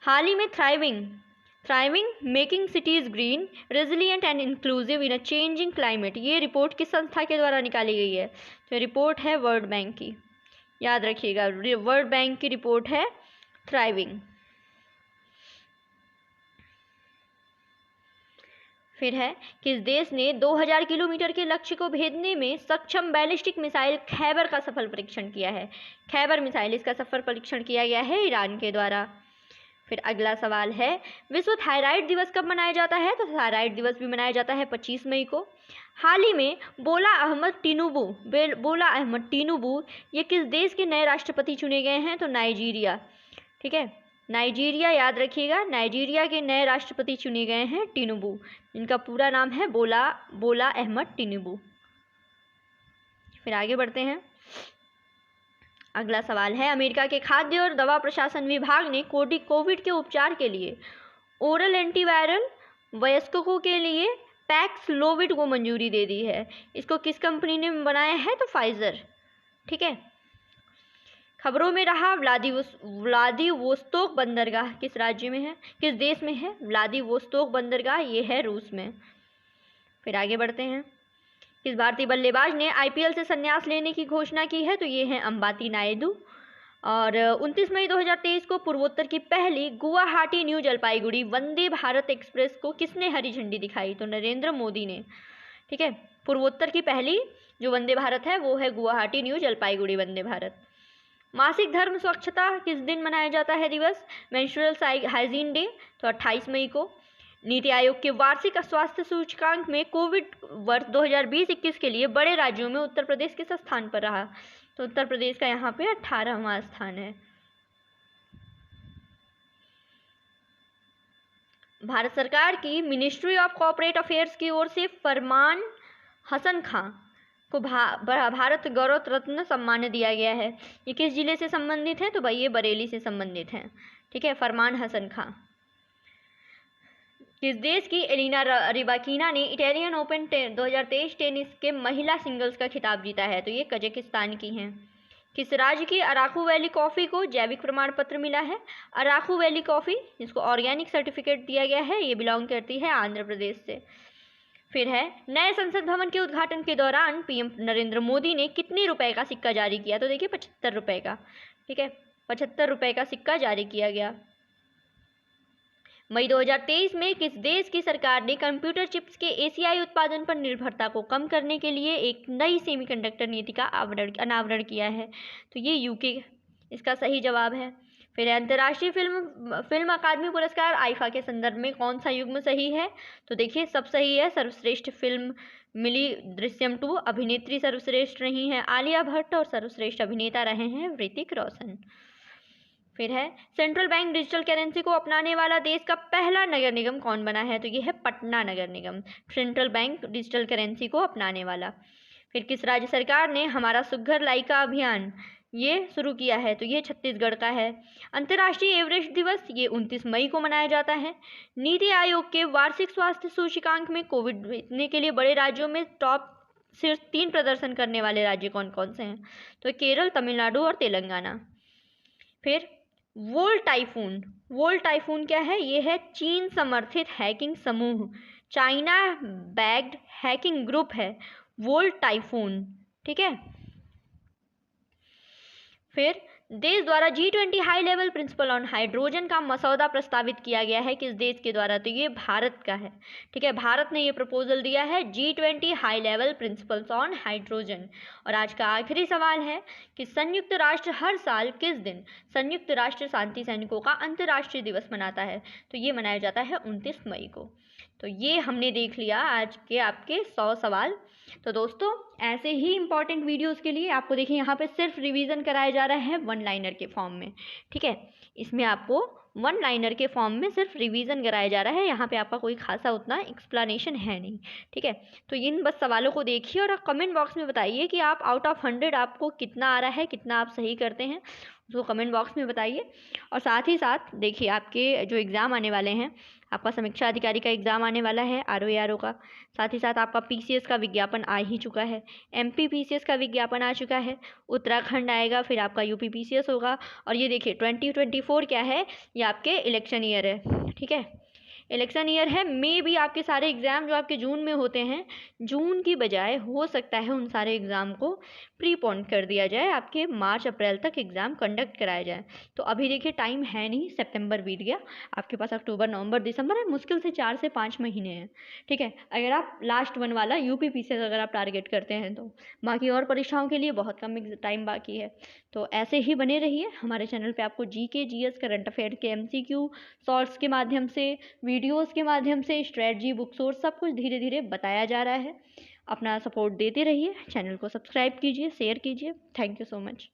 हाल ही में thriving making cities green resilient and inclusive in a changing climate, ये रिपोर्ट किस संस्था के द्वारा निकाली गई है? तो रिपोर्ट है वर्ल्ड बैंक की, याद रखिएगा, वर्ल्ड बैंक की रिपोर्ट है थ्राइविंग। फिर है, किस देश ने 2000 किलोमीटर के लक्ष्य को भेदने में सक्षम बैलिस्टिक मिसाइल खैबर का सफल परीक्षण किया है? खैबर मिसाइल, इसका सफल परीक्षण किया गया है ईरान के द्वारा। फिर अगला सवाल है, विश्व थायराइड दिवस कब मनाया जाता है? तो थायराइड दिवस भी मनाया जाता है 25 मई को। हाल ही में बोला अहमद टिनुबू ये किस देश के नए राष्ट्रपति चुने गए हैं? तो नाइजीरिया। ठीक है, नाइजीरिया, याद रखिएगा, नाइजीरिया के नए राष्ट्रपति चुने गए हैं टिनुबू, इनका पूरा नाम है बोला अहमद टिनुबू। फिर आगे बढ़ते हैं। अगला सवाल है, अमेरिका के खाद्य और दवा प्रशासन विभाग ने कोविड के उपचार के लिए ओरल एंटीवायरल वयस्कों के लिए पैक्सलोविड को मंजूरी दे दी है। इसको किस कंपनी ने बनाया है? तो फाइजर। ठीक है। खबरों में रहा व्लादिवोस्तोक बंदरगाह किस राज्य में है, किस देश में है? व्लादिवोस्तोक बंदरगाह ये है रूस में। फिर आगे बढ़ते हैं, किस भारतीय बल्लेबाज ने आईपीएल से संन्यास लेने की घोषणा की है? तो ये है अंबाती नायडू। और 29 मई 2023 को पूर्वोत्तर की पहली गुवाहाटी न्यू जलपाईगुड़ी वंदे भारत एक्सप्रेस को किसने हरी झंडी दिखाई? तो नरेंद्र मोदी ने। ठीक है। पूर्वोत्तर की पहली जो वंदे भारत है वो है गुवाहाटी न्यू जलपाईगुड़ी वंदे भारत। मासिक धर्म स्वच्छता किस दिन मनाया जाता है दिवस? मेंस्ट्रुअल हाइजीन डे, तो 28 मई को। नीति आयोग के वार्षिक स्वास्थ्य सूचकांक में कोविड वर्ष 2020-21 के लिए बड़े राज्यों में उत्तर प्रदेश किस स्थान पर रहा? तो उत्तर प्रदेश का यहाँ पे 18वां स्थान है। भारत सरकार की मिनिस्ट्री ऑफ कॉर्पोरेट अफेयर्स की ओर से फरमान हसन खां को भारत गौरव रत्न सम्मान दिया गया है। ये किस जिले से संबंधित है? तो भाई ये बरेली से संबंधित है। ठीक है। फरमान हसन खां। किस देश की एलिना रिबाकिना ने इटालियन ओपन 2023 टेनिस के महिला सिंगल्स का खिताब जीता है? तो ये कजाकिस्तान की हैं। किस राज्य की अराकू वैली कॉफ़ी को जैविक प्रमाण पत्र मिला है? अराकू वैली कॉफ़ी जिसको ऑर्गेनिक सर्टिफिकेट दिया गया है, ये बिलोंग करती है आंध्र प्रदेश से। फिर है, नए संसद भवन के उद्घाटन के दौरान पीएम नरेंद्र मोदी ने कितने रुपए का सिक्का जारी किया? तो देखिए 75 रुपए का। ठीक है। 75 रुपए का सिक्का जारी किया गया। मई 2023 में किस देश की सरकार ने कंप्यूटर चिप्स के एशियाई उत्पादन पर निर्भरता को कम करने के लिए एक नई सेमीकंडक्टर नीति का अनावरण किया है? तो ये यूके इसका सही जवाब है। फिर अंतर्राष्ट्रीय फिल्म अकादमी पुरस्कार आईफा के संदर्भ में कौन सा युग्म सही है? तो देखिए सब सही है। सर्वश्रेष्ठ फिल्म मिली दृश्यम 2, अभिनेत्री सर्वश्रेष्ठ रही हैं आलिया भट्ट और सर्वश्रेष्ठ अभिनेता रहे हैं ऋतिक रोशन। फिर है, सेंट्रल बैंक डिजिटल करेंसी को अपनाने वाला देश का पहला नगर निगम कौन बना है? तो ये है पटना नगर निगम, सेंट्रल बैंक डिजिटल करेंसी को अपनाने वाला। फिर किस राज्य सरकार ने हमारा सुघर लाइका अभियान ये शुरू किया है? तो ये छत्तीसगढ़ का है। अंतर्राष्ट्रीय एवरेस्ट दिवस ये 29 मई को मनाया जाता है। नीति आयोग के वार्षिक स्वास्थ्य सूचकांक में कोविड बचने के लिए बड़े राज्यों में टॉप सिर्फ 3 प्रदर्शन करने वाले राज्य कौन कौन से हैं? तो केरल, तमिलनाडु और तेलंगाना। फिर वोल्ट टाइफून क्या है? ये है चीन समर्थित हैकिंग समूह, चाइना बैक्ड हैकिंग ग्रुप है वोल्ट टाइफून। ठीक है। फिर देश द्वारा G20 high level principal on hydrogen का मसौदा प्रस्तावित किया गया है किस देश के द्वारा? तो ये भारत का है। ठीक है। भारत ने ये प्रपोजल दिया है G20 high level principles on hydrogen. और आज का आखिरी सवाल है कि संयुक्त राष्ट्र हर साल किस दिन संयुक्त राष्ट्र शांति सैनिकों का अंतर्राष्ट्रीय दिवस मनाता है? तो ये मनाया जाता है 29 मई को। तो ये हमने देख लिया आज के आपके 100 सवाल। तो दोस्तों ऐसे ही इंपॉर्टेंट वीडियोस के लिए आपको देखिए यहाँ पे सिर्फ रिवीजन कराया जा रहा है 1 लाइनर के फॉर्म में। ठीक है। इसमें आपको 1 लाइनर के फॉर्म में सिर्फ रिवीजन कराया जा रहा है। यहाँ पे आपका कोई खासा उतना एक्सप्लेनेशन है नहीं। ठीक है। तो इन बस सवालों को देखिए और कमेंट बॉक्स में बताइए कि आप आउट ऑफ 100 आपको कितना आ रहा है, कितना आप सही करते हैं, उसको कमेंट बॉक्स में बताइए। और साथ ही साथ देखिए आपके जो एग्ज़ाम आने वाले हैं, आपका समीक्षा अधिकारी का एग्ज़ाम आने वाला है RO का। साथ ही साथ आपका PCS का विज्ञापन आ ही चुका है, MP PCS का विज्ञापन आ चुका है, उत्तराखंड आएगा, फिर आपका UP PCS होगा। और ये देखिए 2024 क्या है? ये आपके इलेक्शन ईयर है। ठीक है। इलेक्शन ईयर है। मे भी आपके सारे एग्ज़ाम जो आपके जून में होते हैं, जून की बजाय हो सकता है उन सारे एग्ज़ाम को प्रीपोन कर दिया जाए, आपके मार्च अप्रैल तक एग्ज़ाम कंडक्ट कराया जाए। तो अभी देखिए टाइम है नहीं, सितंबर बीत गया, आपके पास अक्टूबर, नवंबर, दिसंबर है, मुश्किल से 4 से 5 महीने हैं। ठीक है। अगर आप लास्ट 1 वाला UP PCS अगर आप टारगेट करते हैं तो बाकी और परीक्षाओं के लिए बहुत कम टाइम बाकी है। तो ऐसे ही बने रहिए हमारे चैनल पे। आपको GK GS करंट अफेयर के MCQ शॉर्ट्स के माध्यम से, वीडियोस के माध्यम से, स्ट्रेटजी, बुक सोर्स सब कुछ धीरे धीरे बताया जा रहा है। अपना सपोर्ट देते रहिए, चैनल को सब्सक्राइब कीजिए, शेयर कीजिए। Thank you so much.